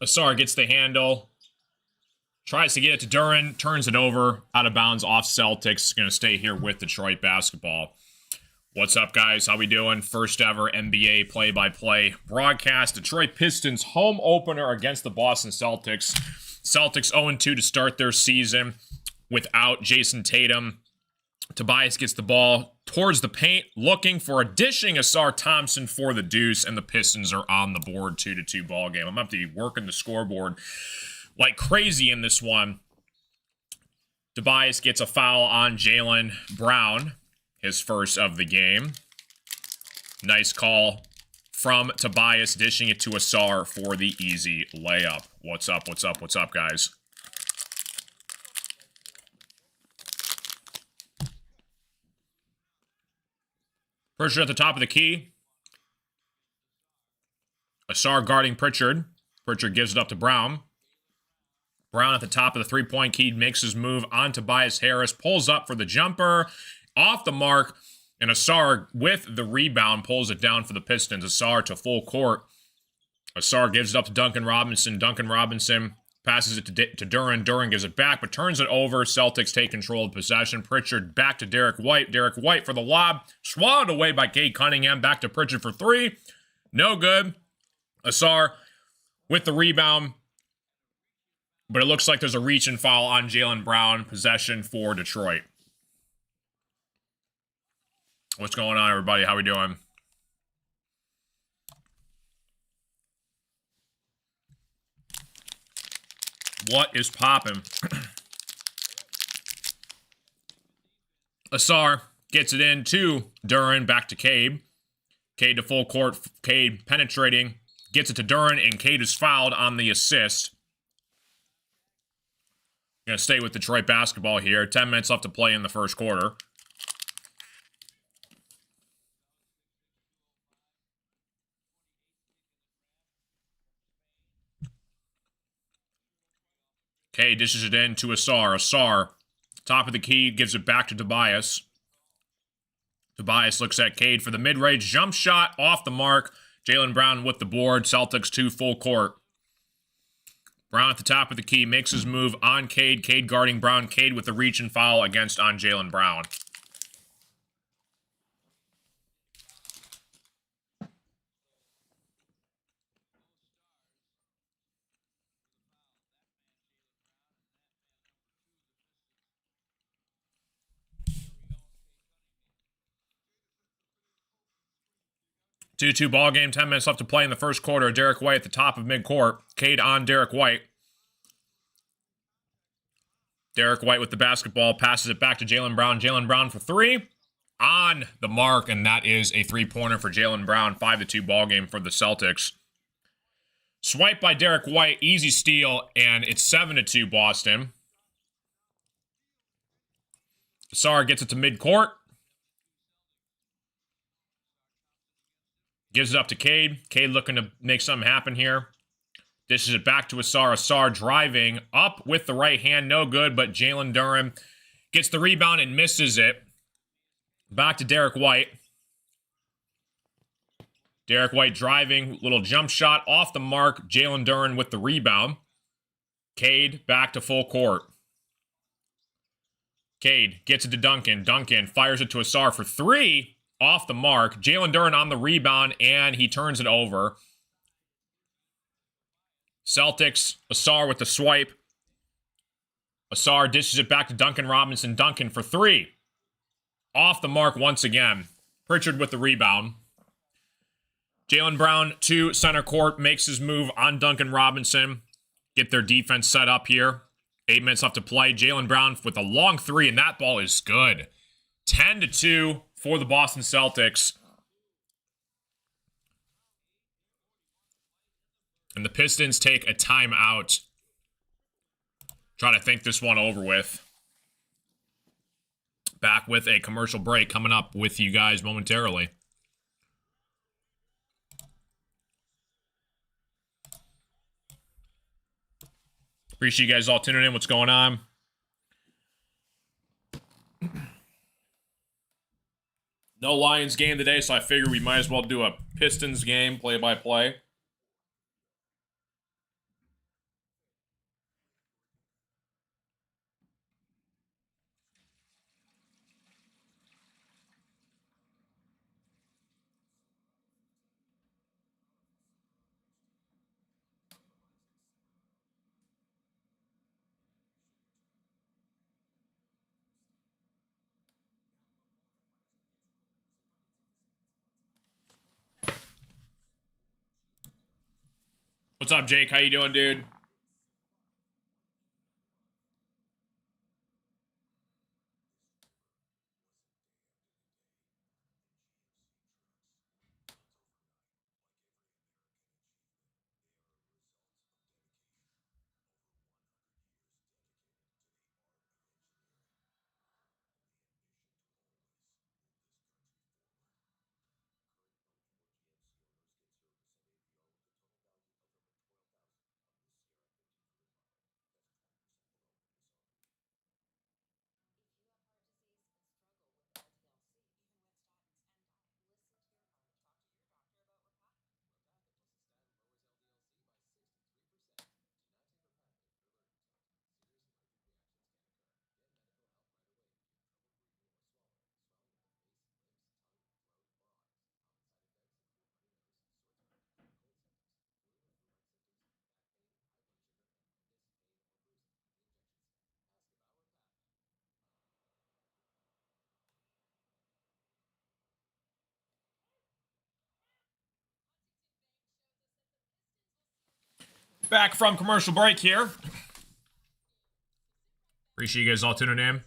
Asar gets the handle. Tries to get it to Duren. Turns it over. Out of bounds off Celtics. Going to stay here with Detroit basketball. What's up, guys? How we doing? First ever NBA play-by-play broadcast. Detroit Pistons home opener against the Boston Celtics. Celtics 0-2 to start their season without Jason Tatum. Tobias gets the ball towards the paint, looking for a dishing Asar Thompson for the deuce, and the Pistons are on the board 2-2 ball game. I'm going to have to be working the scoreboard like crazy in this one. Tobias gets a foul on Jaylen Brown, his first of the game. Nice call from Tobias, dishing it to Asar for the easy layup. What's up, what's up, what's up, guys? Pritchard at the top of the key. Asar guarding Pritchard. Pritchard gives it up to Brown. Brown at the top of the three-point key makes his move on Tobias Harris. Pulls up for the jumper. Off the mark. And Asar, with the rebound, pulls it down for the Pistons. Asar to full court. Asar gives it up to Duncan Robinson. Duncan Robinson passes it to Duren. Duren gives it back, but turns it over. Celtics take control of possession. Pritchard back to Derek White. Derek White for the lob. Swallowed away by Cade Cunningham. Back to Pritchard for three. No good. Asar with the rebound. But it looks like there's a reach and foul on Jaylen Brown. Possession for Detroit. What's going on, everybody? How we doing? What is popping? Asar gets it in to Duren, back to Cade. Cade to full court. Cade penetrating. Gets it to Duren, and Cade is fouled on the assist. Going to stay with Detroit basketball here. 10 minutes left to play in the first quarter. Cade dishes it in to Asar. Asar, top of the key, gives it back to Tobias. Tobias looks at Cade for the mid-range jump shot, off the mark. Jaylen Brown with the board. Celtics to full court. Brown at the top of the key makes his move on Cade. Cade guarding Brown. Cade with the reach and foul against on Jaylen Brown. Two-two ball game, 10 minutes left to play in the first quarter. Derek White at the top of midcourt. Cade on Derek White. Derek White with the basketball, passes it back to Jaylen Brown. Jaylen Brown for three. On the mark, and that is a three-pointer for Jaylen Brown. 5-2 ball game for the Celtics. Swipe by Derek White, easy steal, and it's 7-2 Boston. Asar gets it to midcourt. Gives it up to Cade. Cade looking to make something happen here. Dishes it back to Asar. Asar driving up with the right hand. No good, but Jalen Duren gets the rebound and misses it. Back to Derek White. Derek White driving. Little jump shot off the mark. Jalen Duren with the rebound. Cade back to full court. Cade gets it to Duncan. Duncan fires it to Asar for three. Off the mark. Jalen Duren on the rebound, and he turns it over. Celtics, Asar with the swipe. Asar dishes it back to Duncan Robinson. Duncan for three. Off the mark once again. Pritchard with the rebound. Jaylen Brown to center court, makes his move on Duncan Robinson. Get their defense set up here. 8 minutes left to play. Jaylen Brown with a long three, and that ball is good. 10-2 for the Boston Celtics. And the Pistons take a timeout. Try to think this one over with. Back with a commercial break coming up with you guys momentarily. Appreciate you guys all tuning in. What's going on? No Lions game today, so I figured we might as well do a Pistons game play-by-play. What's up, Jake? How you doing, dude? Back from commercial break here. Appreciate you guys all tuning in.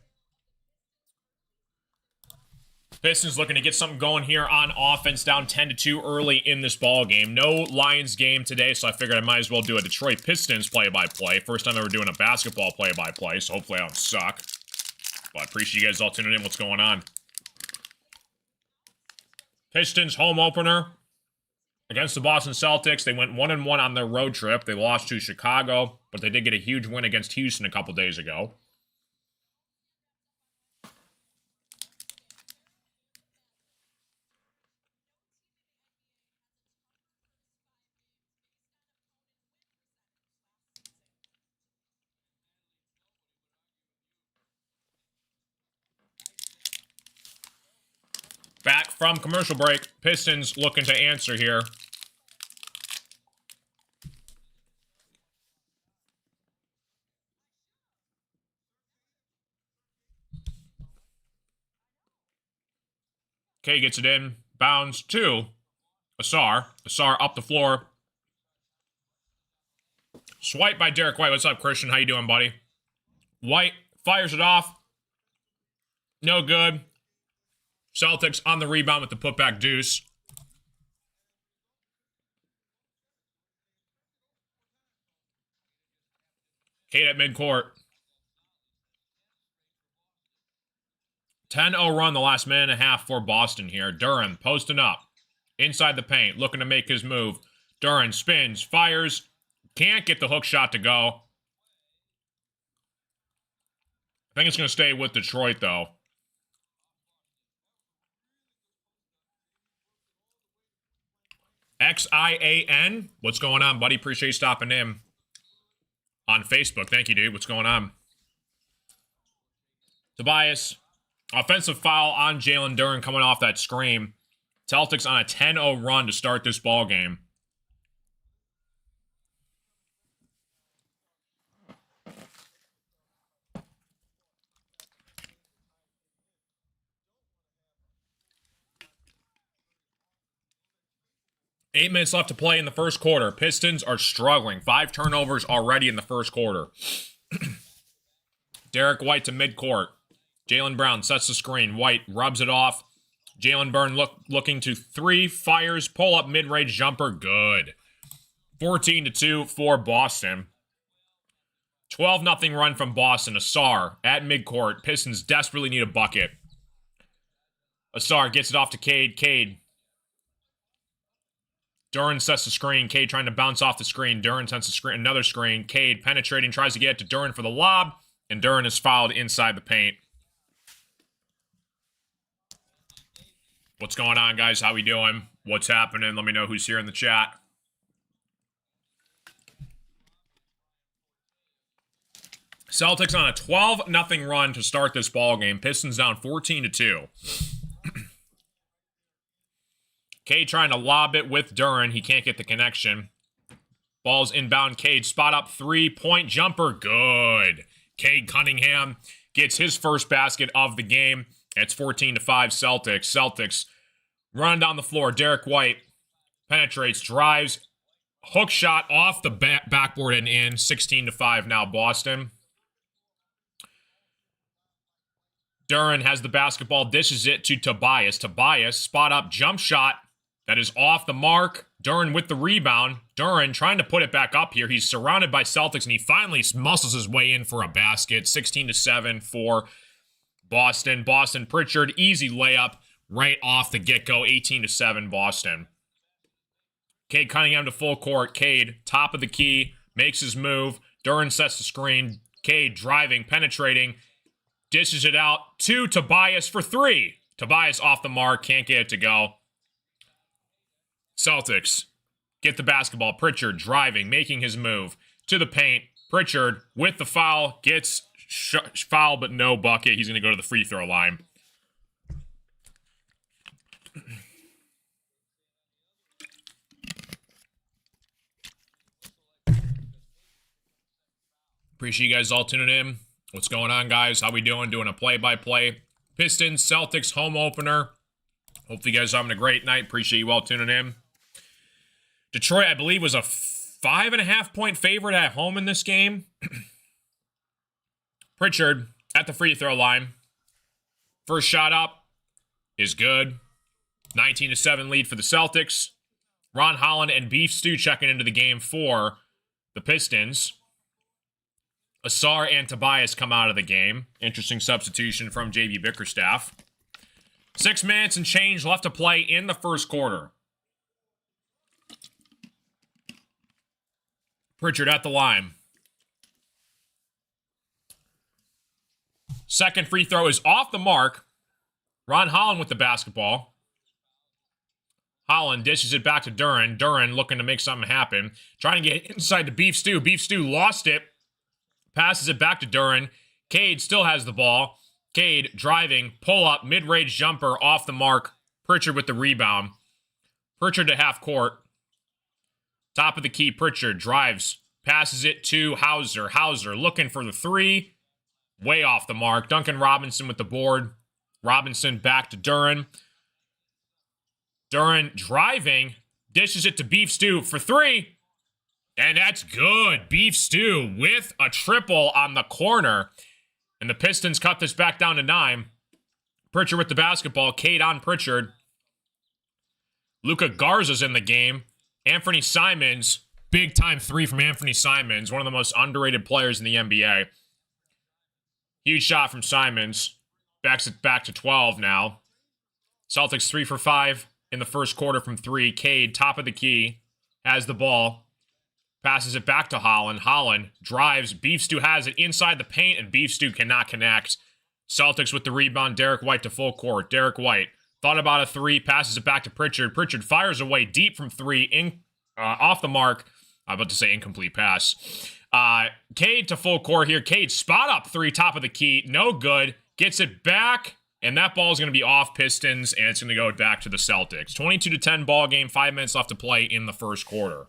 Pistons looking to get something going here on offense, down 10-2 early in this ball game. No Lions game today, so I figured I might as well do a Detroit Pistons play-by-play. First time ever doing a basketball play-by-play, so hopefully I don't suck. But I appreciate you guys all tuning in. What's going on? Pistons home opener against the Boston Celtics. They went 1-1 on their road trip. They lost to Chicago, but they did get a huge win against Houston a couple days ago. Back from commercial break. Pistons looking to answer here. K gets it in. Bounds to Asar. Asar up the floor. Swipe by Derek White. What's up, Christian? How you doing, buddy? White fires it off. No good. Celtics on the rebound with the putback deuce. Kate at midcourt. 10-0 run the last minute and a half for Boston here. Duren posting up. Inside the paint. Looking to make his move. Duren spins. Fires. Can't get the hook shot to go. I think it's going to stay with Detroit, though. XIAN. What's going on, buddy? Appreciate you stopping in on Facebook. Thank you, dude. What's going on? Tobias. Offensive foul on Jalen Duren coming off that screen. Celtics on a 10-0 run to start this ball game. Eight minutes left to play in the first quarter. Pistons are struggling. 5 turnovers already in the first quarter. Derek White to midcourt. Jaylen Brown sets the screen. White rubs it off. Jalen Brown looking to 3. Fires. Pull up mid-range jumper. Good. 14-2 for Boston. 12-0 run from Boston. Asar at midcourt. Pistons desperately need a bucket. Asar gets it off to Cade. Cade. Duren sets the screen. Cade trying to bounce off the screen. Duren sets the screen. Another screen. Cade penetrating, tries to get it to Duren for the lob. And Duren is fouled inside the paint. What's going on, guys? How we doing? What's happening? Let me know who's here in the chat. Celtics on a 12-0 run to start this ball game. Pistons down 14-2. Cade trying to lob it with Duren. He can't get the connection. Ball's inbound. Cade spot up 3-point jumper. Good. Cade Cunningham gets his first basket of the game. It's 14-5 Celtics. Celtics run down the floor. Derek White penetrates, drives, Hook shot off the backboard and in. 16-5 now, Boston. Duren has the basketball, dishes it to Tobias. Tobias, spot up jump shot that is off the mark. Duren with the rebound. Duren trying to put it back up here. He's surrounded by Celtics, and he finally muscles his way in for a basket. 16-7 for Boston. Boston Pritchard, easy layup right off the get-go. 18-7 Boston. Cade Cunningham to full court. Cade, top of the key, makes his move. Duren sets the screen. Cade driving, penetrating, dishes it out to Tobias for three. Tobias off the mark, can't get it to go. Celtics get the basketball. Pritchard driving, making his move to the paint. Pritchard with the foul, gets foul but no bucket. He's going to go to the free throw line. Appreciate you guys all tuning in. What's going on, guys? How we doing? Doing a play-by-play. Pistons, Celtics, home opener. Hopefully you guys are having a great night. Appreciate you all tuning in. Detroit, I believe, was a 5.5-point favorite at home in this game. Pritchard at the free throw line. First shot up is good. 19-7 lead for the Celtics. Ron Holland and Beef Stew checking into the game for the Pistons. Asar and Tobias come out of the game. Interesting substitution from JB Bickerstaff. 6 minutes and change left to play in the first quarter. Pritchard at the line. Second free throw is off the mark. Ron Holland with the basketball. Holland dishes it back to Duren. Duren looking to make something happen. Trying to get inside to Beef Stew. Beef Stew lost it. Passes it back to Duren. Cade still has the ball. Cade driving, pull up, mid-range jumper off the mark. Pritchard with the rebound. Pritchard to half court. Top of the key, Pritchard drives, passes it to Hauser. Hauser looking for the three. Way off the mark. Duncan Robinson with the board. Robinson back to Duren. Duren driving, dishes it to Beef Stew for three. And that's good. Beef Stew with a triple on the corner. And the Pistons cut this back down to 9. Pritchard with the basketball. Cade on Pritchard. Luka Garza's in the game. Anthony Simons. Big time three from Anthony Simons. One of the most underrated players in the NBA. Huge shot from Simons. Backs it back to 12 now. Celtics 3 for 5 in the first quarter from 3. Cade, top of the key. Has the ball. Passes it back to Holland. Holland drives. Beef Stew has it inside the paint, and Beef Stew cannot connect. Celtics with the rebound. Derek White to full court. Derek White thought about a three. Passes it back to Pritchard. Pritchard fires away deep from 3. Off the mark. I'm about to say incomplete pass. Cade to full court here. Cade spot up 3. Top of the key. No good. Gets it back. And that ball is going to be off Pistons, and it's going to go back to the Celtics. 22-10 ball game. 5 minutes left to play in the first quarter.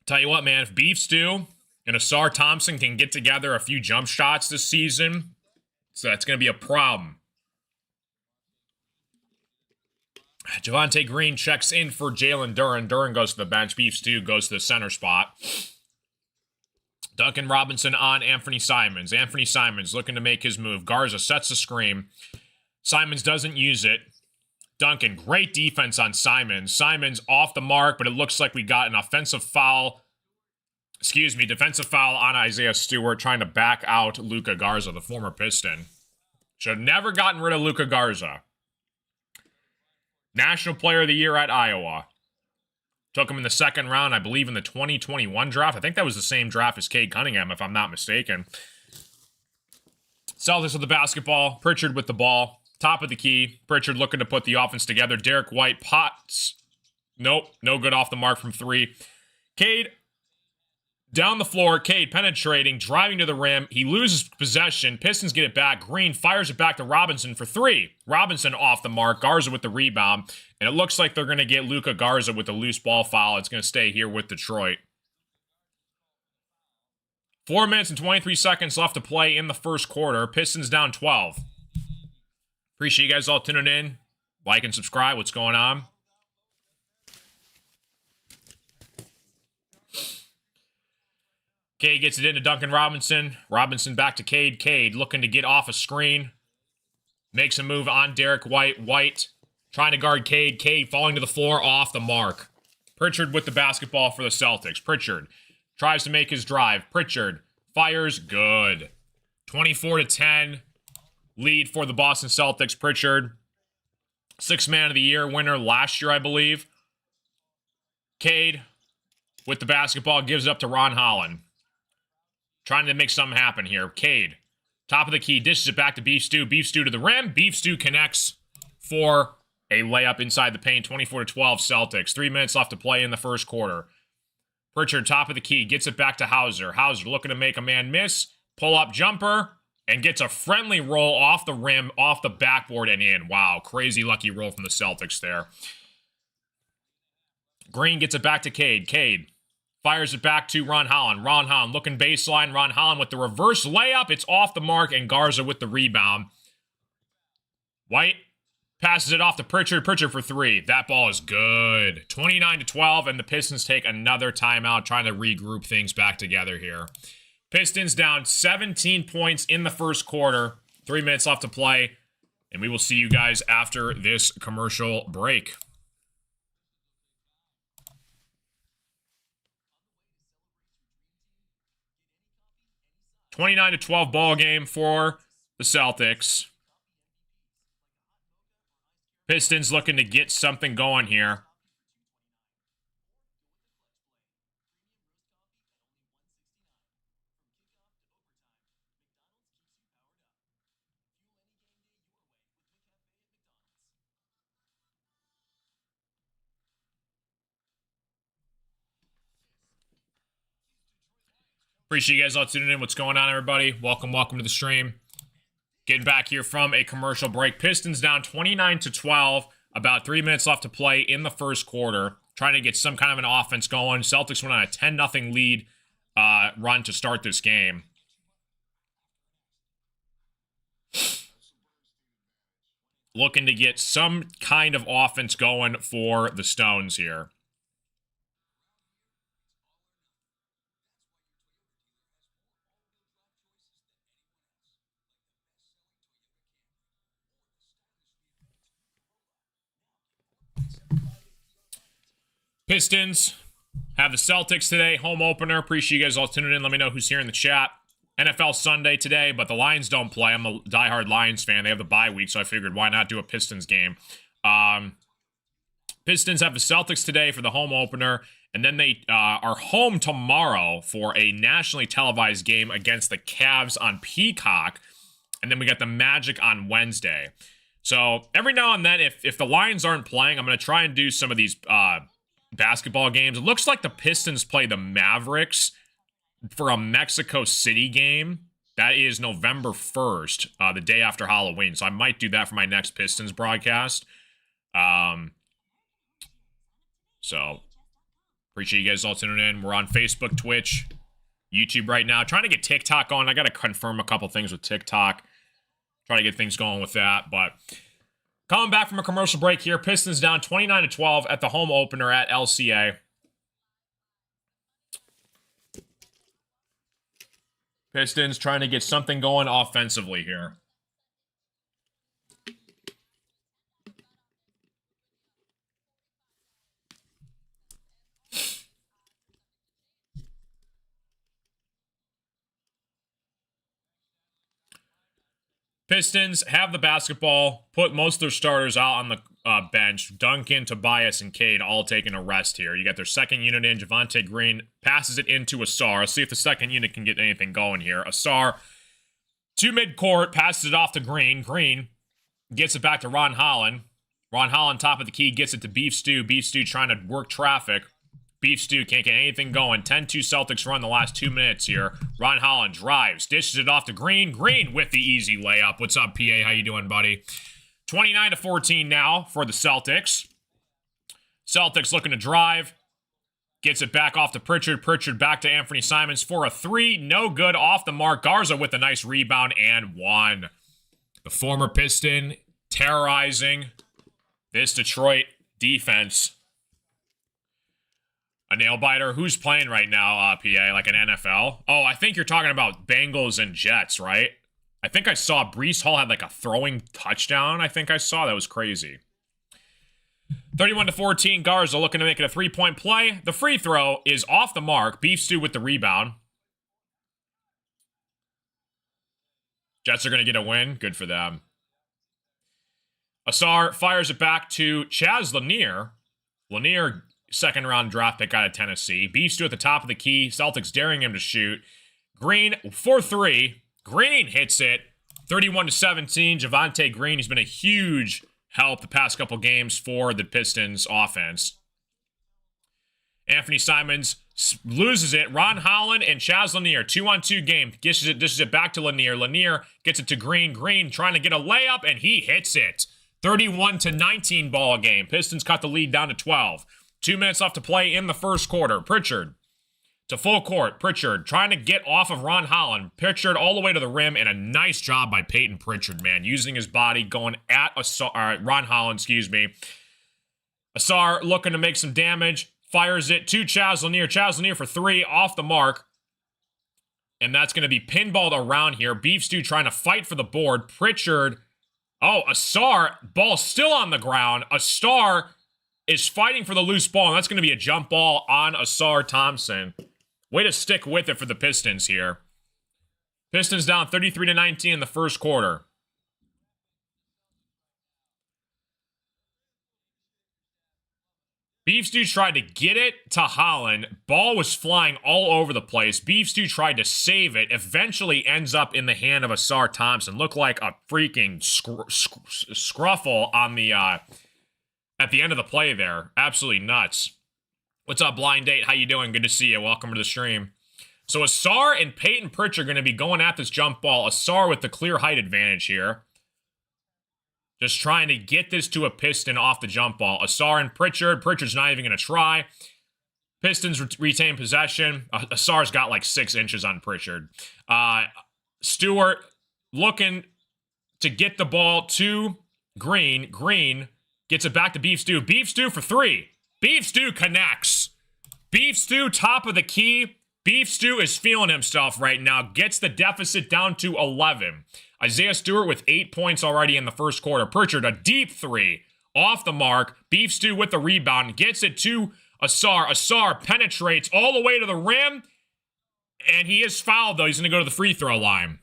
Tell you what, man, if Beef Stew and Asar Thompson can get together a few jump shots this season, so that's going to be a problem. Javonte Green checks in for Jalen Duren. Duren goes to the bench. Beef Stew goes to the center spot. Duncan Robinson on Anthony Simons. Anthony Simons looking to make his move. Garza sets the screen. Simons doesn't use it. Duncan, great defense on Simons. Simons off the mark, but it looks like we got an offensive foul. Defensive foul on Isaiah Stewart trying to back out Luka Garza, the former Piston. Should have never gotten rid of Luka Garza. National Player of the Year at Iowa. Took him in the second round, I believe, in the 2021 draft. I think that was the same draft as Cade Cunningham, if I'm not mistaken. Celtics with the basketball. Pritchard with the ball. Top of the key. Pritchard looking to put the offense together. Derek White pots. Nope. No good off the mark from 3. Cade down the floor. Cade penetrating. Driving to the rim. He loses possession. Pistons get it back. Green fires it back to Robinson for 3. Robinson off the mark. Garza with the rebound. And it looks like they're going to get Luka Garza with a loose ball foul. It's going to stay here with Detroit. 4 minutes and 23 seconds left to play in the first quarter. Pistons down 12. Appreciate you guys all tuning in. Like and subscribe. What's going on? Cade gets it into Duncan Robinson. Robinson back to Cade. Cade looking to get off a screen. Makes a move on Derek White. White trying to guard Cade. Cade falling to the floor off the mark. Pritchard with the basketball for the Celtics. Pritchard tries to make his drive. Pritchard fires. Good. 24-10. Lead for the Boston Celtics. Pritchard. Sixth Man of the Year winner last year, I believe. Cade with the basketball gives it up to Ron Holland. Trying to make something happen here. Cade, top of the key, dishes it back to Beef Stew. Beef Stew to the rim. Beef Stew connects for a layup inside the paint. 24-12 Celtics. 3 minutes left to play in the first quarter. Pritchard, top of the key, gets it back to Hauser. Hauser looking to make a man miss. Pull-up jumper. And gets a friendly roll off the rim, off the backboard, and in. Wow, crazy lucky roll from the Celtics there. Green gets it back to Cade. Cade fires it back to Ron Holland. Ron Holland looking baseline. Ron Holland with the reverse layup. It's off the mark, and Garza with the rebound. White passes it off to Pritchard. Pritchard for 3. That ball is good. 29-12, and the Pistons take another timeout, trying to regroup things back together here. Pistons down 17 points in the first quarter. 3 minutes left to play, and we will see you guys after this commercial break. $29-12 ball game for the Celtics. Pistons looking to get something going here. Appreciate you guys all tuning in. What's going on, everybody? Welcome to the stream. Getting back here from a commercial break. Pistons down 29-12. About 3 minutes left to play in the first quarter. Trying to get some kind of an offense going. Celtics went on a 10-0 lead run to start this game. Looking to get some kind of offense going for the Stones here. Pistons have the Celtics today, home opener. Appreciate you guys all tuning in. Let me know who's here in the chat. NFL Sunday today, but the Lions don't play. I'm a diehard Lions fan. They have the bye week, so I figured why not do a Pistons game. Pistons have the Celtics today for the home opener, and then they are home tomorrow for a nationally televised game against the Cavs on Peacock, and then we got the Magic on Wednesday. So every now and then, if the Lions aren't playing, I'm going to try and do some of these basketball games. It looks like the Pistons play the Mavericks for a Mexico City game. That is November 1st, the day after Halloween. So I might do that for my next Pistons broadcast. So appreciate you guys all tuning in. We're on Facebook, Twitch, YouTube right now. Trying to get TikTok going. I got to confirm a couple things with TikTok. Try to get things going with that, but coming back from a commercial break here, Pistons down 29-12 at the home opener at LCA. Pistons trying to get something going offensively here. Pistons have the basketball, put most of their starters out on the bench. Duncan, Tobias, and Cade all taking a rest here. You got their second unit in. Javonte Green passes it into Asar. Let's see if the second unit can get anything going here. Asar to midcourt, passes it off to Green. Green gets it back to Ron Holland. Ron Holland, top of the key, gets it to Beef Stew. Beef Stew trying to work traffic. Beef Stew can't get anything going. 10-2 Celtics run the last 2 minutes here. Ron Holland drives, dishes it off to Green. Green with the easy layup. What's up, PA? How you doing, buddy? 29-14 now for the Celtics. Celtics looking to drive. Gets it back off to Pritchard. Pritchard back to Anthony Simons for a 3. No good, off the mark. Garza with a nice rebound and one. The former Piston terrorizing This Detroit defense. A nail biter. Who's playing right now, PA? Like an NFL? Oh, I think you're talking about Bengals and Jets, right? I think I saw Breece Hall had like a throwing touchdown. I think I saw. That was crazy. 31-14. Garza looking to make it a 3-point play. The free throw is off the mark. Beef Stew with the rebound. Jets are going to get a win. Good for them. Asar fires it back to Chaz Lanier. Lanier, second-round draft pick out of Tennessee. Beef Stew at the top of the key. Celtics daring him to shoot. Green for 3. Green hits it. 31-17. Javonte Green, he's been a huge help the past couple games for the Pistons offense. Anthony Simons loses it. Ron Holland and Chaz Lanier, 2-on-2 game. Dishes it back to Lanier. Lanier gets it to Green. Green trying to get a layup, and he hits it. 31-19 ball game. Pistons cut the lead down to 12. 2 minutes left to play in the first quarter. Pritchard to full court. Pritchard trying to get off of Ron Holland. Pritchard all the way to the rim, and a nice job by Peyton Pritchard, man. Using his body, going at Ron Holland, excuse me. Asar looking to make some damage. Fires it to Chaz Lanier. Chaz Lanier for 3, off the mark. And that's going to be pinballed around here. Beef Stew trying to fight for the board. Pritchard. Oh, Asar, ball still on the ground. Asar is fighting for the loose ball, and that's going to be a jump ball on Asar Thompson. Way to stick with it for the Pistons here. Pistons down 33-19 in the first quarter. Beef Stew tried to get it to Holland. Ball was flying all over the place. Beef Stew tried to save it. Eventually ends up in the hand of Asar Thompson. Looked like a freaking scruffle on the at the end of the play there. Absolutely nuts. What's up, Blind Date? How you doing? Good to see you. Welcome to the stream. So Asar and Peyton Pritchard are going to be going at this jump ball. Asar with the clear height advantage here. Just trying to get this to a Piston off the jump ball. Asar and Pritchard. Pritchard's not even going to try. Pistons retain possession. Asar's got like 6 inches on Pritchard. Stewart looking to get the ball to Green. Green gets it back to Beef Stew. Beef Stew for 3. Beef Stew connects. Beef Stew top of the key. Beef Stew is feeling himself right now. Gets the deficit down to 11. Isaiah Stewart with 8 points already in the first quarter. Pritchard, a deep 3. Off the mark. Beef Stew with the rebound. Gets it to Asar. Asar penetrates all the way to the rim. And he is fouled, though. He's going to go to the free throw line.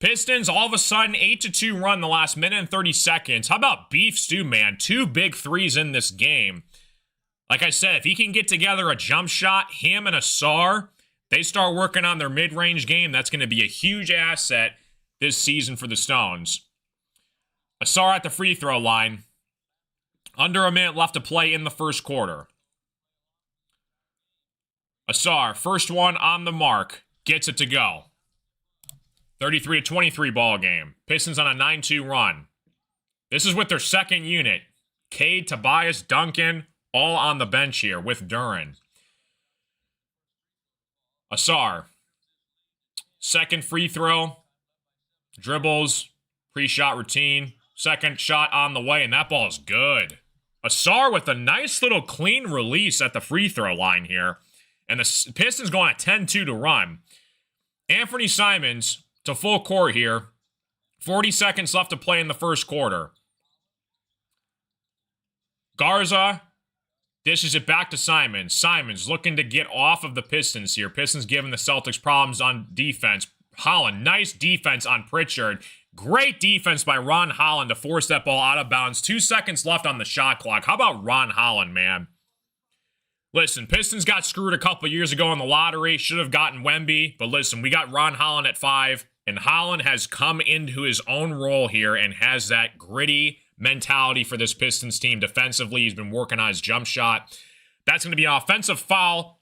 Pistons, all of a sudden, 8-2 run the last minute and 30 seconds. How about Beef Stew, man? 2 big threes in this game. Like I said, if he can get together a jump shot, him and Asar, they start working on their mid-range game. That's going to be a huge asset this season for the Stones. Asar at the free throw line. Under a minute left to play in the first quarter. Asar, first one on the mark. Gets it to go. 33-23 ball game. Pistons on a 9-2 run. This is with their second unit. Cade, Tobias, Duncan, all on the bench here with Duren. Asar. Second free throw. Dribbles. Pre-shot routine. Second shot on the way, and that ball is good. Asar with a nice little clean release at the free throw line here. And the Pistons going at 10-2 to run. Anthony Simons to full court here. 40 seconds left to play in the first quarter. Garza dishes it back to Simons. Simons looking to get off of the Pistons here. Pistons giving the Celtics problems on defense. Holland, nice defense on Pritchard. Great defense by Ron Holland to force that ball out of bounds. 2 seconds left on the shot clock. How about Ron Holland, man? Listen, Pistons got screwed a couple years ago in the lottery. Should have gotten Wemby. But listen, we got Ron Holland at 5. And Holland has come into his own role here and has that gritty mentality for this Pistons team. Defensively, he's been working on his jump shot. That's going to be an offensive foul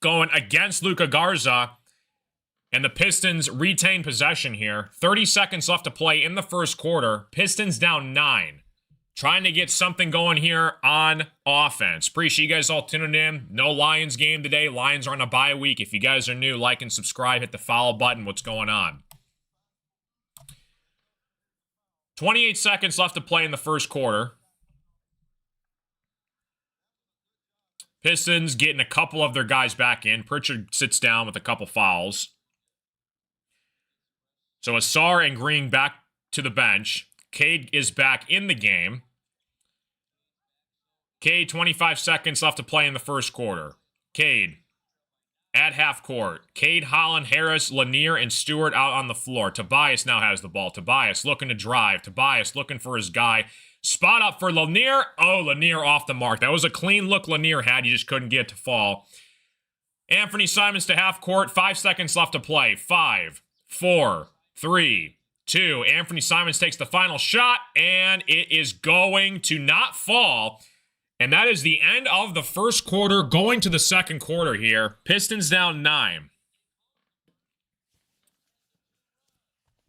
going against Luka Garza. And the Pistons retain possession here. 30 seconds left to play in the first quarter. Pistons down 9. Trying to get something going here on offense. Appreciate you guys all tuning in. No Lions game today. Lions are on a bye week. If you guys are new, like and subscribe. Hit the follow button. What's going on? 28 seconds left to play in the first quarter. Pistons getting a couple of their guys back in. Pritchard sits down with a couple fouls. So Asar and Green back to the bench. Cade is back in the game. Cade, 25 seconds left to play in the first quarter. Cade at half court. Cade, Holland, Harris, Lanier, and Stewart out on the floor. Tobias now has the ball. Tobias looking to drive. Tobias looking for his guy. Spot up for Lanier. Oh, Lanier off the mark. That was a clean look Lanier had. He just couldn't get it to fall. Anthony Simons to half court. 5 seconds left to play. 5, 4, 3, 2. Anthony Simons takes the final shot, and it is going to not fall. And that is the end of the first quarter, going to the second quarter here. Pistons down 9.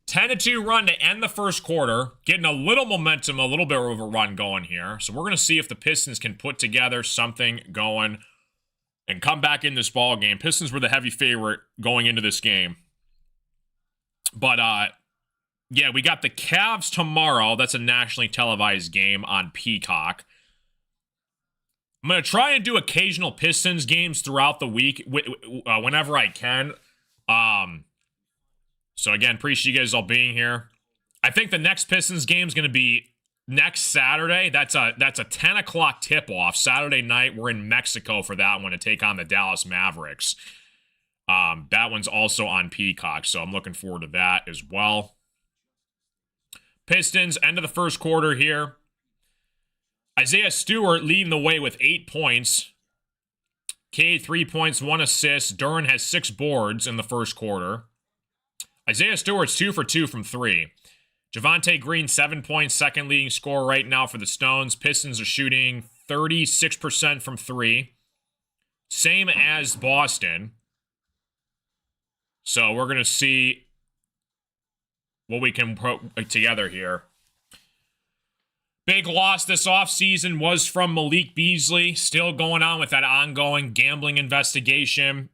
10-2 run to end the first quarter. Getting a little momentum, a little bit of a run going here. So we're going to see if the Pistons can put together something going and come back in this ball game. Pistons were the heavy favorite going into this game. But, yeah, we got the Cavs tomorrow. That's a nationally televised game on Peacock. I'm going to try and do occasional Pistons games throughout the week whenever I can. So, again, appreciate you guys all being here. I think the next Pistons game is going to be next Saturday. That's a 10 o'clock tip-off. Saturday night, we're in Mexico for that one to take on the Dallas Mavericks. That one's also on Peacock, so I'm looking forward to that as well. Pistons, end of the first quarter here. Isaiah Stewart leading the way with 8 points. Cade, 3 points, 1 assist. Duren has 6 boards in the first quarter. Isaiah Stewart's 2 for 2 from 3. Javonte Green, 7 points, second leading scorer right now for the Stones. Pistons are shooting 36% from 3. Same as Boston. So we're going to see what we can put together here. Big loss this offseason was from Malik Beasley. Still going on with that ongoing gambling investigation.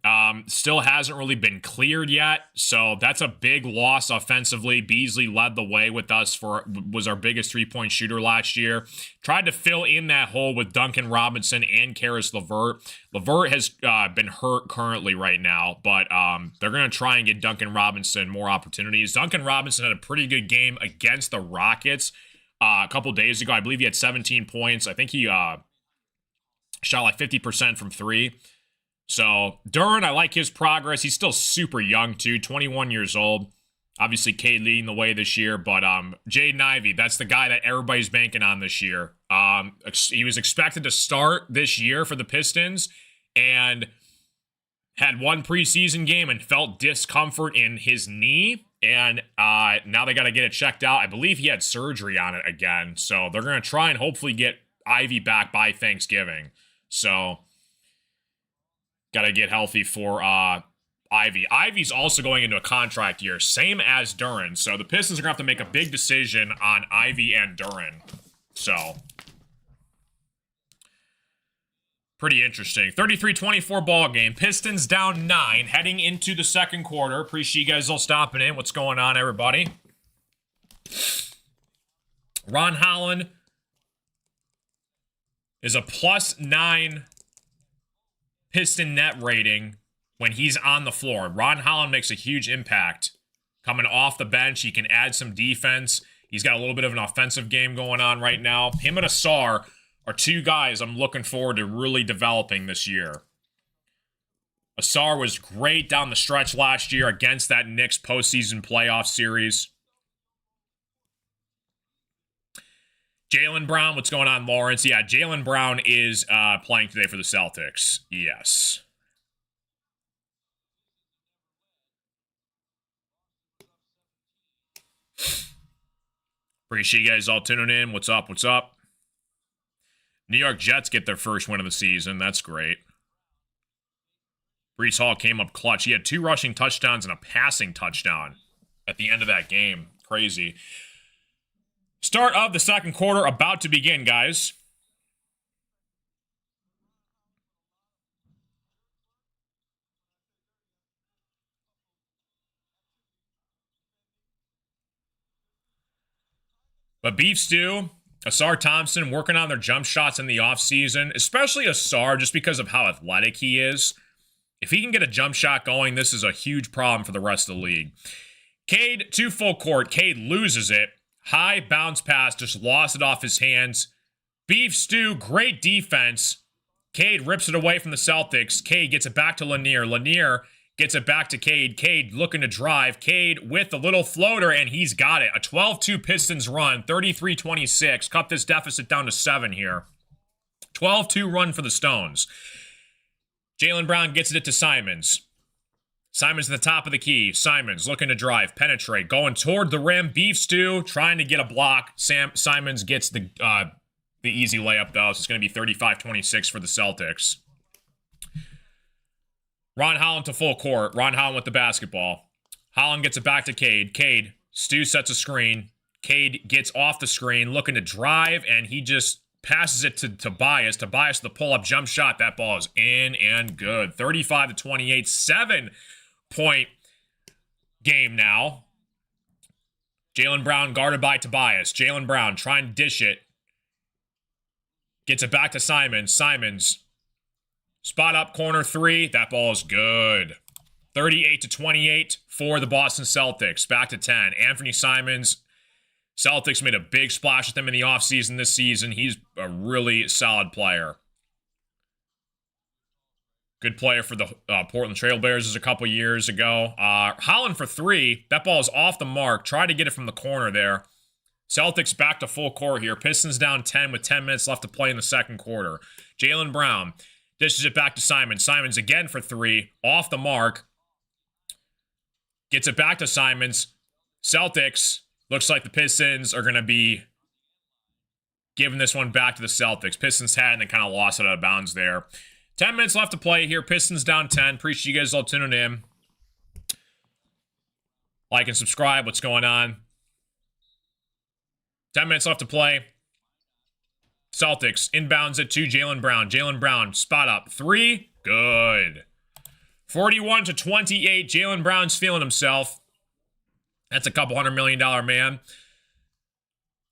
Still hasn't really been cleared yet. So that's a big loss offensively. Beasley led the way with us was our biggest three-point shooter last year. Tried to fill in that hole with Duncan Robinson and Karis LeVert. LeVert has been hurt currently right now, but they're going to try and get Duncan Robinson more opportunities. Duncan Robinson had a pretty good game against the Rockets. A couple days ago, I believe he had 17 points. I think he shot like 50% from 3. So, Duren, I like his progress. He's still super young, too, 21 years old. Obviously, Cade leading the way this year. But Jaden Ivey, that's the guy that everybody's banking on this year. He was expected to start this year for the Pistons and had one preseason game and felt discomfort in his knee. And now they got to get it checked out. I believe he had surgery on it again. So they're going to try and hopefully get Ivy back by Thanksgiving. So got to get healthy for Ivy. Ivy's also going into a contract year, same as Duren. So the Pistons are going to have to make a big decision on Ivy and Duren. So pretty interesting. 33-24 ball game. Pistons down 9 heading into the second quarter. Appreciate you guys all stopping in. What's going on, everybody? Ron Holland is a +9 Piston net rating when he's on the floor. Ron Holland makes a huge impact. Coming off the bench, he can add some defense. He's got a little bit of an offensive game going on right now. Him and Asar are 2 guys I'm looking forward to really developing this year. Asar was great down the stretch last year against that Knicks postseason playoff series. Jaylen Brown, what's going on, Lawrence? Yeah, Jaylen Brown is playing today for the Celtics. Yes. Appreciate you guys all tuning in. What's up? What's up? New York Jets get their first win of the season. That's great. Breece Hall came up clutch. He had 2 rushing touchdowns and a passing touchdown at the end of that game. Crazy. Start of the second quarter about to begin, guys. But Beef Stew, Asar Thompson working on their jump shots in the offseason, especially Asar just because of how athletic he is. If he can get a jump shot going, this is a huge problem for the rest of the league. Cade to full court. Cade loses it. High bounce pass, just lost it off his hands. Beef Stew, great defense. Cade rips it away from the Celtics. Cade gets it back to Lanier. Lanier gets it back to Cade. Cade looking to drive. Cade with a little floater, and he's got it. A 12-2 Pistons run, 33-26. Cut this deficit down to 7 here. 12-2 run for the Stones. Jaylen Brown gets it to Simons. Simons at the top of the key. Simons looking to drive, penetrate, going toward the rim. Beef Stew trying to get a block. Simons gets the easy layup, though, so it's going to be 35-26 for the Celtics. Ron Holland to full court. Ron Holland with the basketball. Holland gets it back to Cade. Cade, Stu sets a screen. Cade gets off the screen, looking to drive, and he just passes it to Tobias. Tobias, the pull-up jump shot. That ball is in and good. 35-28, 7-point game now. Jaylen Brown guarded by Tobias. Jaylen Brown trying to dish it. Gets it back to Simons. Simons, spot up corner 3. That ball is good. 38-28 for the Boston Celtics. Back to 10. Anthony Simons. Celtics made a big splash with him in the offseason this season. He's a really solid player. Good player for the Portland Trailblazers a couple years ago. Holland for 3. That ball is off the mark. Tried to get it from the corner there. Celtics back to full court here. Pistons down 10 with 10 minutes left to play in the second quarter. Jaylen Brown dishes it back to Simons. Simons again for 3. Off the mark. Gets it back to Simons. Celtics. Looks like the Pistons are going to be giving this one back to the Celtics. Pistons had and then kind of lost it out of bounds there. 10 minutes left to play here. Pistons down 10. Appreciate you guys all tuning in. Like and subscribe. What's going on? 10 minutes left to play. Celtics inbounds it to Jaylen Brown. Jaylen Brown, spot up. 3. Good. 41-28. Jaylen Brown's feeling himself. That's a couple $100 million man.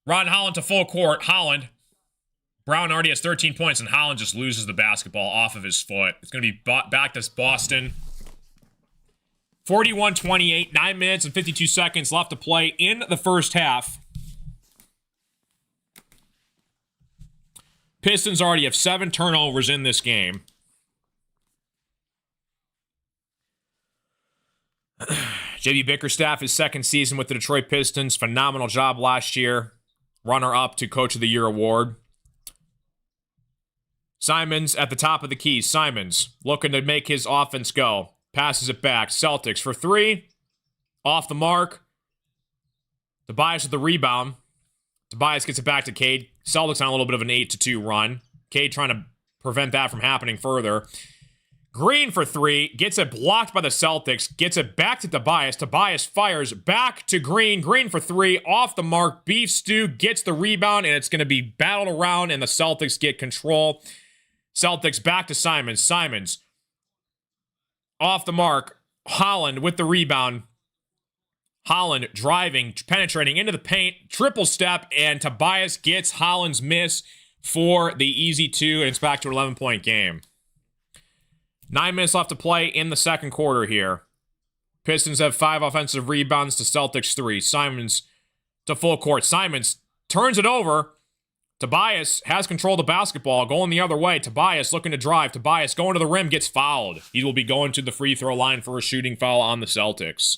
Ron Holland to full court. Holland. Brown already has 13 points, and Holland just loses the basketball off of his foot. It's going to be back to Boston. 41-28. 9 minutes and 52 seconds left to play in the first half. Pistons already have 7 turnovers in this game. J.B. Bickerstaff, his second season with the Detroit Pistons. Phenomenal job last year. Runner-up to Coach of the Year award. Simons at the top of the key. Simons looking to make his offense go. Passes it back. Celtics for 3. Off the mark. Tobias with the rebound. Tobias gets it back to Cade. Celtics on a little bit of an 8-2 run. Cade trying to prevent that from happening further. Green for 3. Gets it blocked by the Celtics. Gets it back to Tobias. Tobias fires back to Green. Green for 3. Off the mark. Beef Stew gets the rebound, and it's going to be battled around, and the Celtics get control. Celtics back to Simons. Simons off the mark. Holland with the rebound. Holland driving, penetrating into the paint. Triple step, and Tobias gets Holland's miss for the easy 2, and it's back to an 11-point game. 9 minutes left to play in the second quarter here. Pistons have 5 offensive rebounds to Celtics 3. Simons to full court. Simons turns it over. Tobias has control of the basketball, going the other way. Tobias looking to drive. Tobias going to the rim, gets fouled. He will be going to the free throw line for a shooting foul on the Celtics.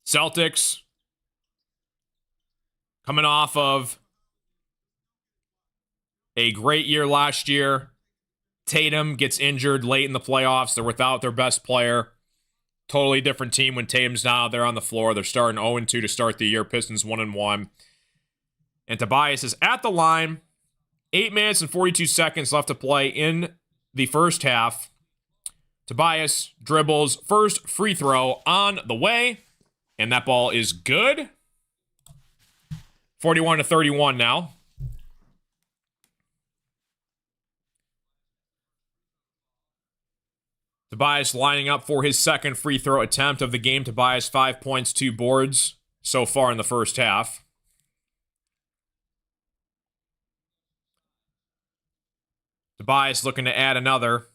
Celtics coming off of a great year last year. Tatum gets injured late in the playoffs. They're without their best player. Totally different team when Tatum's not out there on the floor. They're starting 0-2 to start the year. Pistons 1-1. And Tobias is at the line. 8 minutes and 42 seconds left to play in the first half. Tobias dribbles first free throw on the way. And that ball is good. 41-31 now. Tobias lining up for his second free throw attempt of the game. Tobias 5 points, 2 boards. so far in the first half. Tobias looking to add another.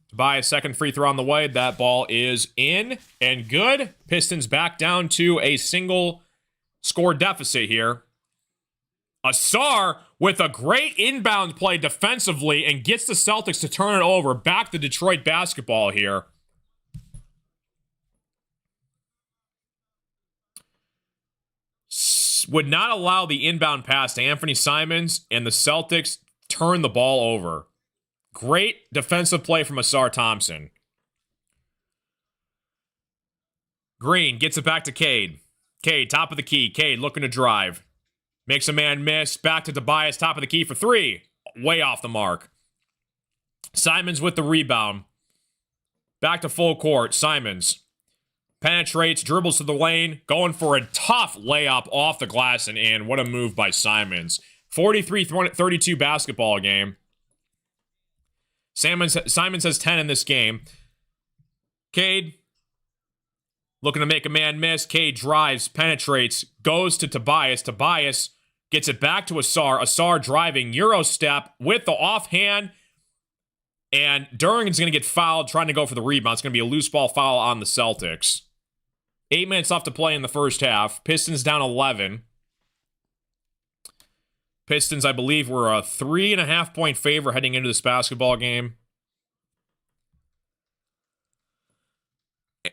Tobias, second free throw on the way. That ball is in and good. Pistons back down to a single score deficit here. Ausar with a great inbound play defensively and gets the Celtics to turn it over. Back to Detroit basketball here. Would not allow the inbound pass to Anthony Simons, and the Celtics turn the ball over. Great defensive play from Ausar Thompson. Green gets it back to Cade. Cade, top of the key. Cade looking to drive. Makes a man miss. Back to Tobias, top of the key for three. Way off the mark. Simons with the rebound. Back to full court. Simons penetrates, dribbles to the lane, going for a tough layup off the glass and in. What a move by Simons. 43-32 basketball game. Simons has 10 in this game. Cade looking to make a man miss. Cade drives, penetrates, goes to Tobias. Tobias gets it back to Ausar. Ausar driving, Euro step with the offhand. And Duran's going to get fouled trying to go for the rebound. It's going to be a loose ball foul on the Celtics. 8 minutes left to play in the first half. Pistons down 11. Pistons, I believe, were a 3.5 point favor heading into this basketball game.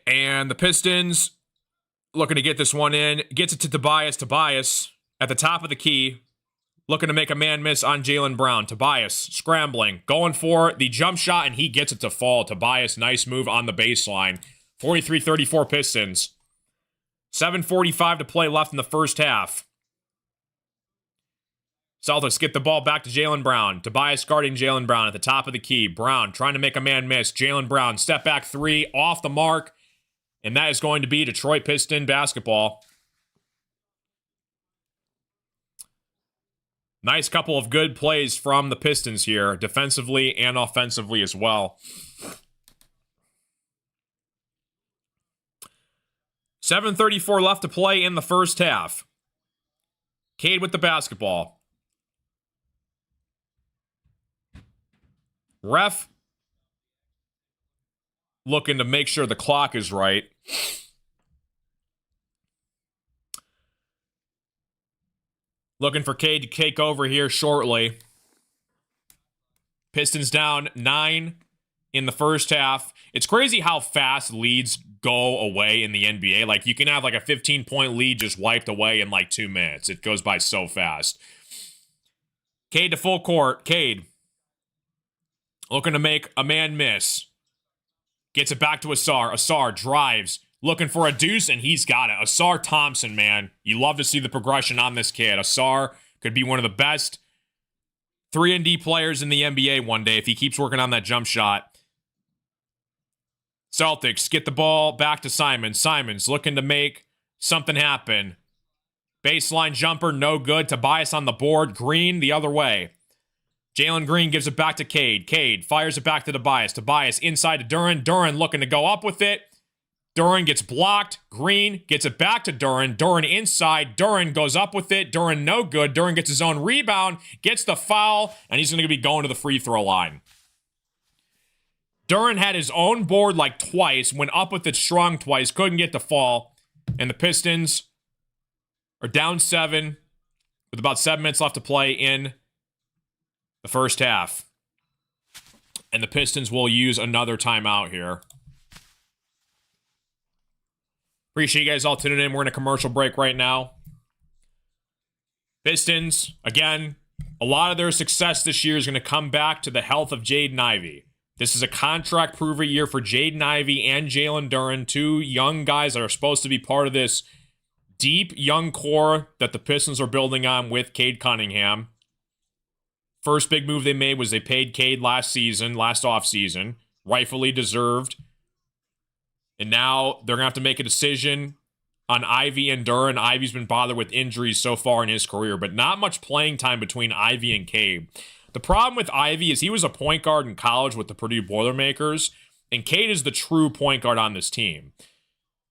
And the Pistons looking to get this one in. Gets it to Tobias. Tobias at the top of the key. Looking to make a man miss on Jaylen Brown. Tobias scrambling. Going for the jump shot, and he gets it to fall. Tobias, nice move on the baseline. 43-34 Pistons. 7:45 to play left in the first half. Celtics get the ball back to Jaylen Brown. Tobias guarding Jaylen Brown at the top of the key. Brown trying to make a man miss. Jaylen Brown, step back three, off the mark. And that is going to be Detroit Piston basketball. Nice couple of good plays from the Pistons here, defensively and offensively as well. 7:34 left to play in the first half. Cade with the basketball. Ref looking to make sure the clock is right. Looking for Cade to take over here shortly. Pistons down 9 in the first half. It's crazy how fast leads go away in the NBA. Like, you can have like a 15-point lead just wiped away in like 2 minutes. It goes by so fast. Cade to full court. Cade looking to make a man miss. Gets it back to Ausar. Ausar drives. Looking for a deuce, and he's got it. Ausar Thompson, man. You love to see the progression on this kid. Ausar could be one of the best 3-and-D players in the NBA one day if he keeps working on that jump shot. Celtics get the ball back to Simons. Simons looking to make something happen. Baseline jumper, no good. Tobias on the board. Green the other way. Jalen Green gives it back to Cade. Cade fires it back to Tobias. Tobias inside to Duran. Duran looking to go up with it. Duran gets blocked. Green gets it back to Duran. Duran inside. Duran goes up with it. Duran no good. Duran gets his own rebound. Gets the foul. And he's going to be going to the free throw line. Duran had his own board like twice. Went up with it strong twice. Couldn't get the fall. And the Pistons are down 7 with about 7 minutes left to play in the first half. And the Pistons will use another timeout here. Appreciate you guys all tuning in. We're in a commercial break right now. Pistons, again, a lot of their success this year is going to come back to the health of Jaden Ivey. This is a contract prover year for Jaden Ivey and Jalen Duren, two young guys that are supposed to be part of this deep young core that the Pistons are building on with Cade Cunningham. First big move they made was they paid Cade last offseason, rightfully deserved. And now they're going to have to make a decision on Ivey and Duren. Ivey's been bothered with injuries so far in his career, but not much playing time between Ivey and Cade. The problem with Ivey is he was a point guard in college with the Purdue Boilermakers, and Cade is the true point guard on this team.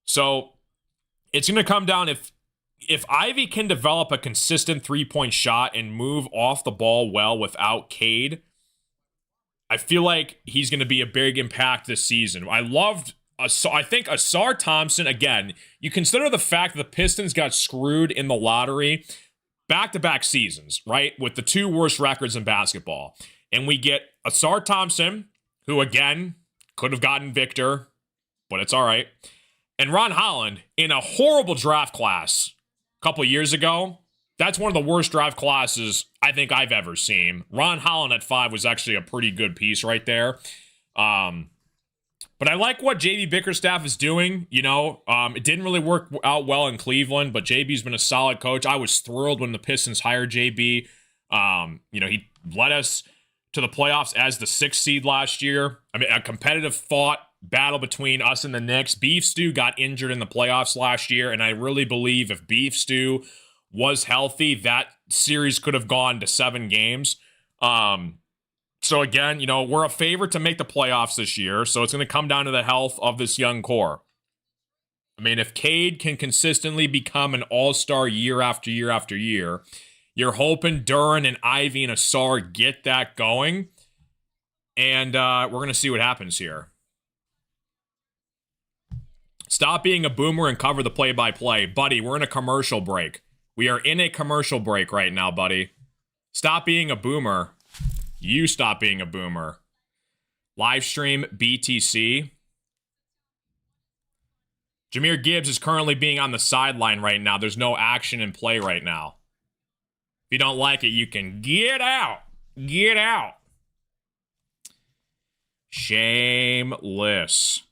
So It's going to come down if Ivy can develop a consistent three-point shot and move off the ball well without Cade, I feel like he's going to be a big impact this season. I think Asar Thompson, again, you consider the fact that the Pistons got screwed in the lottery back-to-back seasons, right? With the two worst records in basketball. And we get Asar Thompson, who, again, could have gotten Victor, but it's all right. And Ron Holland in a horrible draft class a couple years ago. That's one of the worst draft classes I think I've ever seen. Ron Holland at 5 was actually a pretty good piece right there. But I like what JB Bickerstaff is doing. It didn't really work out well in Cleveland, but JB's been a solid coach. I was thrilled when the Pistons hired JB. He led us to the playoffs as the 6th seed last year. I mean, a competitive fought battle between us and the Knicks. Beef Stew got injured in the playoffs last year, and I really believe if Beef Stew was healthy, that series could have gone to 7 games. So again, we're a favorite to make the playoffs this year, so it's going to come down to the health of this young core. I mean, if Cade can consistently become an all-star year after year after year, you're hoping Duren and Ivy and Asar get that going, and we're going to see what happens here. Stop being a boomer and cover the play-by-play. Buddy, we're in a commercial break. We are in a commercial break right now, buddy. Stop being a boomer. You stop being a boomer. Live stream BTC. Jahmyr Gibbs is currently being on the sideline right now. There's no action in play right now. If you don't like it, you can get out. Get out. Shameless.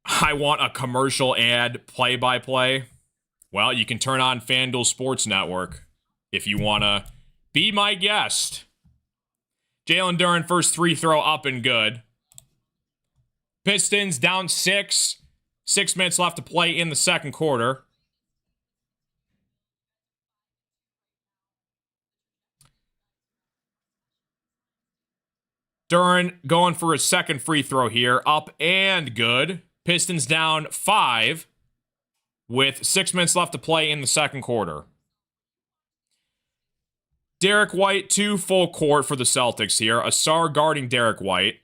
I want a commercial ad play-by-play. Well, you can turn on FanDuel Sports Network if you want to be my guest. Jalen Duren, first free throw up and good. Pistons down 6. 6 minutes left to play in the second quarter. Duren going for his second free throw here. Up and good. Pistons down 5 with 6 minutes left to play in the second quarter. Derek White, 2 full court for the Celtics here. Asar guarding Derek White.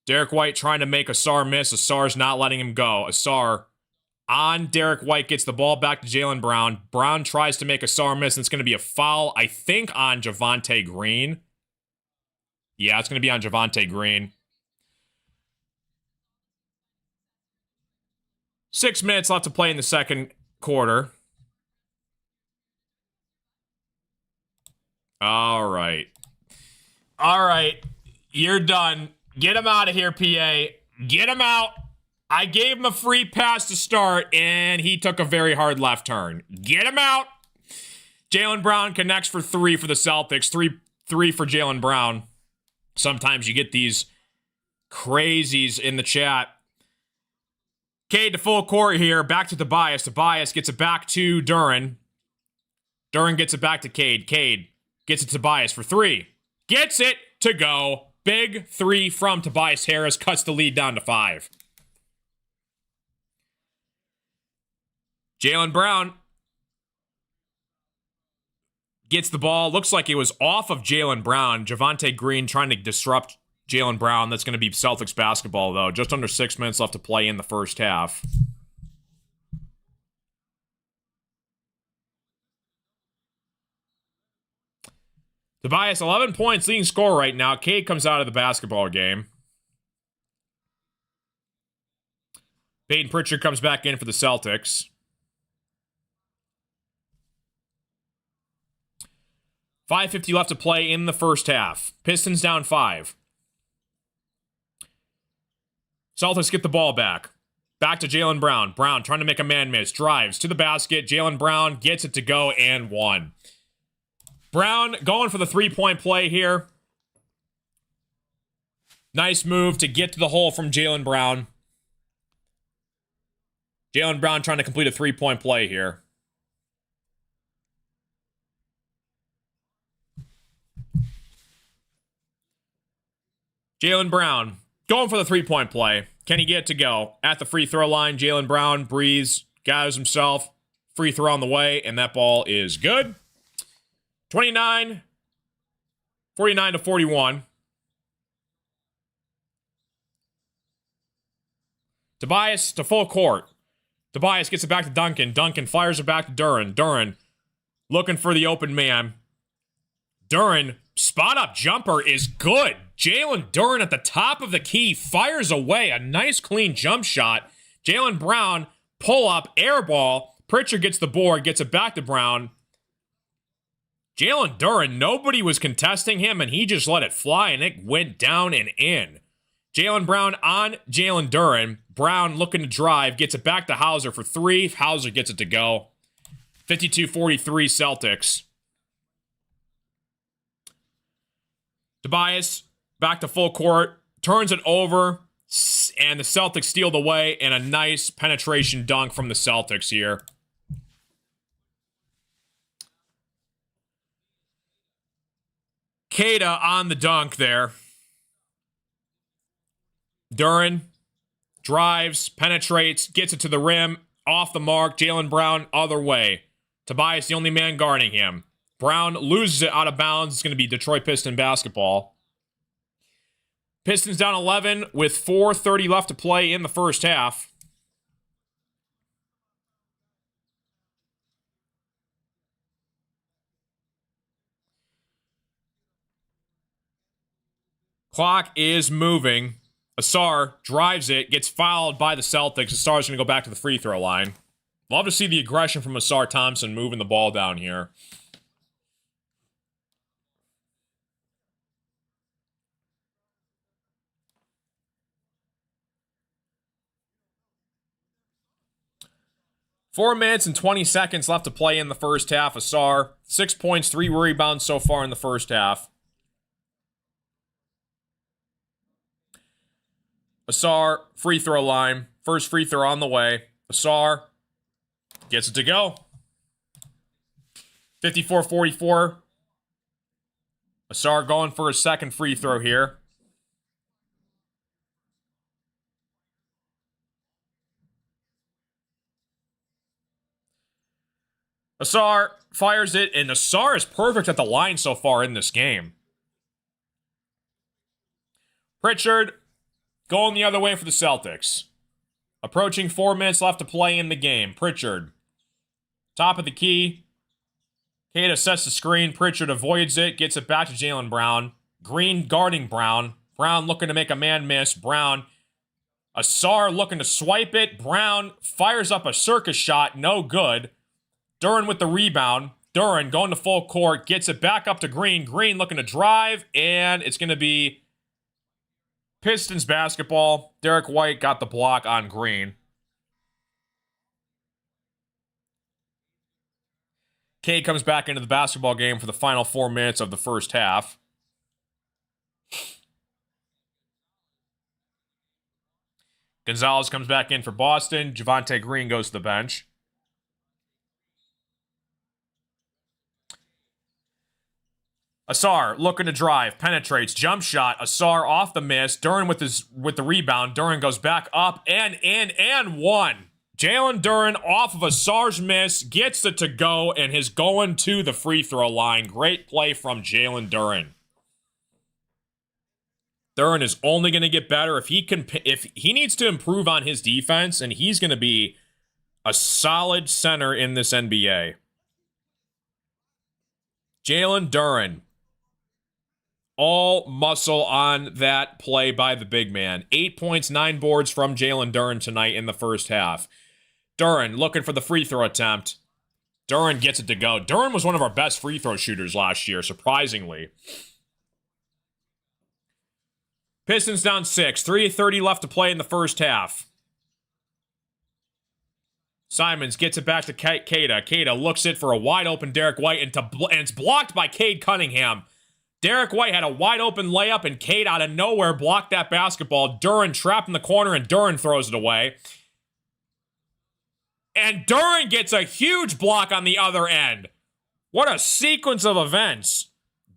Derek White trying to make Asar miss. Asar's not letting him go. Asar on Derek White, gets the ball back to Jaylen Brown. Brown tries to make Asar miss, and it's going to be a foul, I think, on Javonte Green. Yeah, it's going to be on Javonte Green. 6 minutes left to play in the second quarter. All right. You're done. Get him out of here, PA. Get him out. I gave him a free pass to start, and he took a very hard left turn. Get him out. Jaylen Brown connects for 3 for the Celtics. 3 for Jaylen Brown. Sometimes you get these crazies in the chat. Cade to full court here. Back to Tobias. Tobias gets it back to Duren. Duren gets it back to Cade. Cade gets it to Tobias for 3. Gets it to go. Big 3 from Tobias Harris. Cuts the lead down to 5. Jaylen Brown gets the ball. Looks like it was off of Jaylen Brown. Javonte Green trying to disrupt Jaylen Brown. That's going to be Celtics basketball, though. Just under 6 minutes left to play in the first half. Tobias, 11 points, leading scorer right now. Cade comes out of the basketball game. Peyton Pritchard comes back in for the Celtics. 5:50 left to play in the first half. Pistons down 5. Celtics get the ball back. Back to Jaylen Brown. Brown trying to make a man miss. Drives to the basket. Jaylen Brown gets it to go and 1. Brown going for the 3-point play here. Nice move to get to the hole from Jaylen Brown. Jaylen Brown trying to complete a 3-point play here. Jaylen Brown Going for the three-point play. Can he get it to go? At the free throw line, Jaylen Brown breathes, gathers himself. Free throw on the way, and that ball is good. 49 to 41. Tobias to full court. Tobias gets it back to Duncan. Duncan fires it back to Duren. Duren looking for the open man. Duren, spot-up jumper is good. Jalen Duren at the top of the key fires away. A nice, clean jump shot. Jaylen Brown, pull-up, air ball. Pritchard gets the board, gets it back to Brown. Jalen Duren, nobody was contesting him, and he just let it fly, and it went down and in. Jaylen Brown on Jalen Duren. Brown looking to drive, gets it back to Hauser for three. Hauser gets it to go. 52-43 Celtics. Tobias back to full court, turns it over, and the Celtics steal the way, and a nice penetration dunk from the Celtics here. Queta on the dunk there. Duren drives, penetrates, gets it to the rim, off the mark. Jaylen Brown, other way. Tobias, the only man guarding him. Brown loses it out of bounds. It's going to be Detroit Piston basketball. Pistons down 11 with 4:30 left to play in the first half. Clock is moving. Asar drives it, gets fouled by the Celtics. Asar's going to go back to the free throw line. Love to see the aggression from Asar Thompson moving the ball down here. Four minutes and 20 seconds left to play in the first half. Asar, 6 points, 3 rebounds so far in the first half. Asar, free throw line. First free throw on the way. Asar gets it to go. 54-44. Asar going for a second free throw here. Asar fires it, and Asar is perfect at the line so far in this game. Pritchard going the other way for the Celtics. Approaching 4 minutes left to play in the game. Pritchard, top of the key. Queta sets the screen. Pritchard avoids it, gets it back to Jaylen Brown. Green guarding Brown. Brown looking to make a man miss. Brown. Asar looking to swipe it. Brown fires up a circus shot. No good. Duren with the rebound. Duren going to full court. Gets it back up to Green. Green looking to drive. And it's going to be Pistons basketball. Derek White got the block on Green. Cade comes back into the basketball game for the final 4 minutes of the first half. Gonzalez comes back in for Boston. Javonte Green goes to the bench. Asar looking to drive, penetrates, jump shot. Asar off the miss. Duren with the rebound. Duren goes back up and in and one. Jalen Duren off of Asar's miss, gets it to go, and is going to the free throw line. Great play from Jalen Duren. Duren is only going to get better if he needs to improve on his defense, and he's going to be a solid center in this NBA. Jalen Duren. All muscle on that play by the big man. 8 points, 9 boards from Jalen Duren tonight in the first half. Duren looking for the free throw attempt. Duren gets it to go. Duren was one of our best free throw shooters last year, surprisingly. Pistons down 6. 3:30 left to play in the first half. Simons gets it back to Queta. Queta looks it for a wide open Derek White, and it's blocked by Cade Cunningham. Derek White had a wide open layup, and Cade out of nowhere blocked that basketball. Duren trapped in the corner, and Duren throws it away. And Duren gets a huge block on the other end. What a sequence of events.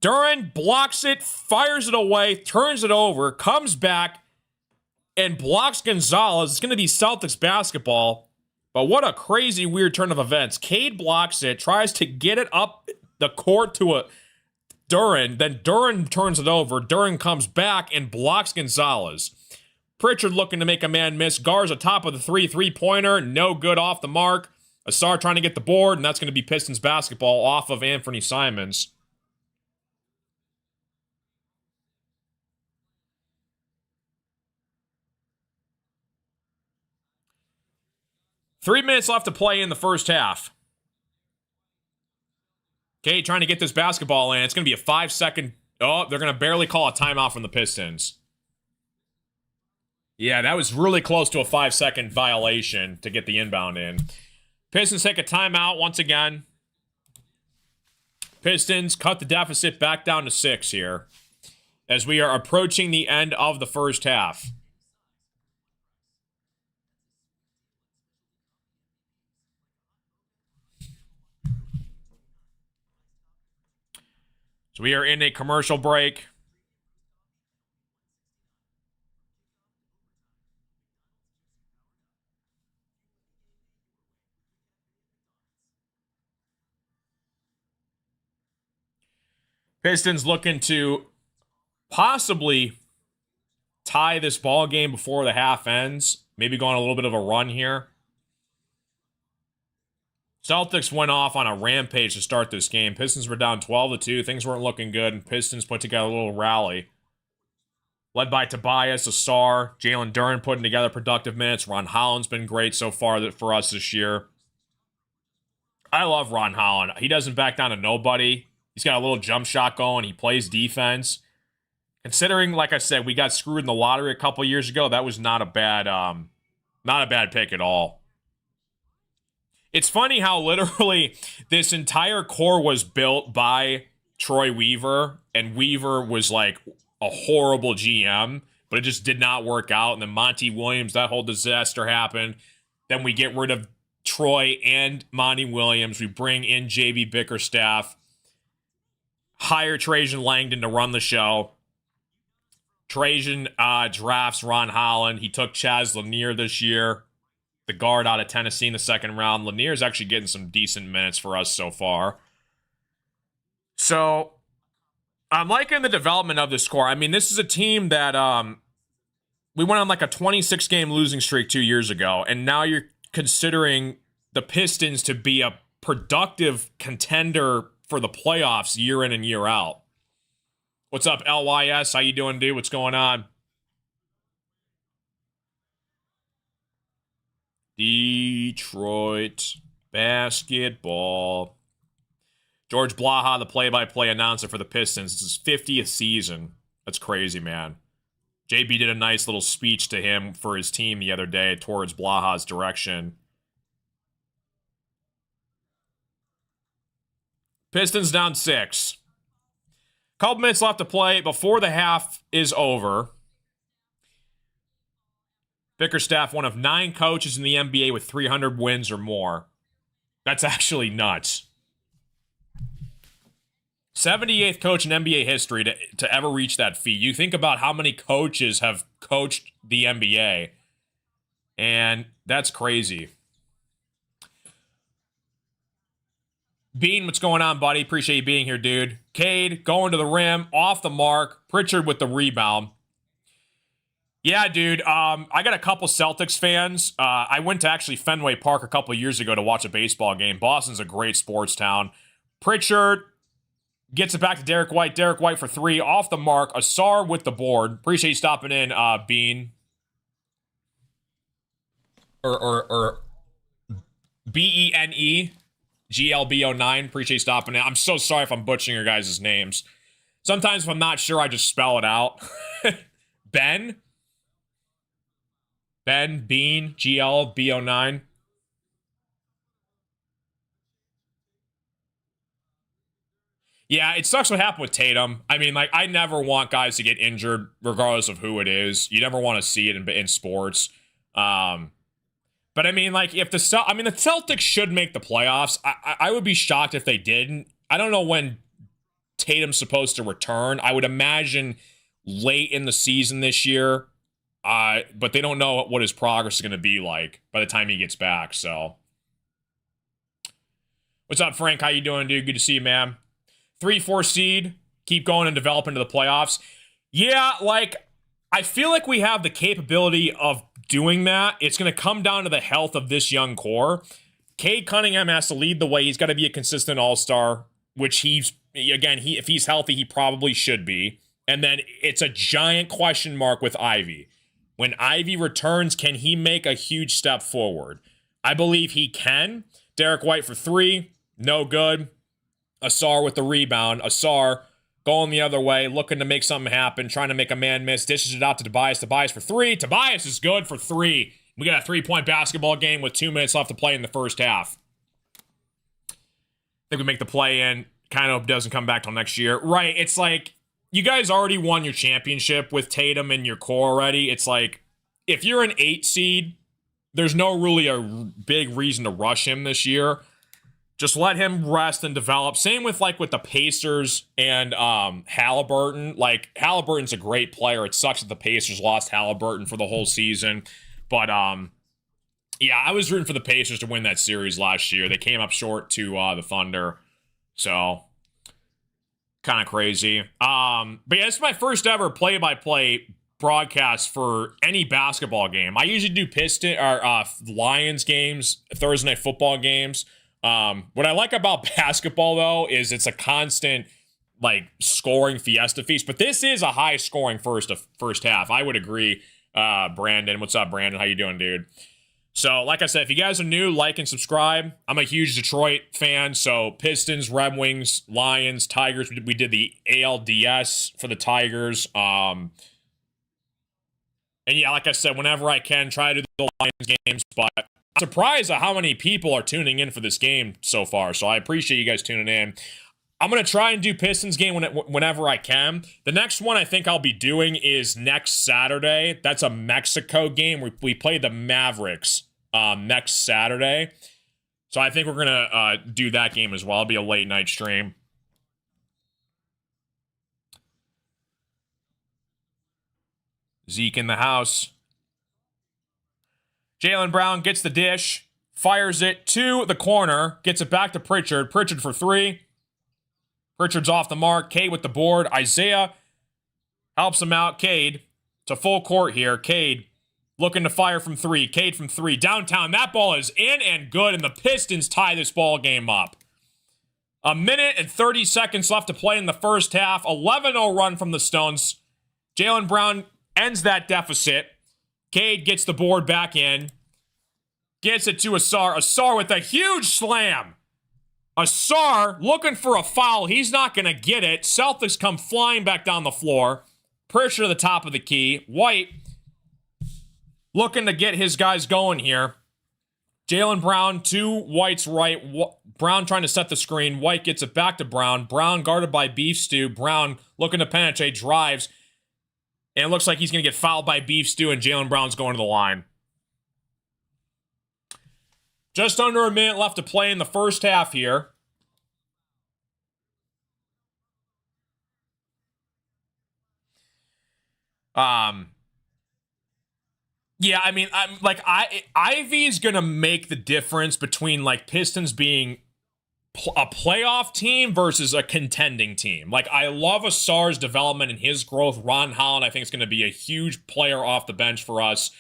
Duren blocks it, fires it away, turns it over, comes back, and blocks Gonzalez. It's going to be Celtics basketball. But what a crazy, weird turn of events. Cade blocks it, tries to get it up the court to a Duren. Then Duren turns it over. Duren comes back and blocks Gonzalez. Pritchard looking to make a man miss. Garza top of the three-pointer. No good off the mark. Asar trying to get the board, and that's going to be Pistons basketball off of Anthony Simons. Three minutes left to play in the first half. Okay, trying to get this basketball in. It's going to be a 5-second... Oh, they're going to barely call a timeout from the Pistons. Yeah, that was really close to a 5-second violation to get the inbound in. Pistons take a timeout once again. Pistons cut the deficit back down to 6 here as we are approaching the end of the first half. So we are in a commercial break. Pistons looking to possibly tie this ball game before the half ends. Maybe going a little bit of a run here. Celtics went off on a rampage to start this game. Pistons were down 12-2. Things weren't looking good, and Pistons put together a little rally. Led by Tobias, Asar, Jalen Duren putting together productive minutes. Ron Holland's been great so far for us this year. I love Ron Holland. He doesn't back down to nobody. He's got a little jump shot going. He plays defense. Considering, like I said, we got screwed in the lottery a couple years ago, that was not a bad pick at all. It's funny how literally this entire core was built by Troy Weaver, and Weaver was like a horrible GM, but it just did not work out. And then Monty Williams, that whole disaster happened. Then we get rid of Troy and Monty Williams. We bring in JB Bickerstaff. Hire Trajan Langdon to run the show. Trajan drafts Ron Holland. He took Chaz Lanier this year, the guard out of Tennessee in the second round. Lanier's actually getting some decent minutes for us so far. So, I'm liking the development of this core. I mean, this is a team that we went on like a 26-game losing streak 2 years ago, and now you're considering the Pistons to be a productive contender for the playoffs year in and year out. What's up, LYS? How you doing, dude? What's going on? Detroit basketball. George Blaha, the play-by-play announcer for the Pistons. It's his 50th season. That's crazy, man. JB did a nice little speech to him for his team the other day towards Blaha's direction. Pistons down 6. Couple minutes left to play before the half is over. Bickerstaff, one of 9 coaches in the NBA with 300 wins or more. That's actually nuts. 78th coach in NBA history to ever reach that feat. You think about how many coaches have coached the NBA, and that's crazy. Bean, what's going on, buddy? Appreciate you being here, dude. Cade going to the rim, off the mark. Pritchard with the rebound. Yeah, dude. I got a couple Celtics fans. I went to actually Fenway Park a couple years ago to watch a baseball game. Boston's a great sports town. Pritchard gets it back to Derek White. Derek White for 3, off the mark. Asar with the board. Appreciate you stopping in, Bean. Or BENE. GLB09, appreciate you stopping in. I'm so sorry if I'm butchering your guys' names. Sometimes if I'm not sure, I just spell it out. Ben, Bean, GLB09. Yeah, it sucks what happened with Tatum. I mean, like, I never want guys to get injured, regardless of who it is. You never want to see it in sports. But I mean, like, if the Celtics should make the playoffs. I would be shocked if they didn't. I don't know when Tatum's supposed to return. I would imagine late in the season this year. But they don't know what his progress is going to be like by the time he gets back. So, what's up, Frank? How you doing, dude? Good to see you, man. 3-4 seed, keep going and develop into the playoffs. Yeah, like, I feel like we have the capability of doing that. It's going to come down to the health of this young core. Cade Cunningham has to lead the way. He's got to be a consistent all-star, which if he's healthy, he probably should be. And then it's a giant question mark with Ivy. When Ivy returns, can he make a huge step forward? I believe he can. Derek White for 3, no good. Asar with the rebound. Asar going the other way, looking to make something happen, trying to make a man miss, dishes it out to Tobias. Tobias for 3. Tobias is good for 3. We got a 3-point basketball game with 2 minutes left to play in the first half. I think we make the play-in. Kind of doesn't come back till next year. Right, it's like, you guys already won your championship with Tatum in your core already. It's like, if you're an 8 seed, there's no really a big reason to rush him this year. Just let him rest and develop. Same with with the Pacers and Halliburton. Like, Halliburton's a great player. It sucks that the Pacers lost Halliburton for the whole season. But, yeah, I was rooting for the Pacers to win that series last year. They came up short to the Thunder. So, kind of crazy. But yeah, it's my first ever play-by-play broadcast for any basketball game. I usually do Lions games, Thursday night football games. What I like about basketball, though, is it's a constant, scoring fiesta feast. But this is a high-scoring first half. I would agree, Brandon. What's up, Brandon? How you doing, dude? So, like I said, if you guys are new, like and subscribe. I'm a huge Detroit fan, so Pistons, Red Wings, Lions, Tigers. We did the ALDS for the Tigers. And yeah, like I said, whenever I can, try to do the Lions games, but I'm surprised at how many people are tuning in for this game so far, so I appreciate you guys tuning in. I'm going to try and do Pistons game whenever I can. The next one I think I'll be doing is next Saturday. That's a Mexico game. We play the Mavericks next Saturday. So I think we're going to do that game as well. It'll be a late night stream. Zeke in the house. Jaylen Brown gets the dish, fires it to the corner, gets it back to Pritchard. Pritchard for 3. Pritchard's off the mark. Cade with the board. Isaiah helps him out. Cade to full court here. Cade looking to fire from 3. Cade from 3. Downtown. That ball is in and good, and the Pistons tie this ball game up. 1 minute and 30 seconds left to play in the first half. 11-0 run from the Stones. Jaylen Brown ends that deficit. Cade gets the board back in. Gets it to Asar. Asar with a huge slam. Asar looking for a foul. He's not going to get it. Celtics come flying back down the floor. Pritchard to the top of the key. White looking to get his guys going here. Jaylen Brown to White's right. Brown trying to set the screen. White gets it back to Brown. Brown guarded by Beef Stew. Brown looking to penetrate, drives. And it looks like he's going to get fouled by Beef Stew, and Jaylen Brown's going to the line. Just under a minute left to play in the first half here. Yeah, I mean, Ivy's gonna make the difference between Pistons being a playoff team versus a contending team. I love Asar's development and his growth. Ron Holland, I think, is going to be a huge player off the bench for us.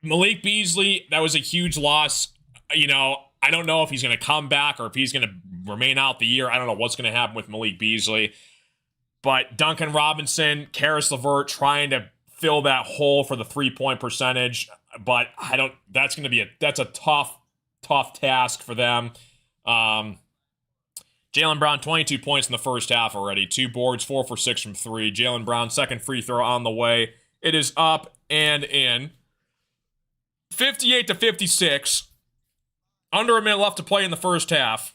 Malik Beasley, that was a huge loss. I don't know if he's going to come back or if he's going to remain out the year. I don't know what's going to happen with Malik Beasley. But Duncan Robinson, Karis LeVert trying to fill that hole for the 3-point percentage. But that's a tough task for them. Jaylen Brown, 22 points in the first half already. 2 boards, 4 for 6 from 3. Jaylen Brown, second free throw on the way. It is up and in. 58-56. Under a minute left to play in the first half.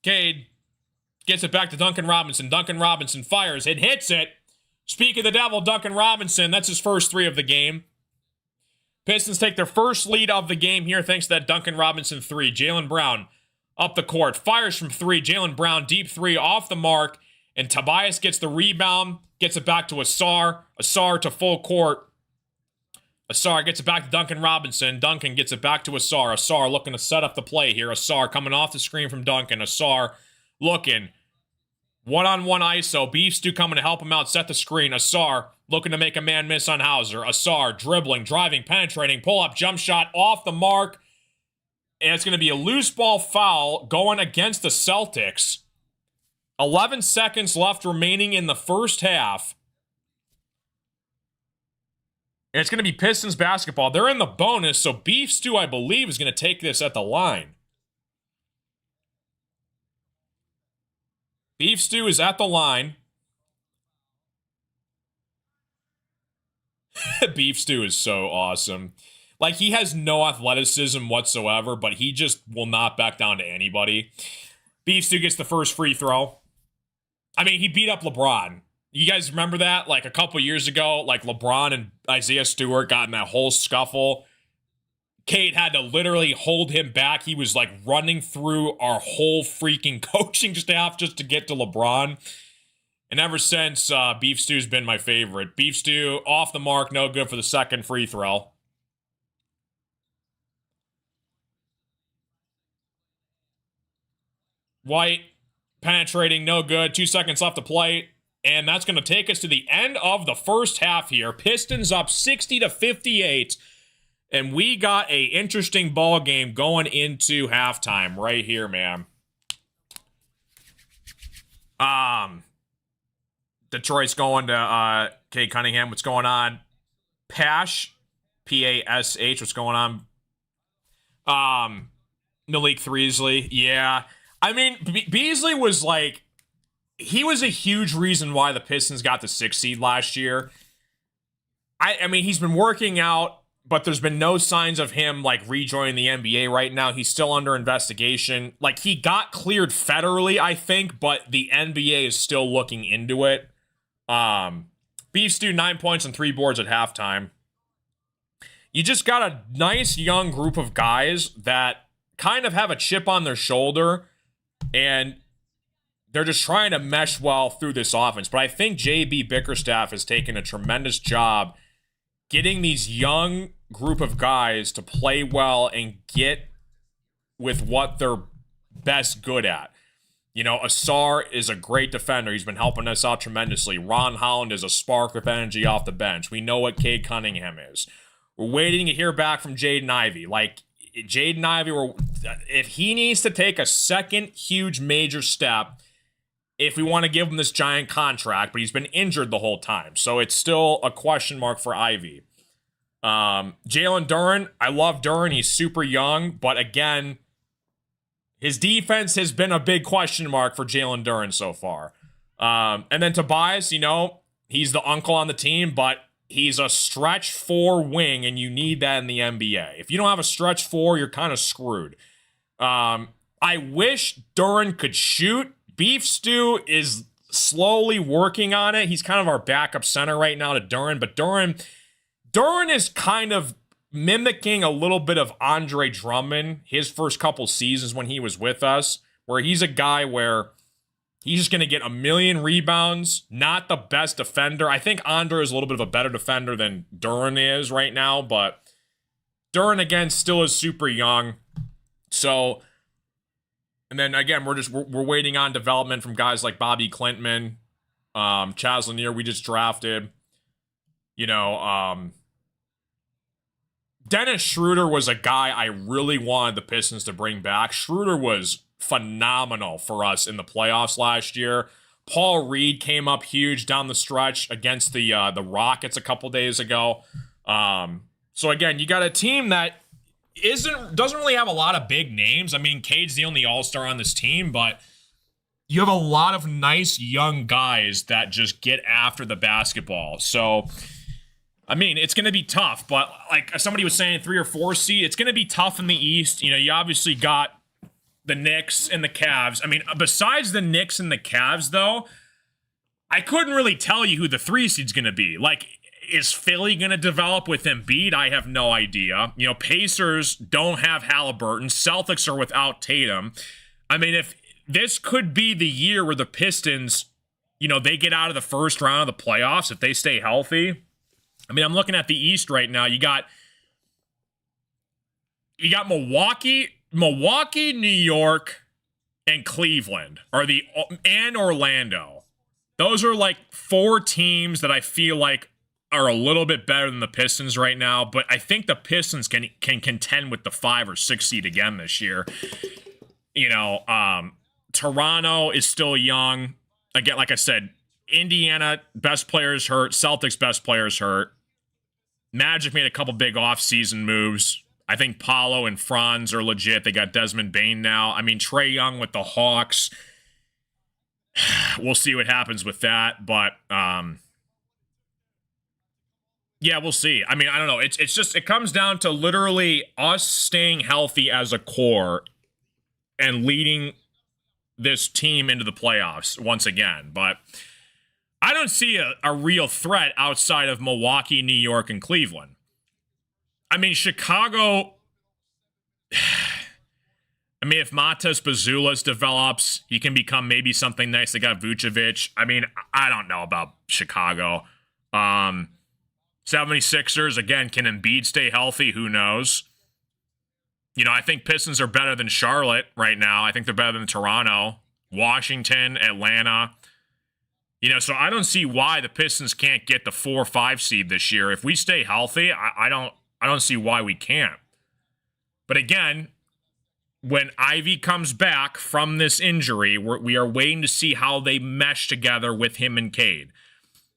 Cade gets it back to Duncan Robinson. Duncan Robinson fires. It hits it. Speak of the devil, Duncan Robinson. That's his first 3 of the game. Pistons take their first lead of the game here thanks to that Duncan Robinson 3. Jaylen Brown up the court. Fires from 3. Jaylen Brown, deep 3 off the mark. And Tobias gets the rebound, gets it back to Asar. Asar to full court. Asar gets it back to Duncan Robinson. Duncan gets it back to Asar. Asar looking to set up the play here. Asar coming off the screen from Duncan. Asar looking. One-on-one ISO. Beef Stew coming to help him out, set the screen. Asar looking to make a man miss on Hauser. Asar dribbling, driving, penetrating, pull-up, jump shot, off the mark. And it's going to be a loose ball foul going against the Celtics. 11 seconds left remaining in the first half. And it's going to be Pistons basketball. They're in the bonus, so Beef Stew, I believe, is going to take this at the line. Beef Stew is at the line. Beef Stew is so awesome. Like, he has no athleticism whatsoever, but he just will not back down to anybody. Beef Stew gets the first free throw. I mean, he beat up LeBron. You guys remember that? Like, a couple years ago, like, LeBron and Isaiah Stewart got in that whole scuffle. Cade had to literally hold him back. He was, like, running through our whole freaking coaching staff just to get to LeBron. And ever since, Beef Stew's been my favorite. Beef Stew, off the mark, no good for the second free throw. White, penetrating, no good. 2 seconds left to play. And that's going to take us to the end of the first half here. Pistons up 60-58. And we got a interesting ball game going into halftime right here, man. Detroit's going to Cade Cunningham. What's going on? Pash, P-A-S-H. What's going on? Malik Beasley. Yeah. I mean, Beasley was like, he was a huge reason why the Pistons got the 6th seed last year. I mean, he's been working out, but there's been no signs of him, like, rejoining the NBA right now. He's still under investigation. Like, he got cleared federally, I think, but the NBA is still looking into it. Beef Stew, 9 points and 3 boards at halftime. You just got a nice young group of guys that kind of have a chip on their shoulder, and they're just trying to mesh well through this offense. But I think J.B. Bickerstaff has taken a tremendous job getting these young group of guys to play well and get with what they're best good at. You know, Asar is a great defender. He's been helping us out tremendously. Ron Holland is a spark of energy off the bench. We know what Cade Cunningham is. We're waiting to hear back from Jaden Ivey. Like, Jaden Ivey, if he needs to take a second huge major step, if we want to give him this giant contract, but he's been injured the whole time. So it's still a question mark for Ivy. Jalen Duren, I love Duren. He's super young, but again, his defense has been a big question mark for Jalen Duren so far. And then Tobias, you know, he's the uncle on the team, but he's a stretch 4 wing, and you need that in the NBA. If you don't have a stretch 4, you're kind of screwed. I wish Duren could shoot. Beef Stew is slowly working on it. He's kind of our backup center right now to Duren, but Duren is kind of mimicking a little bit of Andre Drummond his first couple seasons when he was with us, where he's a guy where he's just going to get a million rebounds, not the best defender. I think Andre is a little bit of a better defender than Duren is right now, but Duren, again, still is super young. So, and then again, we're waiting on development from guys like Bobby Clintman, Chaz Lanier we just drafted. You know, Dennis Schroeder was a guy I really wanted the Pistons to bring back. Schroeder was phenomenal for us in the playoffs last year. Paul Reed came up huge down the stretch against the Rockets a couple days ago. So again, you got a team that doesn't really have a lot of big names. I mean, Cade's the only all-star on this team, but you have a lot of nice young guys that just get after the basketball. So, I mean, it's going to be tough, but like somebody was saying, 3 or 4 seed, it's going to be tough in the East. You know, you obviously got the Knicks and the Cavs. I mean, besides the Knicks and the Cavs, though, I couldn't really tell you who the 3 seed's going to be. Like, is Philly going to develop with Embiid? I have no idea. You know, Pacers don't have Halliburton. Celtics are without Tatum. I mean, if this could be the year where the Pistons they get out of the first round of the playoffs if they stay healthy. I mean, I'm looking at the East right now. You got Milwaukee, New York, and Cleveland and Orlando. Those are like 4 teams that I feel like are a little bit better than the Pistons right now, but I think the Pistons can contend with the 5 or 6 seed again this year. Toronto is still young. Again, like I said, Indiana, best players hurt. Celtics, best players hurt. Magic made a couple big off-season moves. I think Paolo and Franz are legit. They got Desmond Bane now. I mean, Trae Young with the Hawks. We'll see what happens with that, but yeah, we'll see. I mean, I don't know. It's just, it comes down to literally us staying healthy as a core and leading this team into the playoffs once again. But I don't see a real threat outside of Milwaukee, New York, and Cleveland. I mean, Chicago, I mean, if Matas Bazulas develops, he can become maybe something nice. They got Vucevic. I mean, I don't know about Chicago. 76ers, again, can Embiid stay healthy? Who knows? I think Pistons are better than Charlotte right now. I think they're better than Toronto, Washington, Atlanta. So I don't see why the Pistons can't get the 4 or 5 seed this year. If we stay healthy, I don't see why we can't. But again, when Ivy comes back from this injury, we are waiting to see how they mesh together with him and Cade.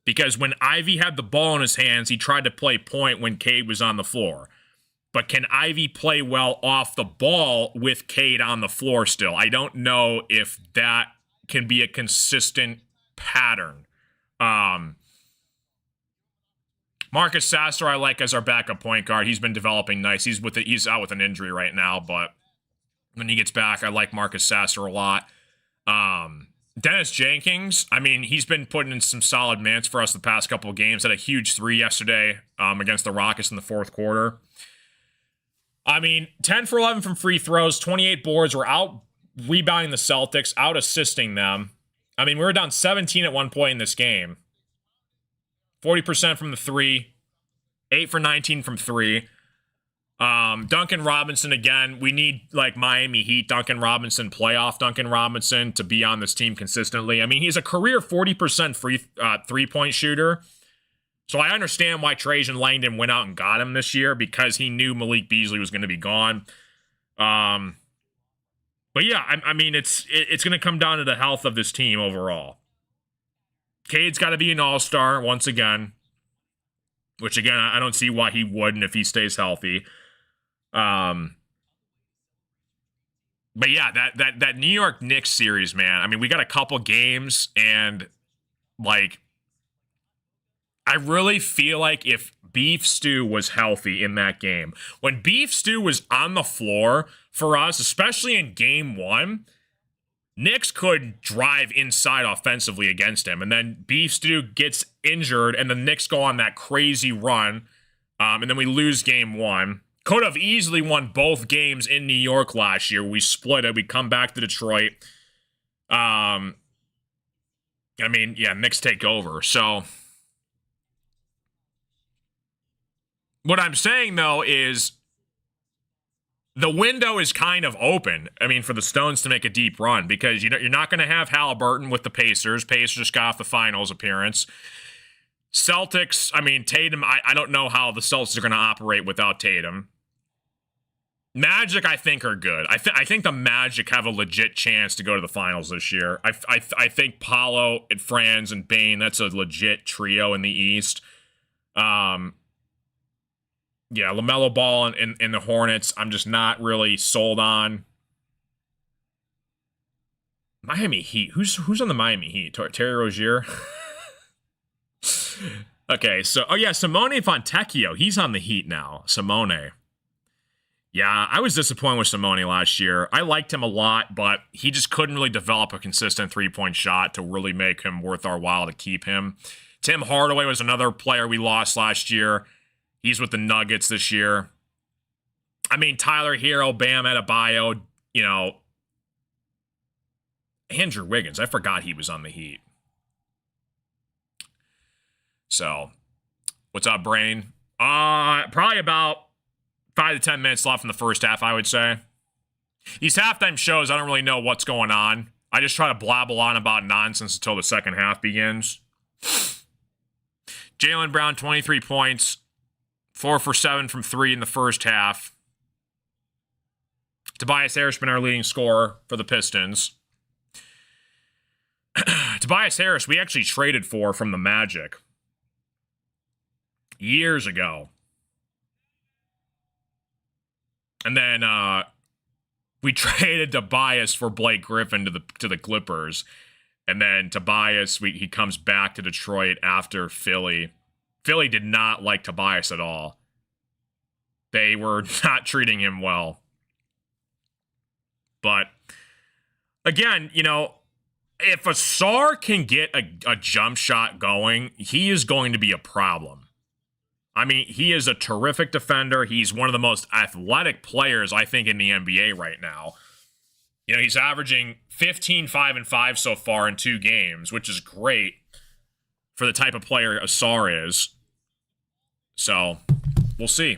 Because when Ivy had the ball in his hands, he tried to play point when Cade was on the floor. But can Ivy play well off the ball with Cade on the floor still? I don't know if that can be a consistent pattern. Marcus Sasser I like as our backup point guard. He's been developing nice. He's out with an injury right now, but when he gets back, I like Marcus Sasser a lot. Dennis Jenkins, I mean, he's been putting in some solid minutes for us the past couple of games. Had a huge 3 yesterday against the Rockets in the 4th quarter. I mean, 10 for 11 from free throws, 28 boards. We're out rebounding the Celtics, out assisting them. I mean, we were down 17 at one point in this game. 40% from the 3, 8 for 19 from 3. Duncan Robinson, again, we need like Miami Heat Duncan Robinson, playoff Duncan Robinson to be on this team consistently. I mean, he's a career 40% free 3-point shooter. So I understand why Trajan Langdon went out and got him this year, because he knew Malik Beasley was going to be gone. But yeah, I mean, it's going to come down to the health of this team overall. Cade's got to be an all-star once again, which again, I don't see why he wouldn't if he stays healthy. But yeah, that New York Knicks series, man. I mean, we got a couple games, and like, I really feel like if Beef Stew was healthy in that game, when Beef Stew was on the floor for us, especially in game 1, Knicks could drive inside offensively against him, and then Beef Stew gets injured, and the Knicks go on that crazy run, and then we lose game 1. Could have easily won both games in New York last year. We split it. We come back to Detroit. I mean, yeah, Knicks take over. So what I'm saying, though, is the window is kind of open, I mean, for the Stones to make a deep run, because you're not going to have Halliburton with the Pacers. Pacers just got off the finals appearance. Celtics, I mean, Tatum, I don't know how the Celtics are going to operate without Tatum. Magic, I think, are good. I think the Magic have a legit chance to go to the finals this year. I think Paolo and Franz and Bane, that's a legit trio in the East. Yeah, LaMelo Ball and the Hornets, I'm just not really sold on. Miami Heat. Who's on the Miami Heat? Terry Rozier? Okay, so, oh yeah, Simone Fontecchio. He's on the Heat now. Simone. Yeah, I was disappointed with Simone last year. I liked him a lot, but he just couldn't really develop a consistent 3-point shot to really make him worth our while to keep him. Tim Hardaway was another player we lost last year. He's with the Nuggets this year. I mean, Tyler Hero, Bam Adebayo, Andrew Wiggins. I forgot he was on the Heat. So, what's up, Brain? Probably about 5 to 10 minutes left in the first half, I would say. These halftime shows, I don't really know what's going on. I just try to blabble on about nonsense until the second half begins. Jaylen Brown, 23 points. 4 for 7 from 3 in the first half. Tobias Harris been our leading scorer for the Pistons. Tobias Harris, we actually traded for from the Magic years ago. And then we traded Tobias for Blake Griffin to the Clippers. And then Tobias, he comes back to Detroit after Philly. Philly did not like Tobias at all. They were not treating him well. But, again, you know, if Ausar can get a jump shot going, he is going to be a problem. I mean, he is a terrific defender. He's one of the most athletic players, I think, in the NBA right now. You know, he's averaging 15, 5, and 5 so far in 2 games, which is great for the type of player Ausar is. So, we'll see.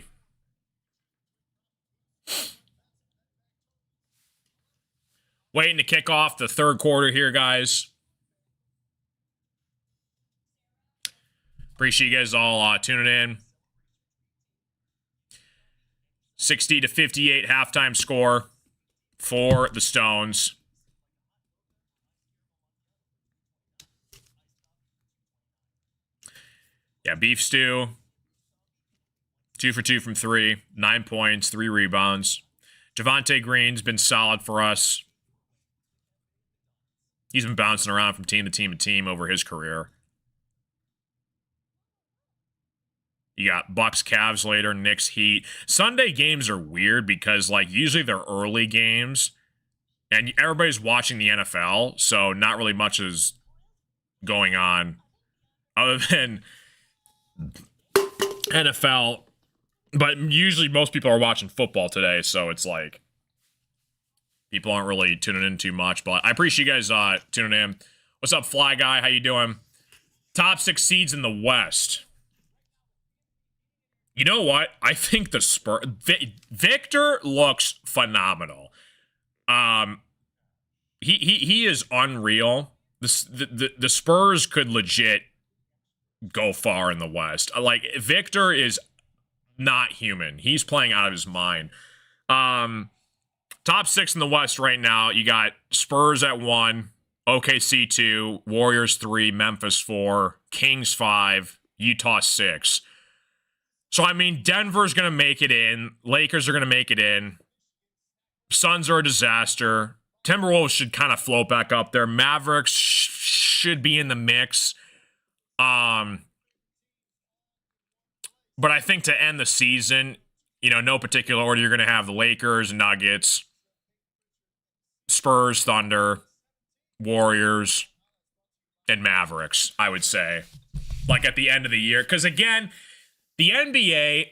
Waiting to kick off the third quarter here, guys. Appreciate you guys all tuning in. 60-58 halftime score for the Stones. Yeah, beef stew. 2 for 2 from 3. 9 points, 3 rebounds. Javonte Green's been solid for us. He's been bouncing around from team to team to team over his career. You got Bucks, Cavs later, Knicks, Heat. Sunday games are weird because, like, usually they're early games, and everybody's watching the NFL, so not really much is going on other than NFL. But usually most people are watching football today, so it's like people aren't really tuning in too much. But I appreciate you guys tuning in. What's up, Fly Guy? How you doing? Top 6 seeds in the West. You know what? I think the Spurs... Victor looks phenomenal. He is unreal. The Spurs could legit go far in the West. Like, Victor is not human. He's playing out of his mind. Top 6 in the West right now. You got Spurs at 1, OKC 2, Warriors 3, Memphis 4, Kings 5, Utah 6. So, I mean, Denver's going to make it in. Lakers are going to make it in. Suns are a disaster. Timberwolves should kind of float back up there. Mavericks should be in the mix. But I think to end the season, you know, no particular order, you're going to have the Lakers, Nuggets, Spurs, Thunder, Warriors, and Mavericks, I would say. Like at the end of the year. Because again, the NBA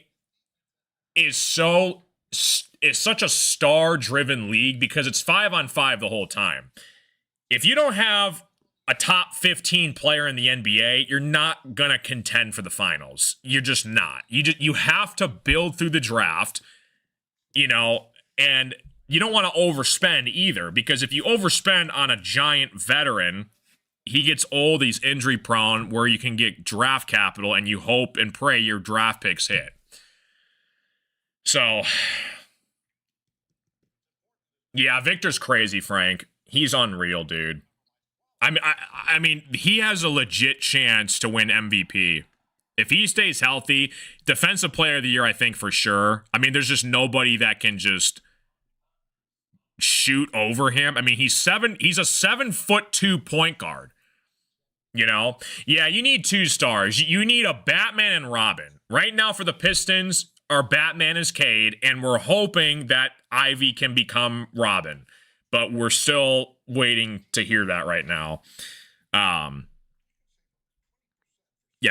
is such a star-driven league because it's 5-on-5 the whole time. If you don't have a top 15 player in the NBA, you're not gonna contend for the finals. You're just not. You have to build through the draft, you know, and you don't want to overspend either, because if you overspend on a giant veteran, he gets old, he's injury prone, where you can get draft capital and you hope and pray your draft picks hit. So, yeah, Victor's crazy, Frank. He's unreal, dude. I mean, he has a legit chance to win MVP. If he stays healthy, defensive player of the year, I think for sure. I mean, there's just nobody that can just shoot over him. I mean, he's a 7'2" point guard. You know? Yeah, you need 2 stars. You need a Batman and Robin. Right now for the Pistons, our Batman is Cade, and we're hoping that Ivy can become Robin. But we're still waiting to hear that right now. Yeah,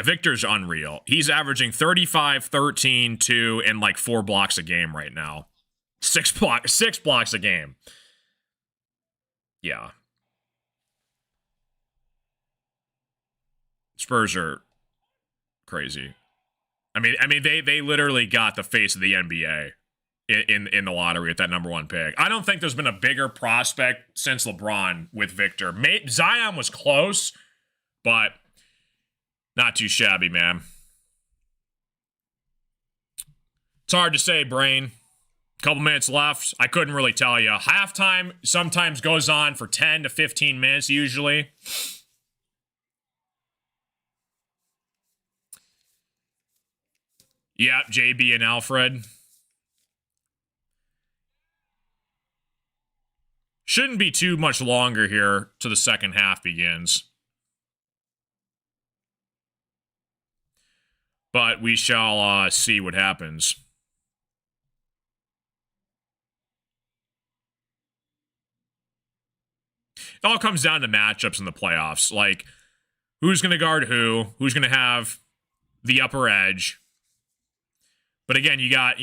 Victor's unreal. He's averaging 35, 13, 2, and like 4 blocks a game right now. 6 blocks a game. Yeah. Spurs are Crazy. I mean, they literally got the face of the NBA in the lottery at that number 1 pick. I don't think there's been a bigger prospect since LeBron with Victor. Zion was close, but not too shabby, man. It's hard to say, Brain. Couple minutes left. I couldn't really tell you. Halftime sometimes goes on for 10 to 15 minutes usually. Yep, JB and Alfred. Shouldn't be too much longer here till the second half begins. But we shall see what happens. It all comes down to matchups in the playoffs. Like, who's going to guard who's going to have the upper edge. But again, you got,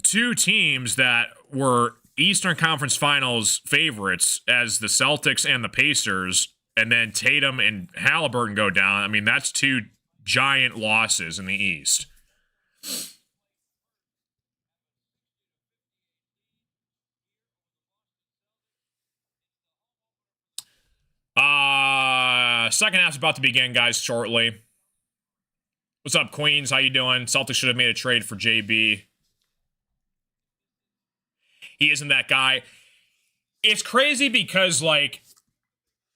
two teams that were Eastern Conference Finals favorites as the Celtics and the Pacers, and then Tatum and Halliburton go down. I mean, that's 2 giant losses in the East. Second half's about to begin, guys, shortly. What's up, Queens? How you doing? Celtics should have made a trade for JB. He isn't that guy. It's crazy because, like,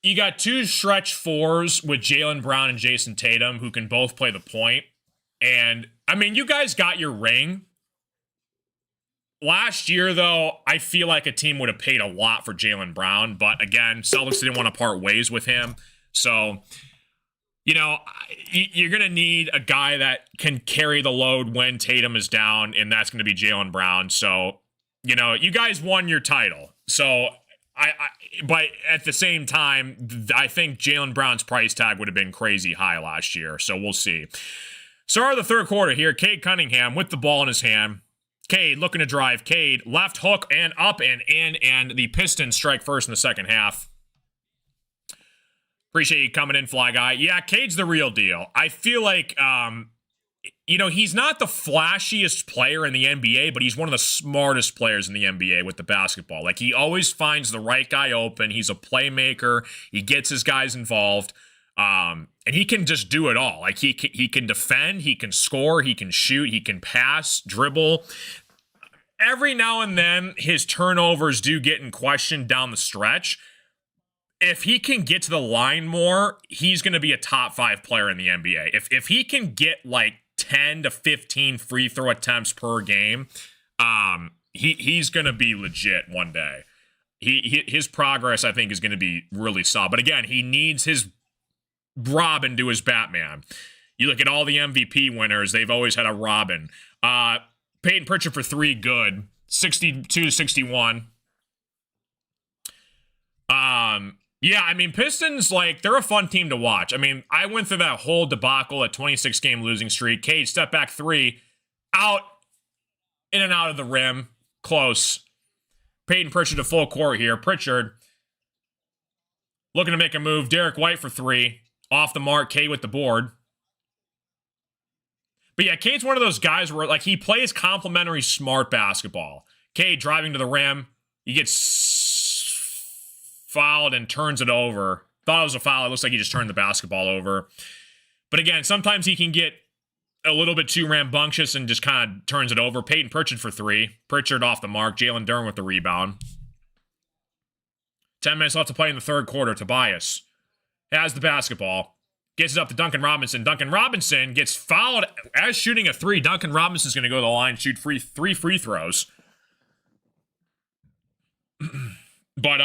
you got 2 stretch 4s with Jaylen Brown and Jason Tatum who can both play the point. And, I mean, you guys got your ring. Last year, though, I feel like a team would have paid a lot for Jaylen Brown. But, again, Celtics didn't want to part ways with him. So, you're going to need a guy that can carry the load when Tatum is down, and that's going to be Jaylen Brown. So, you guys won your title. So, but at the same time, I think Jaylen Brown's price tag would have been crazy high last year. So, we'll see. Start of the third quarter here. Cade Cunningham with the ball in his hand. Cade looking to drive. Cade left hook and up and in, and the Pistons strike first in the second half. Appreciate you coming in, Fly Guy. Yeah, Cade's the real deal. I feel like, he's not the flashiest player in the NBA, but he's one of the smartest players in the NBA with the basketball. Like, he always finds the right guy open. He's a playmaker. He gets his guys involved. And he can just do it all. Like, he can defend, he can score, he can shoot, he can pass, dribble. Every now and then, his turnovers do get in question down the stretch. If he can get to the line more, he's going to be a top 5 player in the NBA. If he can get like 10 to 15 free throw attempts per game, he's going to be legit one day. His progress, I think, is going to be really solid. But again, he needs his Robin to his Batman. You look at all the MVP winners, they've always had a Robin. Peyton Pritchard for 3, good. 62 to 61. Yeah, I mean, Pistons, like, they're a fun team to watch. I mean, I went through that whole debacle at 26-game losing streak. Cade, step back 3, out, in and out of the rim, close. Peyton Pritchard to full court here. Pritchard looking to make a move. Derek White for 3, off the mark. Cade with the board. But yeah, Cade's one of those guys where, like, he plays complimentary smart basketball. Cade driving to the rim. He gets fouled and turns it over. Thought it was a foul. It looks like he just turned the basketball over. But again, sometimes he can get a little bit too rambunctious and just kind of turns it over. Peyton Pritchard for 3. Pritchard off the mark. Jalen Duren with the rebound. 10 minutes left to play in the third quarter. Tobias has the basketball. Gets it up to Duncan Robinson. Duncan Robinson gets fouled as shooting a 3. Duncan Robinson's going to go to the line, shoot 3 free throws. But,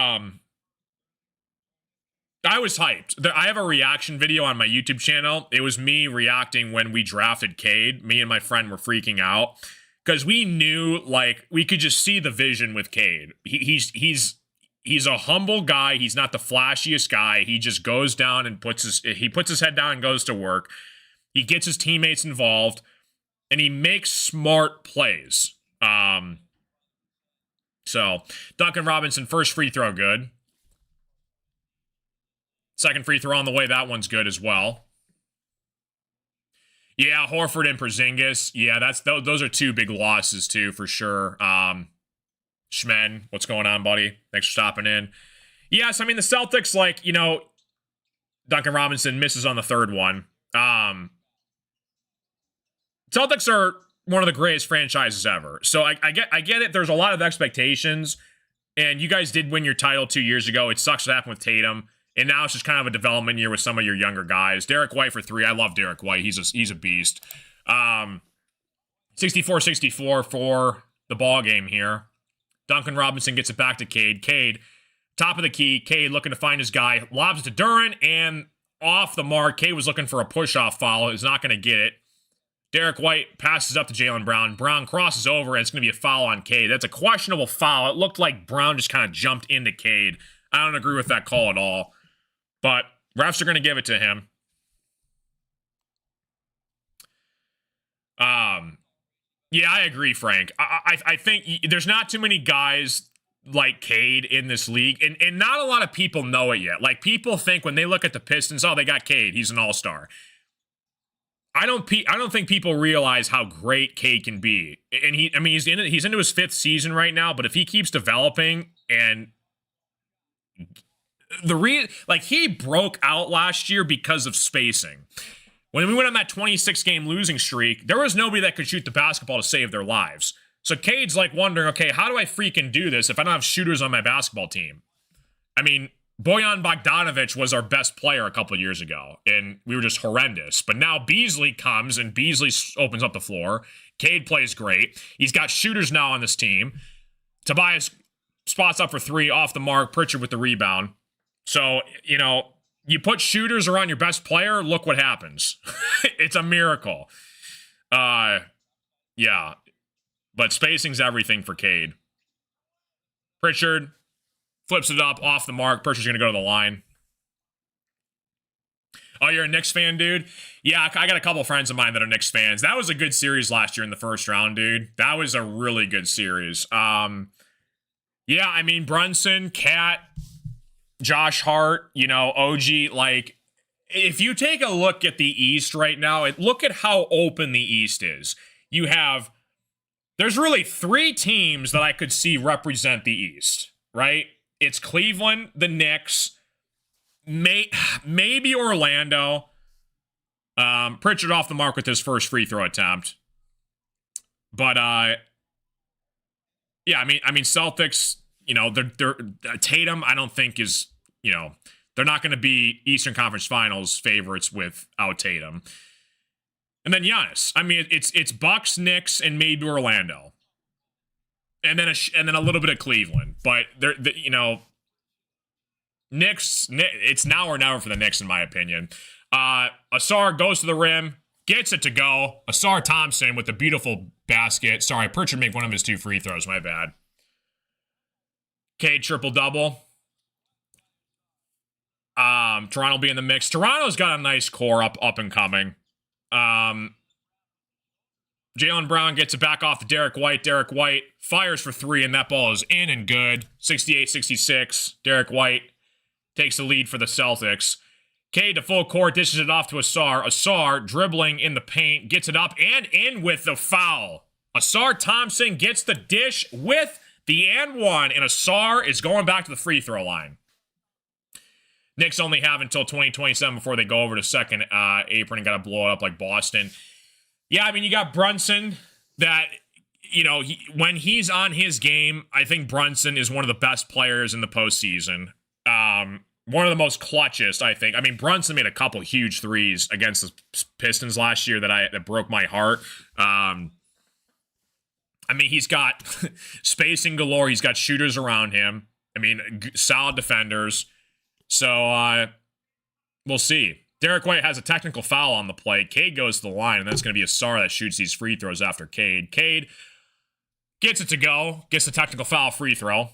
I was hyped. I have a reaction video on my YouTube channel. It was me reacting when we drafted Cade. Me and my friend were freaking out because we knew, like, we could just see the vision with Cade. He's a humble guy. He's not the flashiest guy. He just goes down and puts his head down and goes to work. He gets his teammates involved, and he makes smart plays. So Duncan Robinson, first free throw, good. Second free throw on the way. That one's good as well. Yeah, Horford and Porzingis. Yeah, those are two big losses too, for sure. Schmen, what's going on, buddy? Thanks for stopping in. Yes, I mean the Celtics, like, Duncan Robinson misses on the third one. Celtics are one of the greatest franchises ever. So I get it. There's a lot of expectations, and you guys did win your title 2 years ago. It sucks what happened with Tatum, and now it's just kind of a development year with some of your younger guys. Derek White for 3. I love Derek White. He's a beast. 64-64 for the ball game here. Duncan Robinson gets it back to Cade. Cade, top of the key. Cade looking to find his guy. Lobs to Duren, and off the mark. Cade was looking for a push-off foul. He's not going to get it. Derek White passes up to Jaylen Brown. Brown crosses over, and it's going to be a foul on Cade. That's a questionable foul. It looked like Brown just kind of jumped into Cade. I don't agree with that call at all. But refs are going to give it to him. Yeah, I agree, Frank. I think there's not too many guys like Cade in this league, and not a lot of people know it yet. Like, people think when they look at the Pistons, oh, they got Cade. He's an all-star. I don't think people realize how great Cade can be. And he's into his 5th season right now, but if he keeps developing, and he broke out last year because of spacing. When we went on that 26-game losing streak, there was nobody that could shoot the basketball to save their lives. So Cade's like wondering, okay, how do I freaking do this if I don't have shooters on my basketball team? I mean, Bojan Bogdanovic was our best player a couple of years ago, and we were just horrendous. But now Beasley comes, and Beasley opens up the floor. Cade plays great. He's got shooters now on this team. Tobias spots up for 3, off the mark. Pritchard with the rebound. So, you put shooters around your best player, look what happens. It's a miracle. Yeah. But spacing's everything for Cade. Pritchard flips it up, off the mark. Pritchard's going to go to the line. Oh, you're a Knicks fan, dude? Yeah, I got a couple friends of mine that are Knicks fans. That was a good series last year in the first round, dude. That was a really good series. Yeah, I mean, Brunson, Cat, Josh Hart, OG, like, if you take a look at the East right now, look at how open the East is. There's really 3 teams that I could see represent the East, right? It's Cleveland, the Knicks, maybe Orlando. Pritchard off the mark with his first free throw attempt. But, yeah, I mean, Celtics, they're Tatum, I don't think is, they're not going to be Eastern Conference Finals favorites without Tatum. And then Giannis. I mean, it's Bucks, Knicks, and maybe Orlando. And then a little bit of Cleveland. But Knicks, it's now or never for the Knicks, in my opinion. Asar goes to the rim, gets it to go. Asar Thompson with a beautiful basket. Sorry, Pritchard made one of his 2 free throws. My bad. Cade triple-double. Toronto will be in the mix. Toronto's got a nice core up and coming. Jaylen Brown gets it back off to Derek White. Derek White fires for 3, and that ball is in and good. 68-66. Derek White takes the lead for the Celtics. Cade to full court, dishes it off to Asar. Asar dribbling in the paint, gets it up and in with the foul. Asar Thompson gets the dish with the and one, and Asar is going back to the free throw line. Knicks only have until 2027 before they go over to second apron and got to blow it up like Boston. Yeah, I mean, you got Brunson that, when he's on his game, I think Brunson is one of the best players in the postseason. One of the most clutchest, I think. I mean, Brunson made a couple huge threes against the Pistons last year that broke my heart. I mean, he's got spacing galore. He's got shooters around him. I mean, solid defenders. So, we'll see. Derek White has a technical foul on the play. Cade goes to the line, and that's going to be Asar that shoots these free throws after Cade. Cade gets it to go. Gets the technical foul free throw.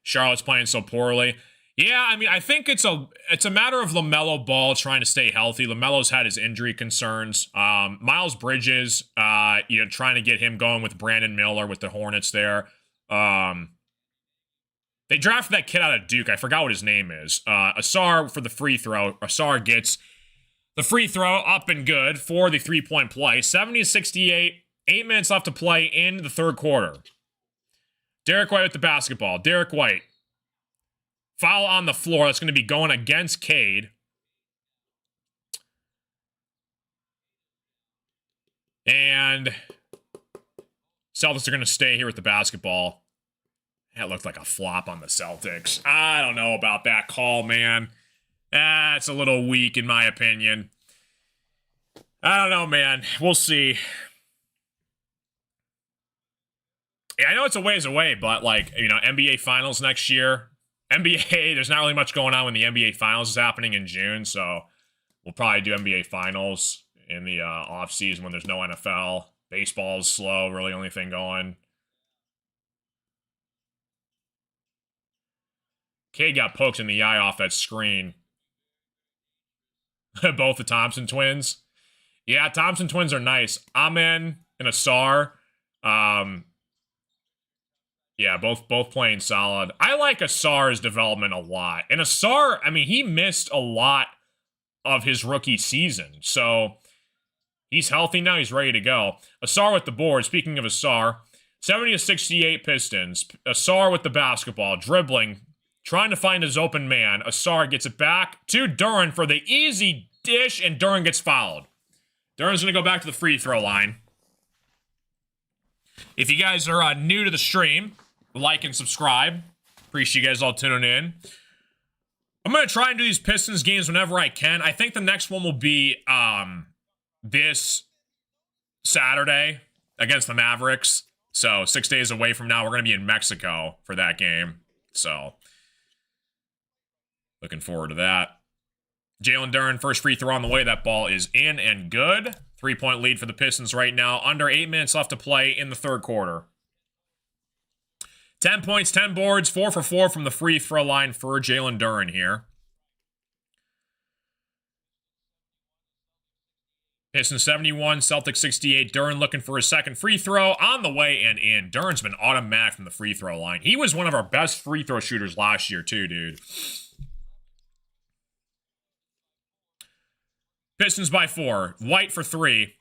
Charlotte's playing so poorly. Yeah, I mean, I think it's a matter of LaMelo Ball trying to stay healthy. LaMelo's had his injury concerns. Miles Bridges, trying to get him going with Brandon Miller with the Hornets there. They drafted that kid out of Duke. I forgot what his name is. Asar for the free throw. Asar gets The free throw up and good for the three-point play. 70-68, 8 minutes left to play in the third quarter. Derek White with the basketball. Derek White. Foul on the floor. That's going to be going against Cade. And Celtics are going to stay here with the basketball. That looked like a flop on the Celtics. I don't know about that call, man. That's a little weak in my opinion. I don't know, man. We'll see. Yeah, I know it's a ways away, but like, you know, NBA Finals next year. NBA, there's not really much going on when the NBA Finals is happening in June, so we'll probably do NBA Finals in the off-season when there's no NFL. Baseball is slow, really only thing going. Cade got poked in the eye off that screen. Both the Thompson twins. Yeah, Thompson twins are nice. Amen and Asar. Yeah, both playing solid. I like Asar's development a lot. And Asar, I mean, he missed a lot of his rookie season. So he's healthy now. He's ready to go. Asar with the board. Speaking of Asar, 70-68 Pistons. Asar with the basketball, dribbling, trying to find his open man. Asar gets it back to Duren for the easy dish, and Duren gets fouled. Duren's going to go back to the free throw line. If you guys are new to the stream, like and subscribe. Appreciate you guys all tuning in. I'm going to try and do these Pistons games whenever I can. I think the next one will be this Saturday against the Mavericks. So 6 days away from now, we're going to be in Mexico for that game. So looking forward to that. Jalen Duren, first free throw on the way. That ball is in and good. 3-point lead for the Pistons right now. Under 8 minutes left to play in the third quarter. 10 points, 10 boards, 4 for 4 from the free throw line for Jalen Duren here. Pistons 71, Celtics 68. Duren looking for his second free throw on the way and in. Duren's been automatic from the free throw line. He was one of our best free throw shooters last year too, dude. Pistons by 4. White for 3.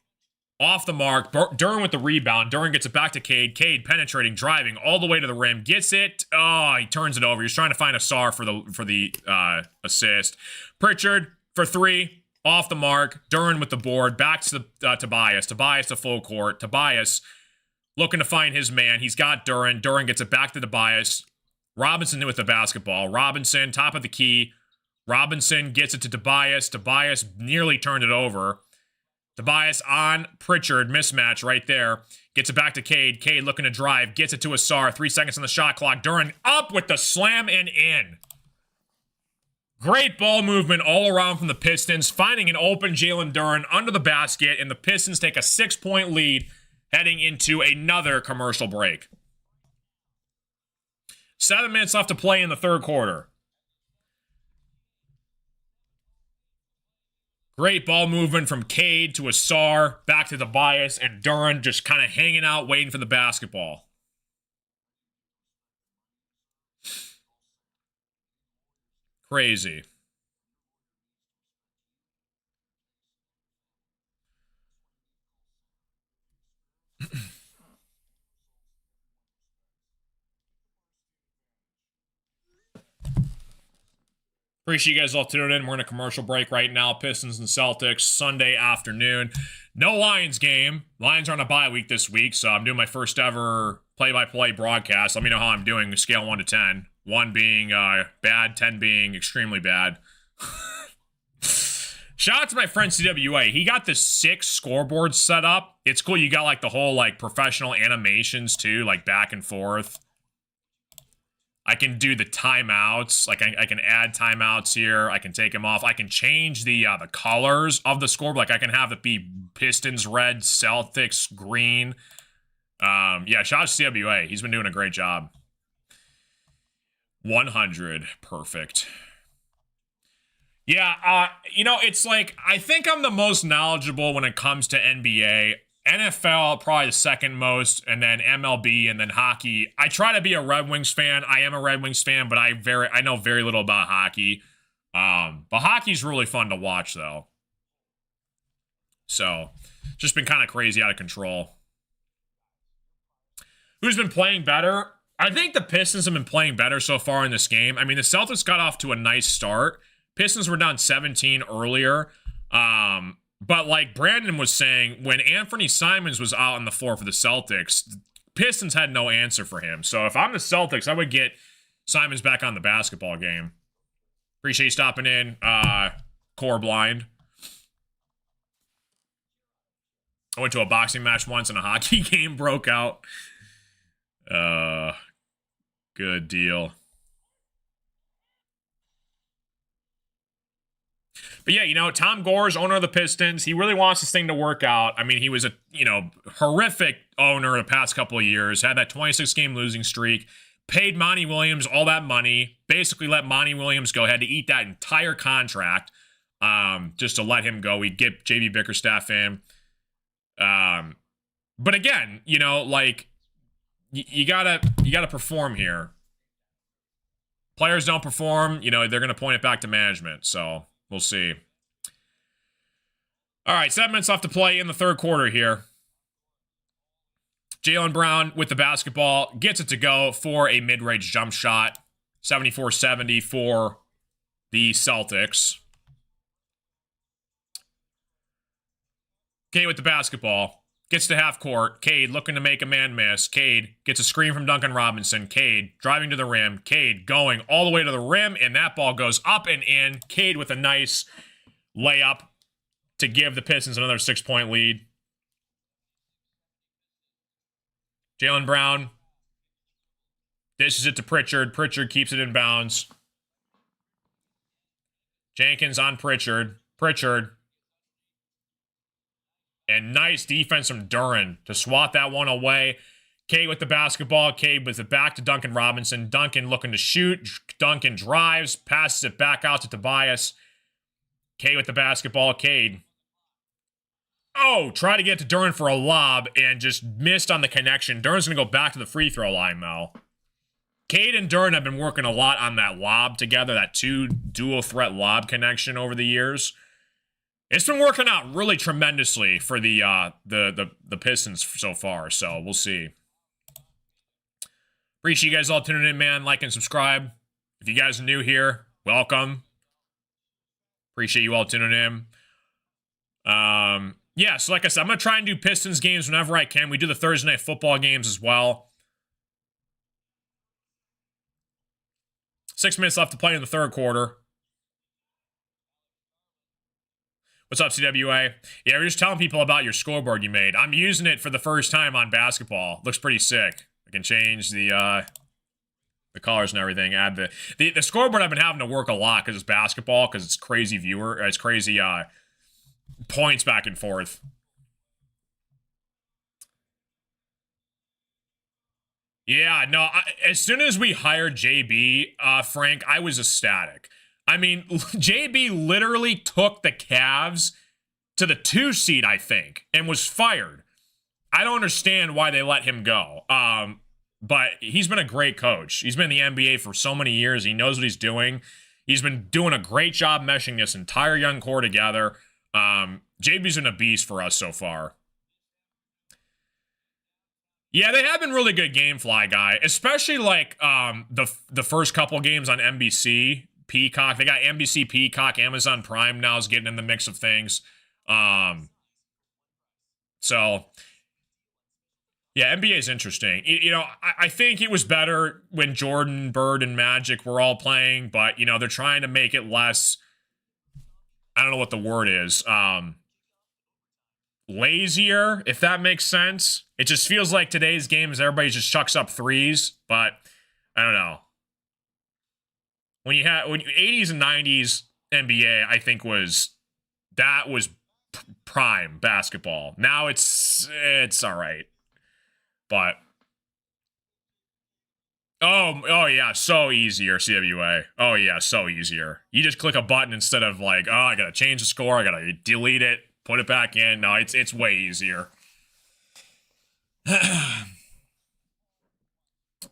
Off the mark. Duren with the rebound. Duren gets it back to Cade. Cade penetrating, driving all the way to the rim. Gets it. Oh, he turns it over. He's trying to find Asar for the assist. Pritchard for 3. Off the mark. Duren with the board. Back to Tobias. Tobias to full court. Tobias looking to find his man. He's got Duren. Duren gets it back to Tobias. Robinson with the basketball. Robinson, top of the key. Robinson gets it to Tobias. Tobias nearly turned it over. Tobias on Pritchard. Mismatch right there. Gets it back to Cade. Cade looking to drive. Gets it to Asar. 3 seconds on the shot clock. Duren up with the slam and in. Great ball movement all around from the Pistons. Finding an open Jalen Duren under the basket. And the Pistons take a 6-point lead heading into another commercial break. 7 minutes left to play in the third quarter. Great ball movement from Cade to Asar, back to Tobias, and Duren just kind of hanging out, waiting for the basketball. Crazy. Appreciate you guys all tuning in. We're in a commercial break right now. Pistons and Celtics, Sunday afternoon. No Lions game. Lions are on a bye week this week, so I'm doing my first ever play-by-play broadcast. Let me know how I'm doing, scale 1 to 10. 1 being bad, 10 being extremely bad. Shout out to my friend CWA. He got the 6 scoreboards set up. It's cool. You got like the whole like professional animations too, like back and forth. I can do the timeouts. Like I can add timeouts here. I can take them off. I can change the colors of the scoreboard. Like I can have it be Pistons red, Celtics green. Yeah, shout out to CWA. He's been doing a great job. 100. Perfect. Yeah, you know, it's like, I think I'm the most knowledgeable when it comes to NBA. NFL, probably the second most, and then MLB, and then hockey. I try to be a Red Wings fan. I am a Red Wings fan, but I know very little about hockey. But hockey's really fun to watch, though. So, just been kind of crazy, out of control. Who's been playing better? I think the Pistons have been playing better so far in this game. I mean, the Celtics got off to a nice start. Pistons were down 17 earlier. But like Brandon was saying, when Anthony Simons was out on the floor for the Celtics, Pistons had no answer for him. So if I'm the Celtics, I would get Simons back on the basketball game. Appreciate you stopping in, Core Blind. I went to a boxing match once and a hockey game broke out. Good deal. But yeah, you know, Tom Gore's owner of the Pistons. He really wants this thing to work out. I mean, he was a, horrific owner the past couple of years. Had that 26-game losing streak. Paid Monty Williams all that money. Basically let Monty Williams go. Had to eat that entire contract just to let him go. We'd get JB Bickerstaff in. But again, you gotta perform here. Players don't perform, they're gonna point it back to management. So we'll see. All right, 7 minutes left to play in the third quarter here. Jaylen Brown with the basketball gets it to go for a mid-range jump shot. 74-70 for the Celtics. Cade with the basketball. Gets to half court. Cade looking to make a man miss. Cade gets a screen from Duncan Robinson. Cade driving to the rim. Cade going all the way to the rim, and that ball goes up and in. Cade with a nice layup to give the Pistons another 6-point lead. Jaylen Brown dishes it to Pritchard. Pritchard keeps it in bounds. Jenkins on Pritchard. Pritchard. And nice defense from Duren to swat that one away. Cade with the basketball. Cade with it back to Duncan Robinson. Duncan looking to shoot. Duncan drives, passes it back out to Tobias. Cade with the basketball. Cade. Oh, try to get to Duren for a lob and just missed on the connection. Duren's going to go back to the free throw line, Mel. Cade and Duren have been working a lot on that lob together, that dual threat lob connection over the years. It's been working out really tremendously for the Pistons so far, so we'll see. Appreciate you guys all tuning in, man. Like and subscribe. If you guys are new here, welcome. Appreciate you all tuning in. Yeah, so like I said, I'm going to try and do Pistons games whenever I can. We do the Thursday night football games as well. 6 minutes left to play in the third quarter. What's up, CWA? Yeah, we're just telling people about your scoreboard you made. I'm using it for the first time on basketball. Looks pretty sick. I can change the colors and everything. Add the scoreboard. I've been having to work a lot because it's basketball, because it's crazy it's crazy points back and forth. Yeah, no, as soon as we hired JB, Frank, I was ecstatic. I mean, JB literally took the Cavs to the 2 seed, I think, and was fired. I don't understand why they let him go. But he's been a great coach. He's been in the NBA for so many years. He knows what he's doing. He's been doing a great job meshing this entire young core together. JB's been a beast for us so far. Yeah, they have been really good GameFly, guy. Especially like the first couple games on NBC. Peacock. They got NBC Peacock. Amazon Prime now is getting in the mix of things. So, yeah, NBA is interesting. I think it was better when Jordan, Bird, and Magic were all playing, but, they're trying to make it less, I don't know what the word is, lazier, if that makes sense. It just feels like today's games, everybody just chucks up threes, but I don't know. When 80s and 90s NBA, I think was prime basketball. Now it's all right, but oh yeah, so easier, CWA. Oh yeah, so easier. You just click a button instead of like, oh, I gotta change the score, I gotta delete it, put it back in. No, it's way easier.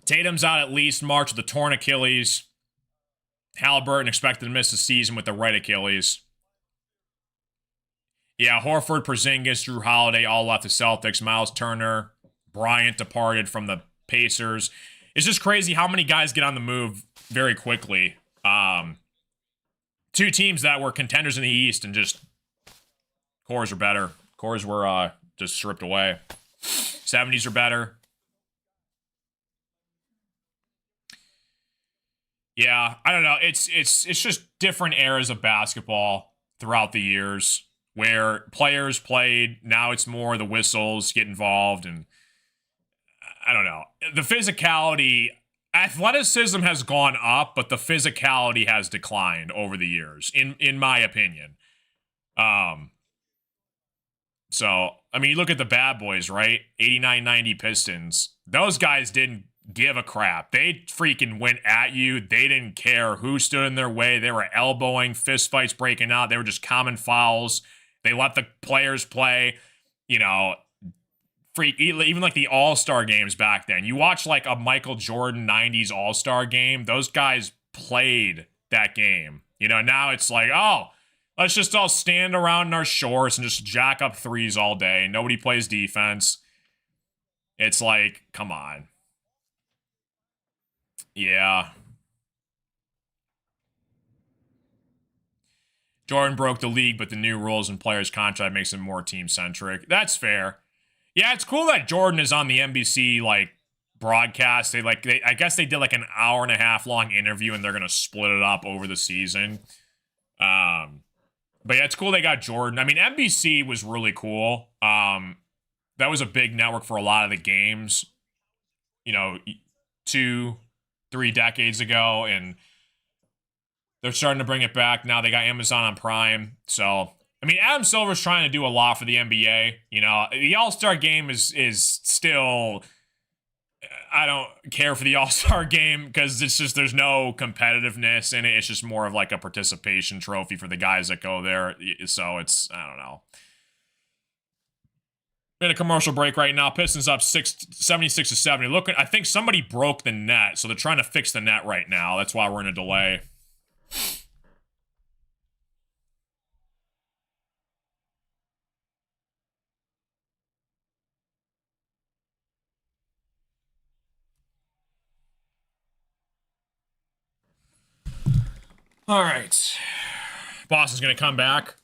Tatum's out at least March with the torn Achilles. Halliburton expected to miss the season with the right Achilles. Yeah, Horford, Porzingis, Drew Holiday all left the Celtics. Miles Turner, Bryant departed from the Pacers. It's just crazy how many guys get on the move very quickly. Two teams that were contenders in the East and just cores are better. Cores were just stripped away. 70s are better. Yeah, I don't know. It's just different eras of basketball throughout the years where players played. Now it's more the whistles get involved, and I don't know. The physicality, athleticism has gone up, but the physicality has declined over the years, in my opinion. So I mean, you look at the bad boys, right? 89-90 Pistons. Those guys didn't give a crap. They freaking went at you. They didn't care who stood in their way. They were elbowing, fist fights breaking out. They were just common fouls. They let the players play. You know, even like the All-Star games back then. You watch like a Michael Jordan 90s All-Star game. Those guys played that game. You know, now it's like, oh, let's just all stand around in our shorts and just jack up threes all day. Nobody plays defense. It's like, come on. Yeah. Jordan broke the league, but the new rules and players' contract makes him more team-centric. That's fair. Yeah, it's cool that Jordan is on the NBC, like, broadcast. I guess they did, like, an hour and a half long interview, and they're going to split it up over the season. But yeah, it's cool they got Jordan. I mean, NBC was really cool. That was a big network for a lot of the games, you know, 2-3 decades ago, and they're starting to bring it back. Now they got Amazon on Prime. So, I mean, Adam Silver's trying to do a lot for the NBA. You know, the All-Star game is still, I don't care for the All-Star game because it's just, there's no competitiveness in it. It's just more of like a participation trophy for the guys that go there. So it's, I don't know. We're in a commercial break right now. Pistons up 76-70. Look, I think somebody broke the net, so they're trying to fix the net right now. That's why we're in a delay. All right. Boston's going to come back.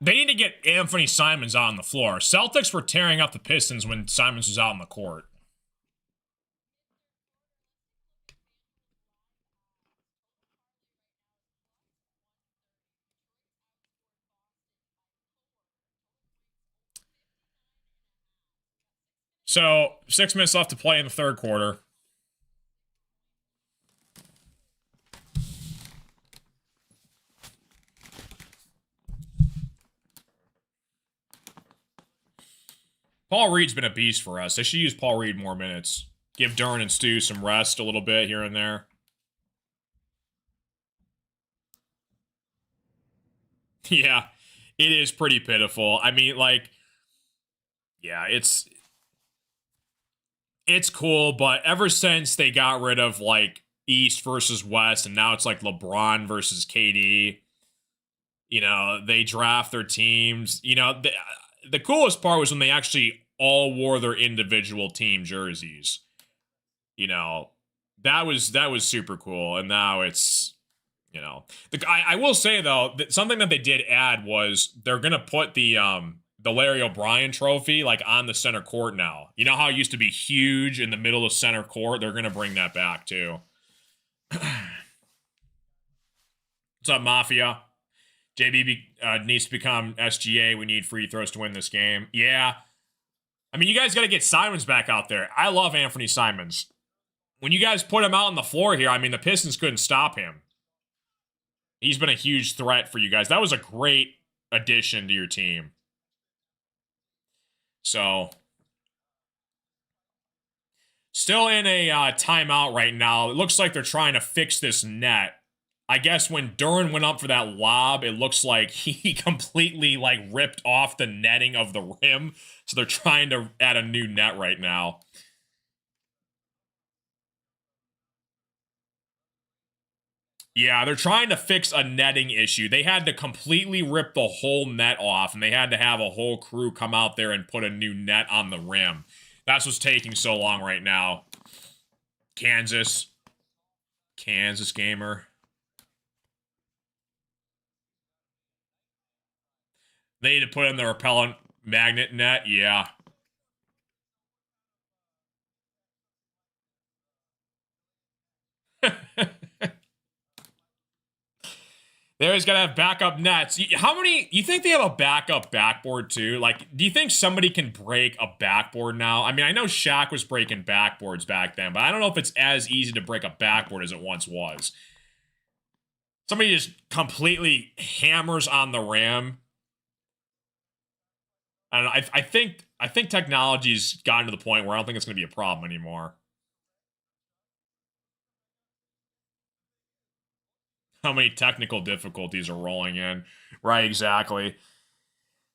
They need to get Anthony Simons out on the floor. Celtics were tearing up the Pistons when Simons was out on the court. So, 6 minutes left to play in the third quarter. Paul Reed's been a beast for us. They should use Paul Reed more minutes. Give Duren and Stu some rest a little bit here and there. Yeah, it is pretty pitiful. I mean, like, yeah, it's cool, but ever since they got rid of, like, East versus West, and now it's like LeBron versus KD, you know, they draft their teams. You know, the coolest part was when they actually all wore their individual team jerseys. You know, that was super cool. And now it's, you know, I will say though that something that they did add was they're gonna put the Larry O'Brien trophy like on the center court now. You know how it used to be huge in the middle of center court? They're gonna bring that back too. What's up, Mafia? JB needs to become SGA. We need free throws to win this game. Yeah. I mean, you guys got to get Simons back out there. I love Anthony Simons. When you guys put him out on the floor here, I mean, the Pistons couldn't stop him. He's been a huge threat for you guys. That was a great addition to your team. So, still in a timeout right now. It looks like they're trying to fix this net. I guess when Duren went up for that lob, it looks like he completely like ripped off the netting of the rim. So they're trying to add a new net right now. Yeah, they're trying to fix a netting issue. They had to completely rip the whole net off, and they had to have a whole crew come out there and put a new net on the rim. That's what's taking so long right now. Kansas gamer. They need to put in the repellent magnet net. Yeah. They always gotta have backup nets. How many? You think they have a backup backboard too? Like, do you think somebody can break a backboard now? I mean, I know Shaq was breaking backboards back then, but I don't know if it's as easy to break a backboard as it once was. Somebody just completely hammers on the rim. And I think technology's gotten to the point where I don't think it's going to be a problem anymore. How many technical difficulties are rolling in? Right, exactly.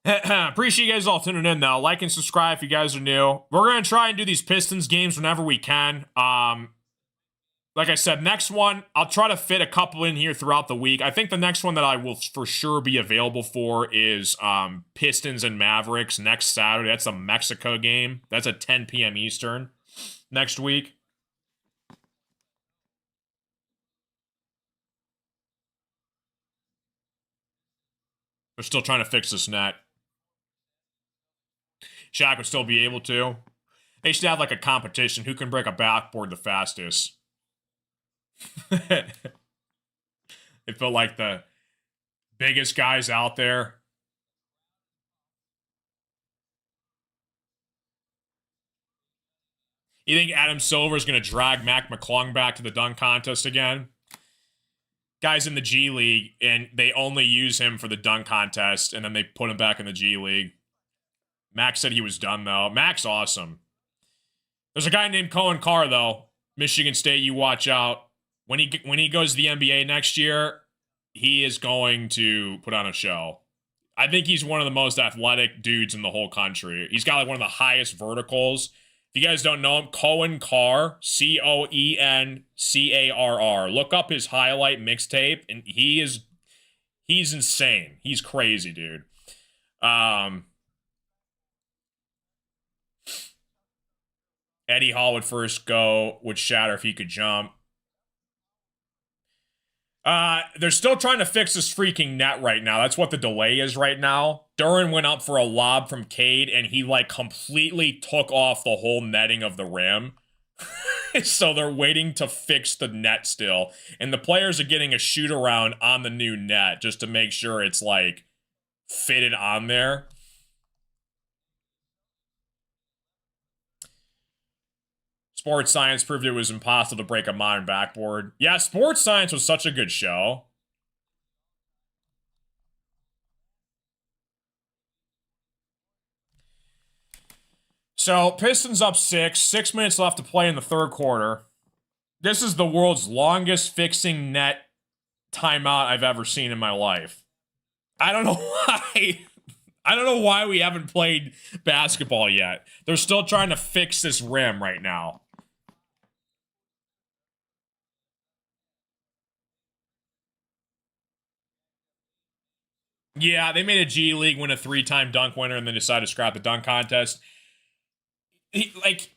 Appreciate you guys all tuning in, though. Like and subscribe if you guys are new. We're going to try and do these Pistons games whenever we can. Like I said, next one, I'll try to fit a couple in here throughout the week. I think the next one that I will for sure be available for is Pistons and Mavericks next Saturday. That's a Mexico game. That's at 10 p.m. Eastern next week. They're still trying to fix this net. Shaq would still be able to. They should have like a competition. Who can break a backboard the fastest? They feel like the biggest guys out there. You think Adam Silver is going to drag Mac McClung back to the dunk contest again? Guy's in the G League, and they only use him for the dunk contest, and then they put him back in the G League. Max said he was done, though. Mac's awesome. There's a guy named Cohen Carr, though. Michigan State, you watch out. When he goes to the NBA next year, he is going to put on a show. I think he's one of the most athletic dudes in the whole country. He's got like one of the highest verticals. If you guys don't know him, Cohen Carr, Coencarr. Look up his highlight mixtape, and he's insane. He's crazy, dude. Eddie Hall would first go, would shatter if he could jump. They're still trying to fix this freaking net right now. That's what the delay is right now. Duran went up for a lob from Cade, and he, like, completely took off the whole netting of the rim. So they're waiting to fix the net still. And the players are getting a shoot-around on the new net just to make sure it's, like, fitted on there. Sports Science proved it was impossible to break a modern backboard. Yeah, Sports Science was such a good show. So, Pistons up 6. 6 minutes left to play in the third quarter. This is the world's longest fixing net timeout I've ever seen in my life. I don't know why. I don't know why we haven't played basketball yet. They're still trying to fix this rim right now. Yeah, they made a G League win a 3-time dunk winner and then decided to scrap the dunk contest. The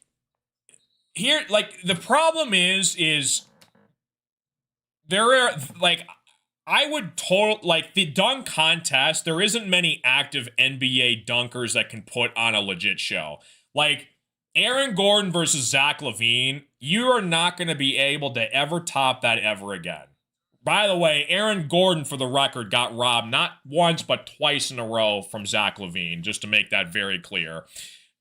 problem is there are, like, I would the dunk contest, there isn't many active NBA dunkers that can put on a legit show. Like, Aaron Gordon versus Zach LaVine, you are not going to be able to ever top that ever again. By the way, Aaron Gordon, for the record, got robbed not once but twice in a row from Zach LaVine, just to make that very clear.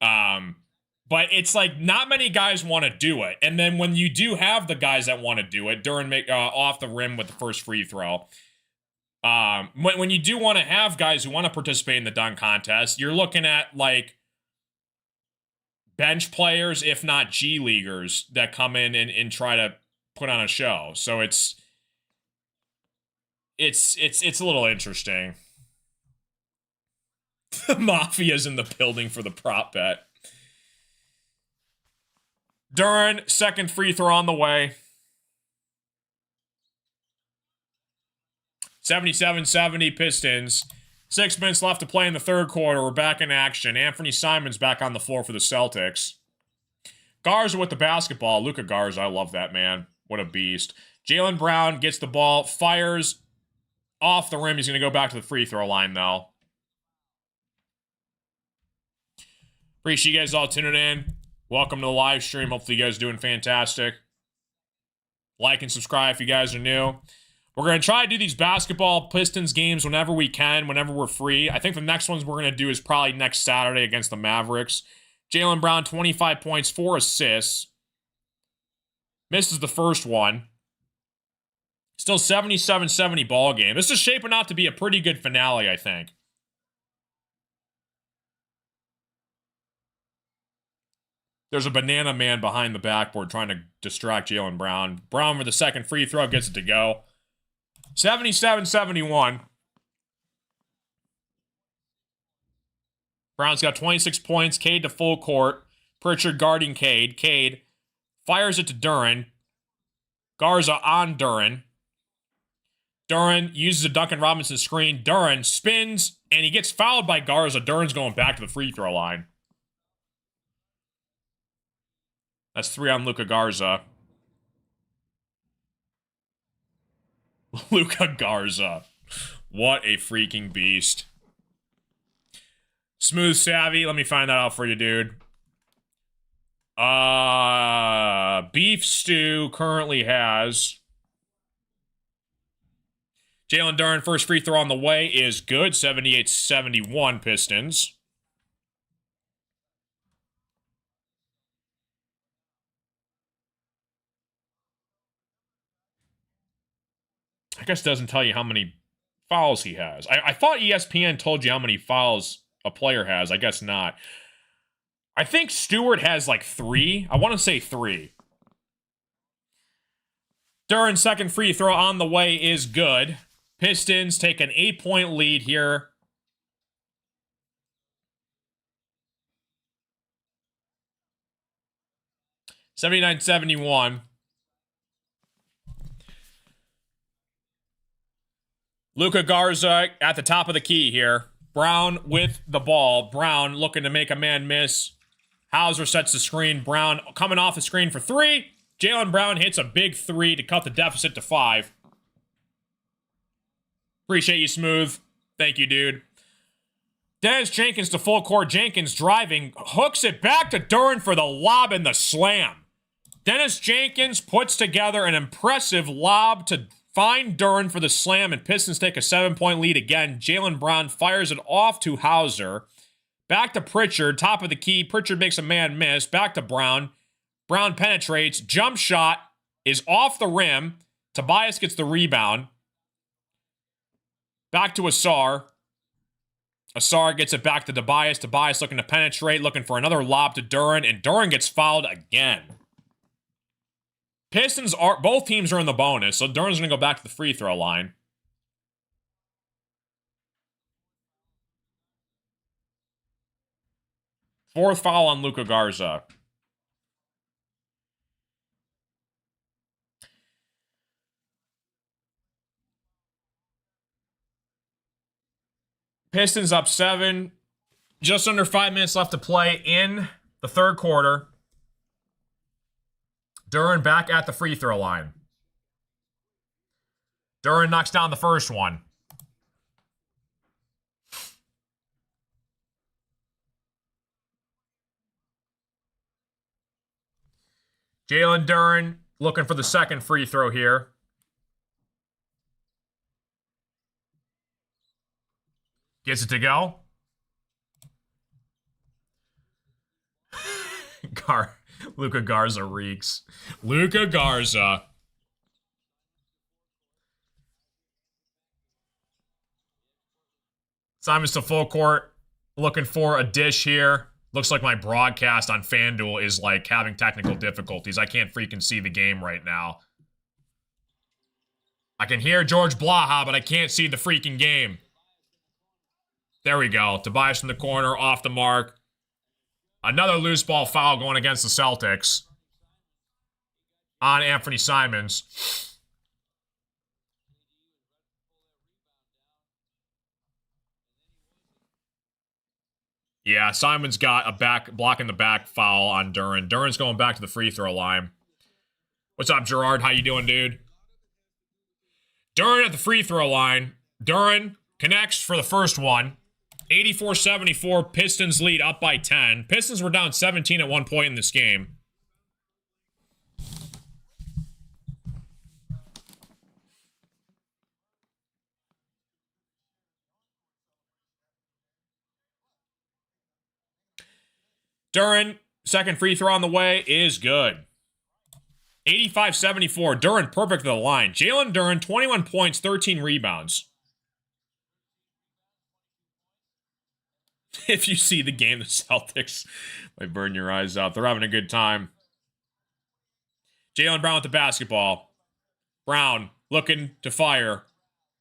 But it's like not many guys want to do it. And then when you do have the guys that want to do it, Duran off the rim with the first free throw. When you do want to have guys who want to participate in the dunk contest, you're looking at like bench players, if not G Leaguers, that come in and try to put on a show. So it's a little interesting. The Mafia's in the building for the prop bet. Duran, second free throw on the way. 77-70 Pistons. 6 minutes left to play in the third quarter. We're back in action. Anthony Simons back on the floor for the Celtics. Garza with the basketball. Luka Garza, I love that man. What a beast. Jaylen Brown gets the ball, fires off the rim. He's going to go back to the free throw line, though. Appreciate you guys all tuning in. Welcome to the live stream. Hopefully you guys are doing fantastic. Like and subscribe if you guys are new. We're going to try to do these basketball Pistons games whenever we can, whenever we're free. I think the next ones we're going to do is probably next Saturday against the Mavericks. Jaylen Brown, 25 points, 4 assists. Misses the first one. Still 77-70 ball game. This is shaping out to be a pretty good finale, I think. There's a banana man behind the backboard trying to distract Jaylen Brown. Brown with the second free throw gets it to go. 77-71. Brown's got 26 points. Cade to full court. Pritchard guarding Cade. Cade fires it to Duren. Garza on Duren. Duren uses a Duncan Robinson screen. Duren spins, and he gets fouled by Garza. Duren's going back to the free throw line. That's 3 on Luka Garza. Luka Garza. What a freaking beast. Smooth Savvy. Let me find that out for you, dude. Beef Stew currently has... Jalen Duren, first free throw on the way is good. 78-71 Pistons. I guess it doesn't tell you how many fouls he has. I thought ESPN told you how many fouls a player has. I guess not. I think Stewart has like 3. I want to say 3. Duren's second free throw on the way is good. Pistons take an 8-point lead here. (79-71). Luka Garza at the top of the key here. Brown with the ball. Brown looking to make a man miss. Hauser sets the screen. Brown coming off the screen for 3. Jaylen Brown hits a big 3 to cut the deficit to 5. Appreciate you, Smooth. Thank you, dude. Dennis Jenkins to full court. Jenkins driving. Hooks it back to Duren for the lob and the slam. Dennis Jenkins puts together an impressive lob to find Duren for the slam, and Pistons take a 7-point lead again. Jaylen Brown fires it off to Hauser. Back to Pritchard, top of the key. Pritchard makes a man miss. Back to Brown. Brown penetrates. Jump shot is off the rim. Tobias gets the rebound. Back to Asar. Asar gets it back to Tobias. Tobias looking to penetrate, looking for another lob to Duren, and Duren gets fouled again. Pistons are, both teams are in the bonus, so Duren's going to go back to the free throw line. Fourth foul on Luka Garza. Pistons up 7. Just under 5 minutes left to play in the third quarter. Duren back at the free throw line. Duren knocks down the first one. Jalen Duren looking for the second free throw here. Gets it to go. Luka Garza reeks. Luka Garza. Simons to full court. Looking for a dish here. Looks like my broadcast on FanDuel is like having technical difficulties. I can't freaking see the game right now. I can hear George Blaha, but I can't see the freaking game. There we go. Tobias from the corner, off the mark. Another loose ball foul going against the Celtics. On Anthony Simons. Yeah, Simon's got a blocking the back foul on Duren. Duren's going back to the free throw line. What's up, Gerard? How you doing, dude? Duren at the free throw line. Duren connects for the first one. 84-74, Pistons lead up by 10. Pistons were down 17 at one point in this game. Duren, second free throw on the way is good. 85-74, Duren perfect to the line. Jalen Duren, 21 points, 13 rebounds. If you see the game, the Celtics might burn your eyes out. They're having a good time. Jaylen Brown with the basketball. Brown looking to fire.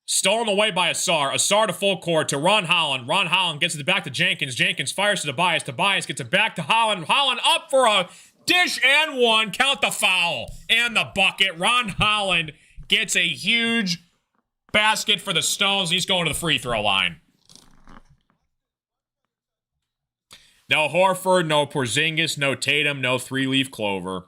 Stolen away by Asar. Asar to full court to Ron Holland. Ron Holland gets it back to Jenkins. Jenkins fires to Tobias. Tobias gets it back to Holland. Holland up for a dish and one. Count the foul and the bucket. Ron Holland gets a huge basket for the Stones. He's going to the free throw line. No Horford, no Porzingis, no Tatum, no three-leaf clover.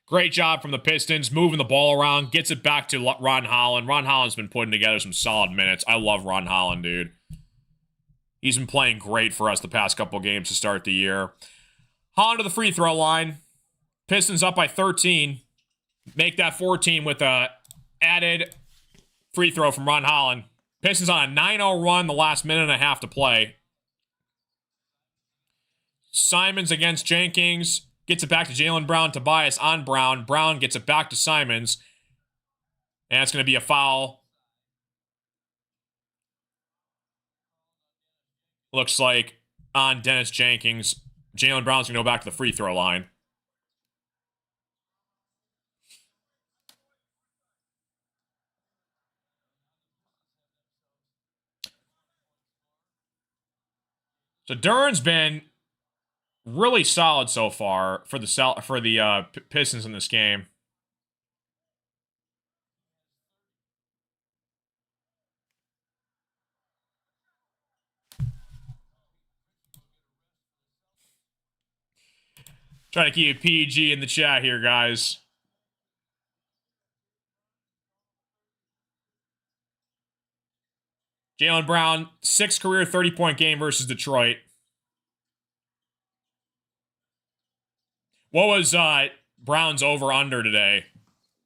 Great job from the Pistons, moving the ball around, gets it back to Ron Holland. Ron Holland's been putting together some solid minutes. I love Ron Holland, dude. He's been playing great for us the past couple games to start the year. Holland to the free throw line. Pistons up by 13. Make that 14 with a added free throw from Ron Holland. Pistons on a 9-0 run the last minute and a half to play. Simons against Jenkins. Gets it back to Jaylen Brown. Tobias on Brown. Brown gets it back to Simons. And it's going to be a foul. Looks like on Dennis Jenkins. Jaylen Brown's going to go back to the free throw line. So Duren's been really solid so far for the Pistons in this game. Trying to keep it PG in the chat here, guys. Jaylen Brown, 6th career 30-point game versus Detroit. What was Brown's over-under today?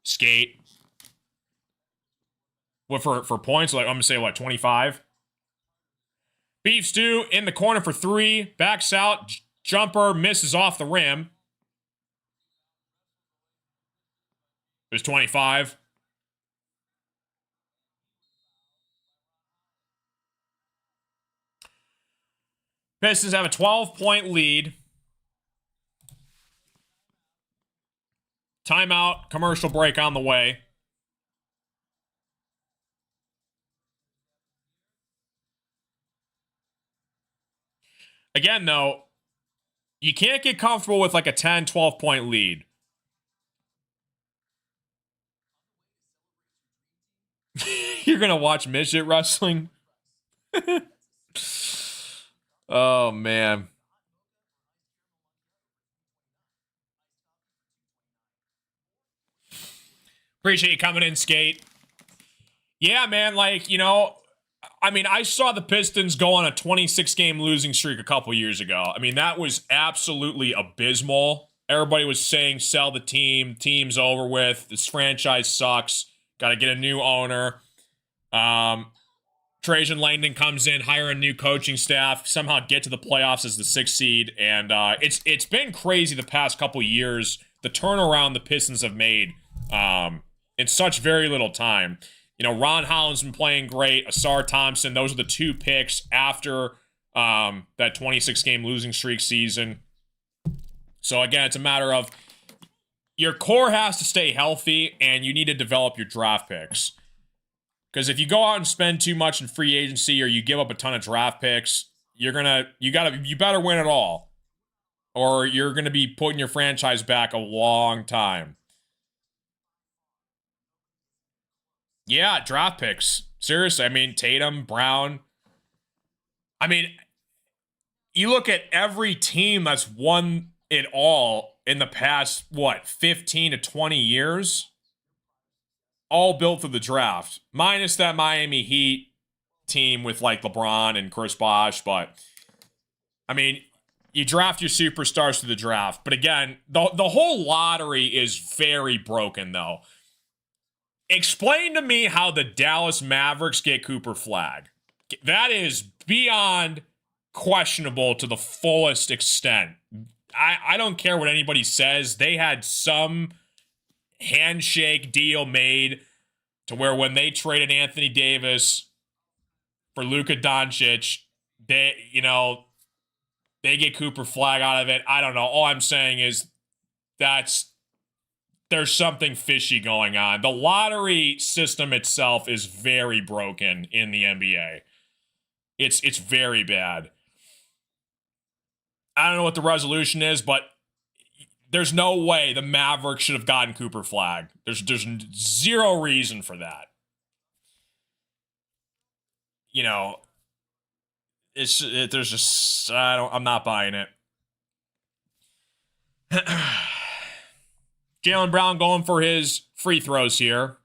Skate. What for points? Like, I'm going to say, what, 25? Beef Stew in the corner for 3. Backs out. Jumper misses off the rim. There's 25. Pistons have a 12-point lead. Timeout, commercial break on the way. Again, though, you can't get comfortable with like a 10, 12-point lead. You're going to watch midget wrestling? Oh, man. Appreciate you coming in, Skate. Yeah, man, like, you know, I mean, I saw the Pistons go on a 26-game losing streak a couple years ago. I mean, that was absolutely abysmal. Everybody was saying, sell the team, team's over with, this franchise sucks, got to get a new owner. Trajan Langdon comes in, hire a new coaching staff, somehow get to the playoffs as the 6th seed, and it's been crazy the past couple years, the turnaround the Pistons have made in such very little time. You know, Ron Holland's been playing great. Asar Thompson, those are the 2 picks after that 26-game losing streak season. So, again, it's a matter of your core has to stay healthy, and you need to develop your draft picks. Because if you go out and spend too much in free agency or you give up a ton of draft picks, you better win it all. Or you're going to be putting your franchise back a long time. Yeah, draft picks. Seriously, I mean, Tatum, Brown. I mean, you look at every team that's won it all in the past, what, 15 to 20 years? All built through the draft, minus that Miami Heat team with like LeBron and Chris Bosh. But I mean, you draft your superstars through the draft. But again, the whole lottery is very broken, though. Explain to me how the Dallas Mavericks get Cooper Flagg. That is beyond questionable to the fullest extent. I don't care what anybody says. They had some handshake deal made to where when they traded Anthony Davis for Luka Doncic, they get Cooper Flagg out of it. I don't know. All I'm saying is there's something fishy going on. The lottery system itself is very broken in the NBA. It's very bad. I don't know what the resolution is, but there's no way the Mavericks should have gotten Cooper Flagg. There's zero reason for that. I'm not buying it. Jaylen Brown going for his free throws here.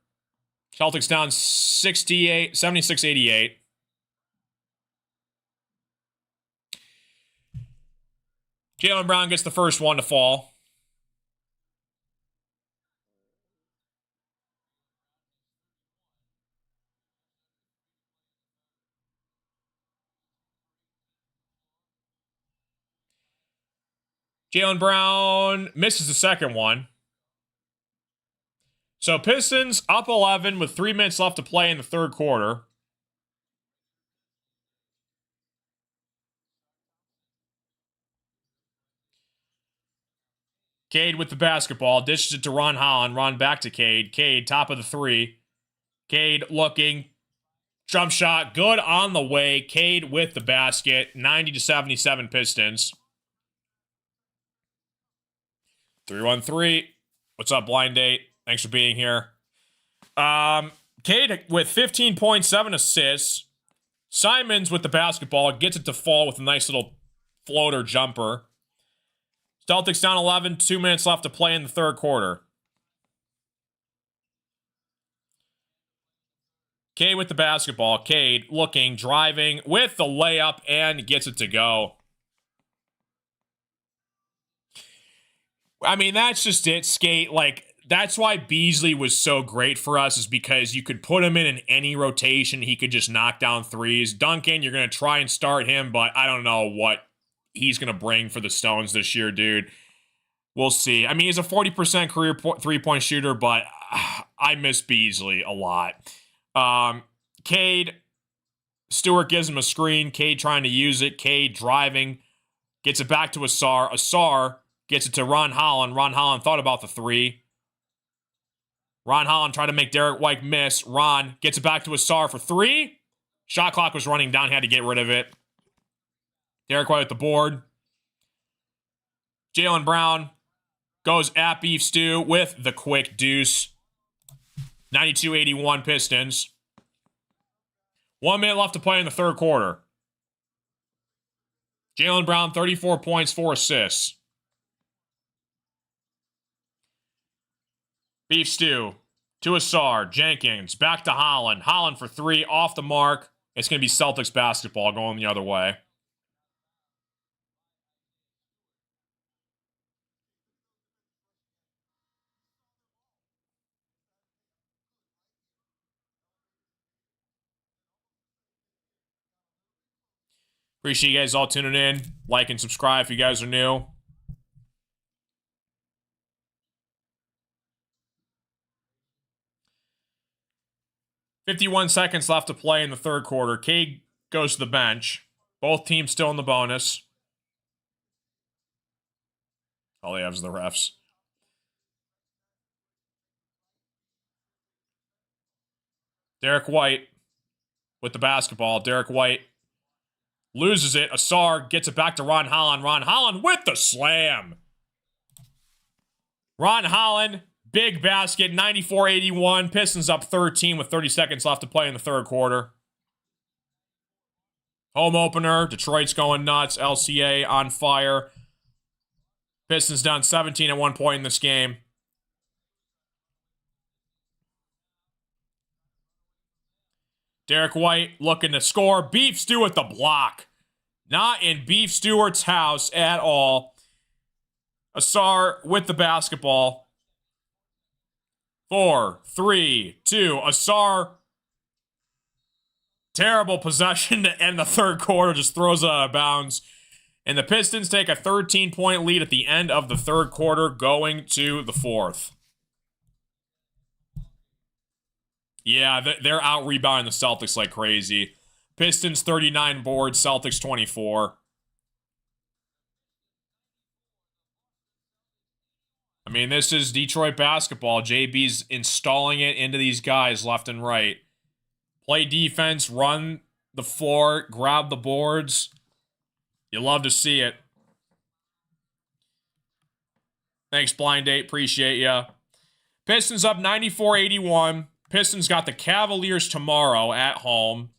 Celtics down 76-88. Jaylen Brown gets the first one to fall. Jaylen Brown misses the second one. So Pistons up 11 with 3 minutes left to play in the third quarter. Cade with the basketball, dishes it to Ron Holland. Ron back to Cade. Cade, top of the three. Cade looking. Jump shot, good on the way. Cade with the basket. 90-77 Pistons. 3-1-3. What's up, Blind Date? Thanks for being here. Cade with 15 points, 7 assists. Simons with the basketball, gets it to fall with a nice little floater jumper. Celtics down 11, 2 minutes left to play in the third quarter. Cade with the basketball. Cade looking, driving with the layup, and gets it to go. I mean, that's just it, Skate. Like, that's why Beasley was so great for us, is because you could put him in any rotation. He could just knock down threes. Duncan, you're going to try and start him, but I don't know what he's going to bring for the Stones this year, dude. We'll see. I mean, he's a 40% career three-point shooter, but I miss Beasley a lot. Cade, Stewart gives him a screen. Cade trying to use it. Cade driving. Gets it back to Asar. Asar gets it to Ron Holland. Ron Holland thought about the three. Ron Holland tried to make Derek White miss. Ron gets it back to Asar for three. Shot clock was running down. Had to get rid of it. Derek White at the board. Jaylen Brown goes at Beef Stew with the quick deuce. 92-81 Pistons. 1 minute left to play in the third quarter. Jaylen Brown, 34 points, 4 assists. Beef Stew to Asar. Jenkins back to Holland. Holland for three, off the mark. It's going to be Celtics basketball going the other way. Appreciate you guys all tuning in. Like and subscribe if you guys are new. $51 seconds left to play in the third quarter. Cade goes to the bench. Both teams still in the bonus. All they have is the refs. Derek White with the basketball. Derek White loses it. Asar gets it back to Ron Holland. Ron Holland with the slam. Ron Holland Big basket, 94-81. Pistons up 13 with 30 seconds left to play in the third quarter. Home opener. Detroit's going nuts. LCA on fire. Pistons down 17 at one point in this game. Derek White looking to score. Beef Stew with the block. Not in Beef Stewart's house at all. Asar with the basketball. 4, 3, 2. Asar. Terrible possession to end the third quarter. Just throws it out of bounds. And the Pistons take a 13-point lead at the end of the third quarter, going to the fourth. Yeah, they're out-rebounding the Celtics like crazy. Pistons 39 boards, Celtics 24. I mean, this is Detroit basketball. JB's installing it into these guys left and right. Play defense, run the floor, grab the boards. You love to see it. Thanks, Blind Date. Appreciate ya. Pistons up 94-81. Pistons got the Cavaliers tomorrow at home.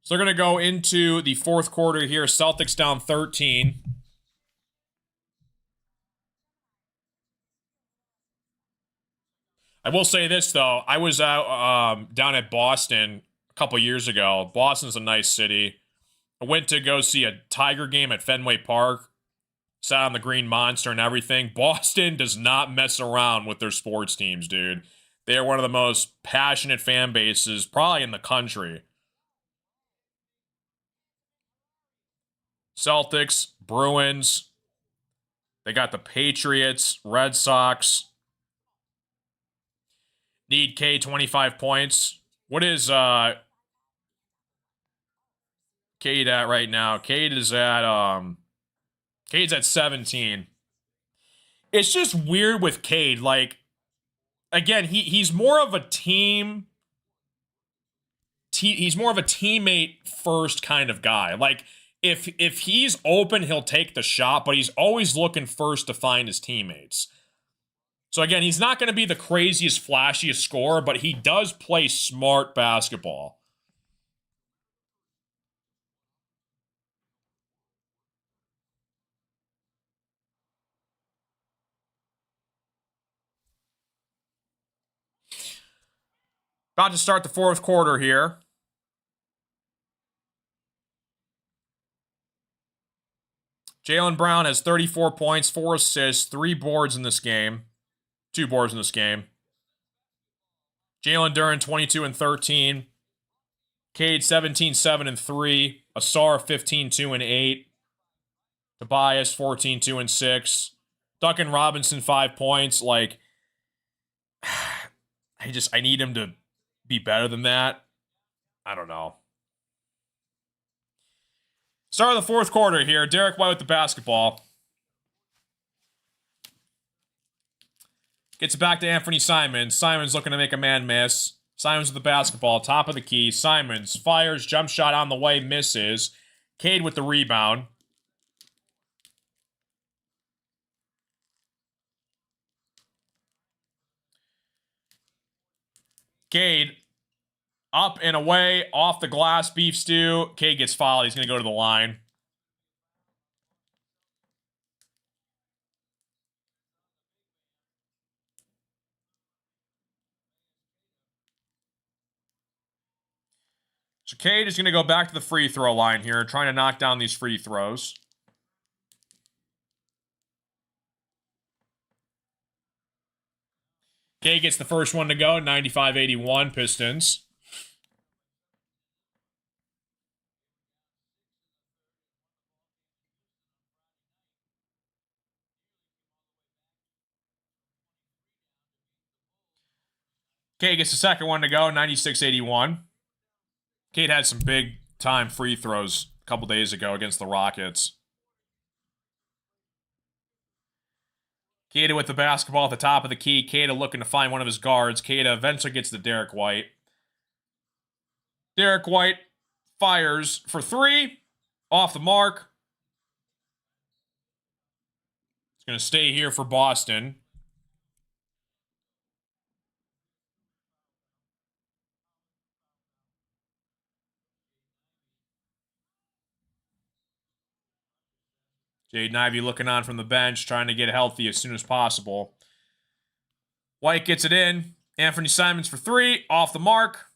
So they're going to go into the fourth quarter here. Celtics down 13. I will say this, though. I was out down at Boston a couple years ago. Boston's a nice city. I went to go see a Tiger game at Fenway Park. Sat on the Green Monster and everything. Boston does not mess around with their sports teams, dude. They are one of the most passionate fan bases probably in the country. Celtics, Bruins. They got the Patriots, Red Sox. Need K 25 points. What is Cade at right now? Cade is at Cade's at 17. It's just weird with Cade. Like, again, he's more of a team. He's more of a teammate first kind of guy. Like, if he's open, he'll take the shot, but he's always looking first to find his teammates. So again, he's not going to be the craziest, flashiest scorer, but he does play smart basketball. About to start the fourth quarter here. Jaylen Brown has 34 points, 4 assists, 3 boards in this game. 2 boards in this game. Jalen Duren, 22 and 13. Cade, 17, 7 and 3. Asar, 15, 2 and 8. Tobias, 14, 2 and 6. Duncan Robinson, 5 points. Like, I need him to be better than that. I don't know. Start of the fourth quarter here. Derek White with the basketball. Gets it back to Anthony Simons. Simons looking to make a man miss. Simons with the basketball. Top of the key. Simons fires. Jump shot on the way. Misses. Cade with the rebound. Cade up and away. Off the glass. Beef stew. Cade gets fouled. He's going to go to the line. So Cade is going to go back to the free throw line here, trying to knock down these free throws. Cade gets the first one to go, 95-81 Pistons. Cade gets the second one to go, 96-81. Cade had some big-time free throws a couple days ago against the Rockets. Cade with the basketball at the top of the key. Cade looking to find one of his guards. Cade eventually gets to Derek White. Derek White fires for 3. Off the mark. It's going to stay here for Boston. Jaden Ivey looking on from the bench, trying to get healthy as soon as possible. White gets it in. Anthony Simons for 3. Off the mark.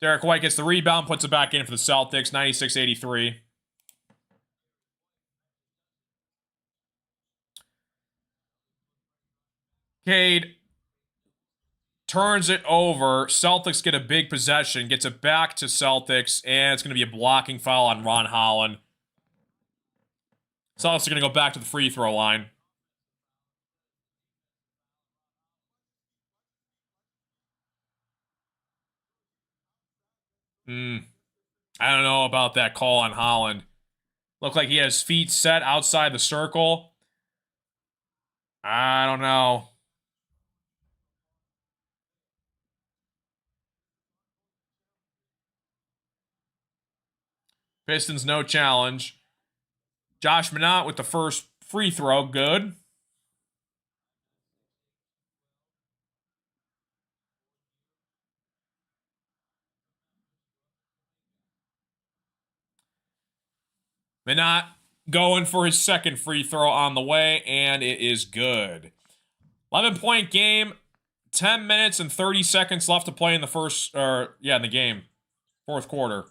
Derek White gets the rebound, puts it back in for the Celtics, 96-83. Cade turns it over. Celtics get a big possession, gets it back to Celtics, and it's going to be a blocking foul on Ron Holland. Celtics are going to go back to the free throw line. I don't know about that call on Holland. Looked like he had his feet set outside the circle. I don't know. Pistons, no challenge. Josh Minott with the first free throw. Good. Minott going for his second free throw on the way, and it is good. 11-point game. 10 minutes and 30 seconds left to play in the game. Fourth quarter.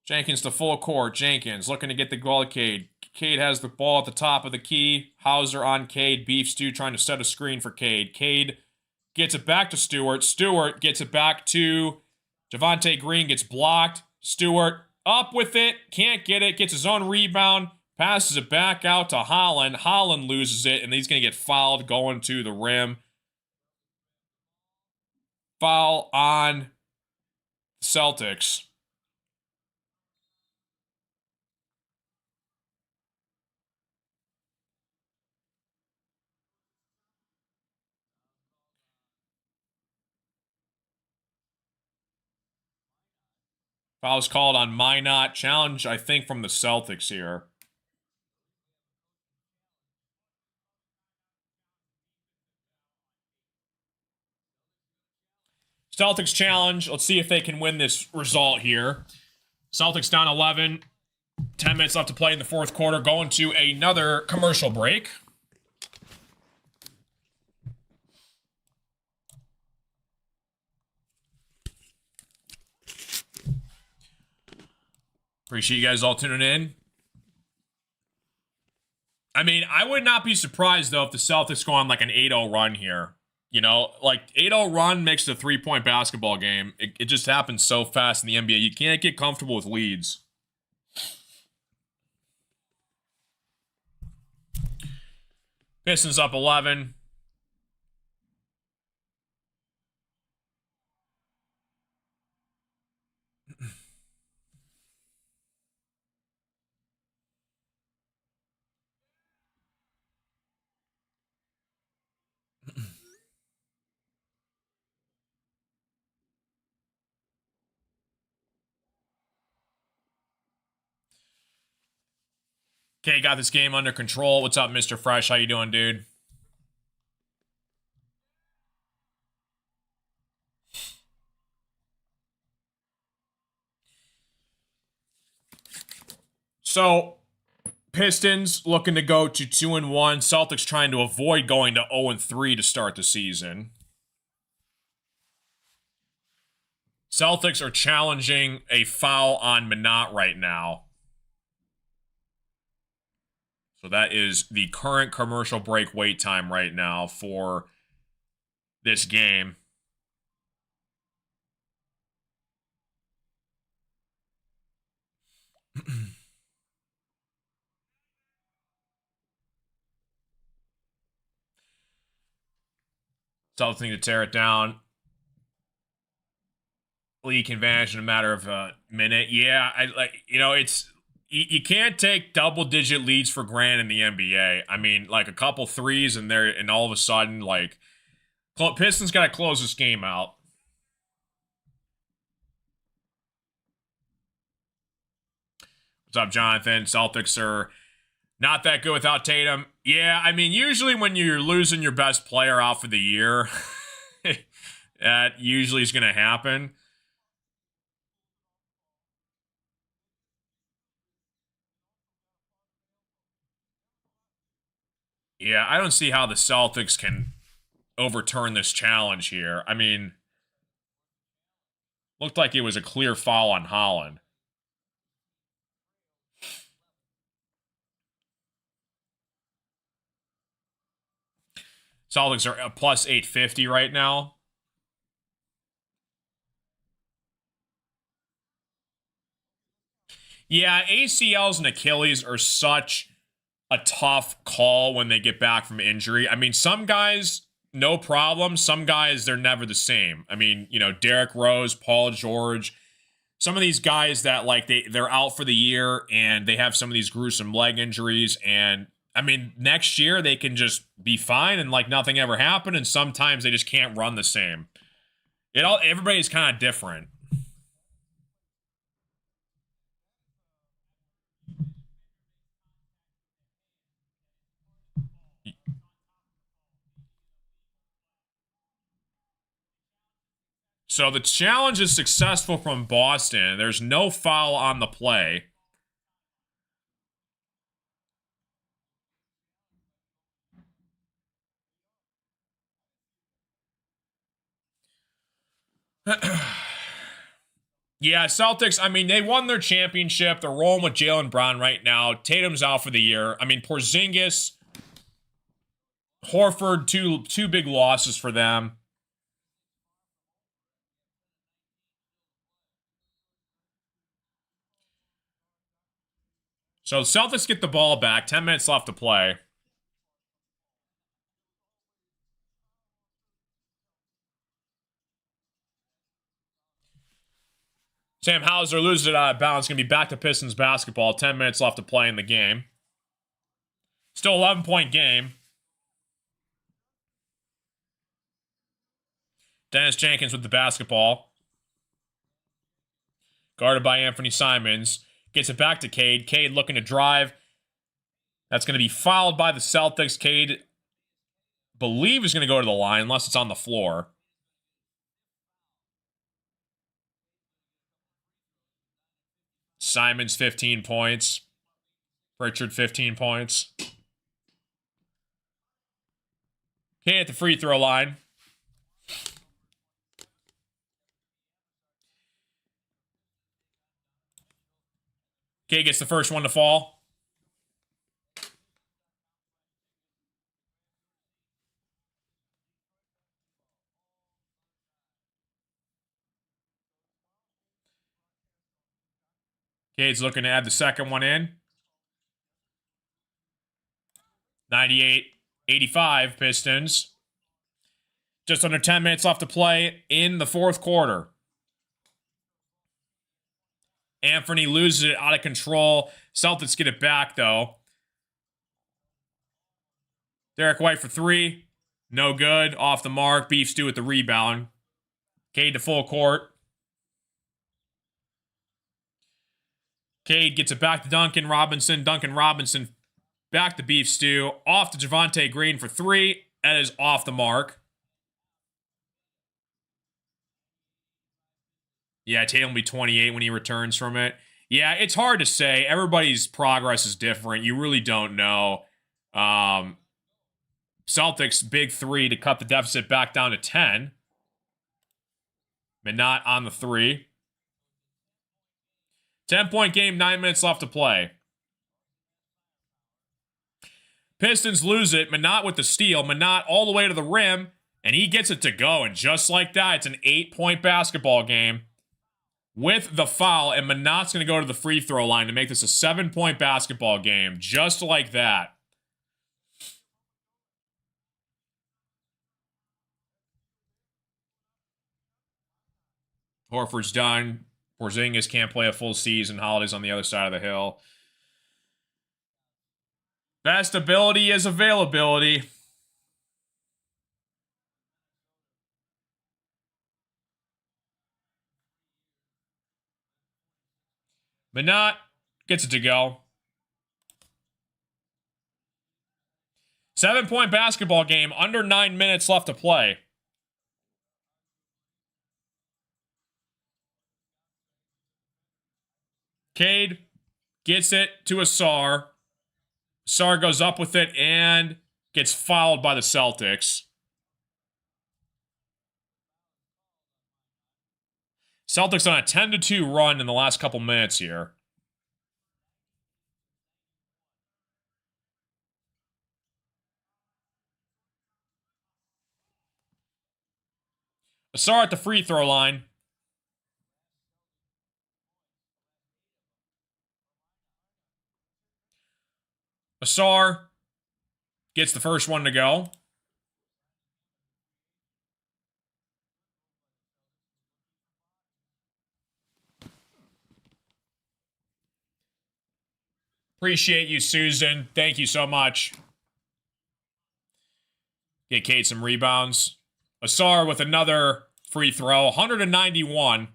Jenkins to full court. Jenkins looking to get the ball to Cade. Cade has the ball at the top of the key. Hauser on Cade. Beef Stew trying to set a screen for Cade. Cade gets it back to Stewart. Stewart gets it back to Javonte Green. Gets blocked. Stewart up with it. Can't get it. Gets his own rebound. Passes it back out to Holland. Holland loses it, and he's going to get fouled going to the rim. Foul on Celtics. Foul was called on Minott. Challenge, I think, from the Celtics here. Celtics challenge. Let's see if they can win this result here. Celtics down 11. 10 minutes left to play in the fourth quarter. Going to another commercial break. Appreciate you guys all tuning in. I mean, I would not be surprised, though, if the Celtics go on like an 8-0 run here. You know, like 8-0 run makes it a 3-point basketball game. It just happens so fast in the NBA. You can't get comfortable with leads. Pistons up 11. Okay, got this game under control. What's up, Mr. Fresh? How you doing, dude? So, Pistons looking to go to 2-1. Celtics trying to avoid going to 0-3 to start the season. Celtics are challenging a foul on Minott right now. So that is the current commercial break wait time right now for this game. Celtics need to tear it down. League can vanish in a matter of a minute. Yeah, it's you can't take double-digit leads for granted in the NBA. I mean, like a couple threes and all of a sudden, like, Pistons got to close this game out. What's up, Jonathan? Celtics are not that good without Tatum. Yeah, I mean, usually when you're losing your best player out for the year, that usually is going to happen. Yeah, I don't see how the Celtics can overturn this challenge here. I mean, looked like it was a clear foul on Holland. Celtics are plus 850 right now. Yeah, ACLs and Achilles are such a tough call when they get back from injury. I mean, some guys, no problem. Some guys, they're never the same. I mean, you know, Derrick Rose, Paul George, some of these guys that like they're out for the year and they have some of these gruesome leg injuries, and I mean, next year they can just be fine and like nothing ever happened, and sometimes they just can't run the same. Everybody's kind of different. So the challenge is successful from Boston. There's no foul on the play. Yeah, Celtics, I mean, they won their championship. They're rolling with Jaylen Brown right now. Tatum's out for the year. I mean, Porzingis, Horford, two big losses for them. So Celtics get the ball back. 10 minutes left to play. Sam Hauser loses it out of bounds. Going to be back to Pistons basketball. 10 minutes left to play in the game. Still 11-point game. Dennis Jenkins with the basketball. Guarded by Anthony Simons. Gets it back to Cade. Cade looking to drive. That's going to be fouled by the Celtics. Cade, believe, is going to go to the line unless it's on the floor. Simons, 15 points. Pritchard, 15 points. Cade at the free throw line. Cade gets the first one to fall. Cade's looking to add the second one in. 98-85 Pistons. Just under 10 minutes left to play in the fourth quarter. Anthony loses it out of control. Celtics get it back, though. Derek White for three. No good. Off the mark. Beef Stew with the rebound. Cade to full court. Cade gets it back to Duncan Robinson. Duncan Robinson back to Beef Stew. Off to Javonte Green for three. That is off the mark. Yeah, Tatum will be 28 when he returns from it. Yeah, it's hard to say. Everybody's progress is different. You really don't know. Celtics, big three to cut the deficit back down to 10. But not on the three. 10-point game, 9 minutes left to play. Pistons lose it, Minot with the steal. Minot all the way to the rim, and he gets it to go. And just like that, it's an 8-point basketball game with the foul, and Minot's going to go to the free throw line to make this a 7-point basketball game, just like that. Horford's done. Porzingis can't play a full season. Holiday's on the other side of the hill. Best ability is availability. Minot Gets it to go. 7-point basketball game. Under 9 minutes left to play. Cade gets it to Asar. Asar goes up with it and gets fouled by the Celtics. Celtics on a 10-2 run in the last couple minutes here. Asar at the free throw line. Asar gets the first one to go. Appreciate you, Susan. Thank you so much. Get Kate some rebounds. Asar with another free throw. 191.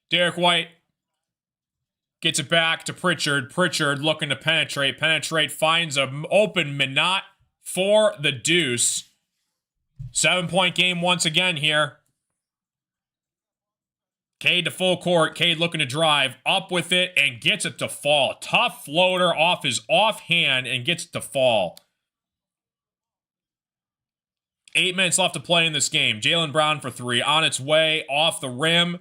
Derek White gets it back to Pritchard. Pritchard looking to penetrate. Penetrate finds an open Minot for the deuce. 7-point game once again here. Cade to full court. Cade looking to drive. Up with it and gets it to fall. Tough floater off his offhand and gets it to fall. 8 minutes left to play in this game. Jaylen Brown for 3. On its way. Off the rim.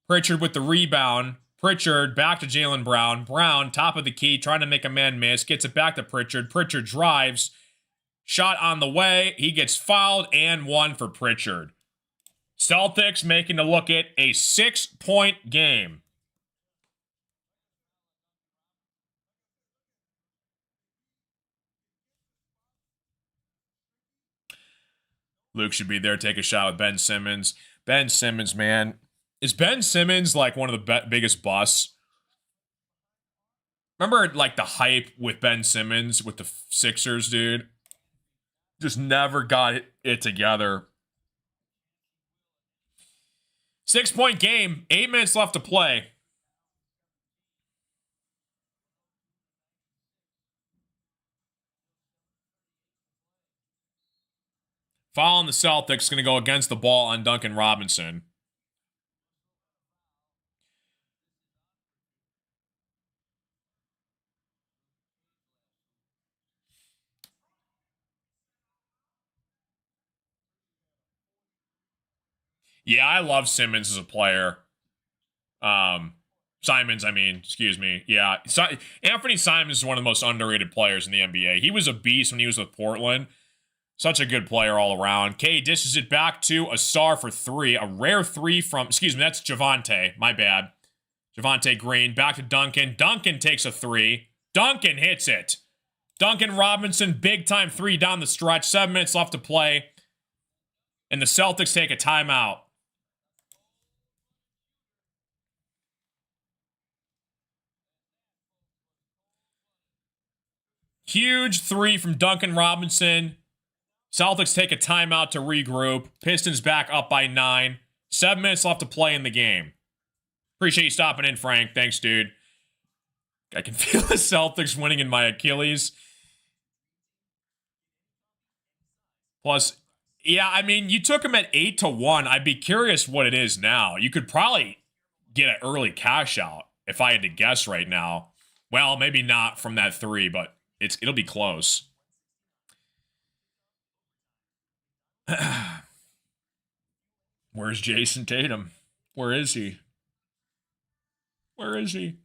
Pritchard with the rebound. Pritchard back to Jaylen Brown. Brown, top of the key, trying to make a man miss. Gets it back to Pritchard. Pritchard drives. Shot on the way. He gets fouled and one for Pritchard. Celtics making a look at a 6-point game. Luke should be there. Take a shot with Ben Simmons. Ben Simmons, man. Is Ben Simmons like one of the biggest busts? Remember like the hype with Ben Simmons with the Sixers, dude? Just never got it together. 6-point game. 8 minutes left to play. Foul on the Celtics. Going to go against the ball on Duncan Robinson. Yeah, I love Simmons as a player. Simons, I mean, excuse me. Yeah, Anthony Simons is one of the most underrated players in the NBA. He was a beast when he was with Portland. Such a good player all around. K dishes it back to Asar for 3. A rare 3 from, excuse me, that's Javonte. My bad. Javonte Green. Back to Duncan. Duncan takes a 3. Duncan hits it. Duncan Robinson, big time 3 down the stretch. 7 minutes left to play. And the Celtics take a timeout. Huge 3 from Duncan Robinson. Celtics take a timeout to regroup. Pistons back up by 9. 7 minutes left to play in the game. Appreciate you stopping in, Frank. Thanks, dude. I can feel the Celtics winning in my Achilles. Plus, yeah, I mean, you took him at 8-1. I'd be curious what it is now. You could probably get an early cash out if I had to guess right now. Well, maybe not from that 3, but it'll be close. Where's Jason Tatum? Where is he? Where is he?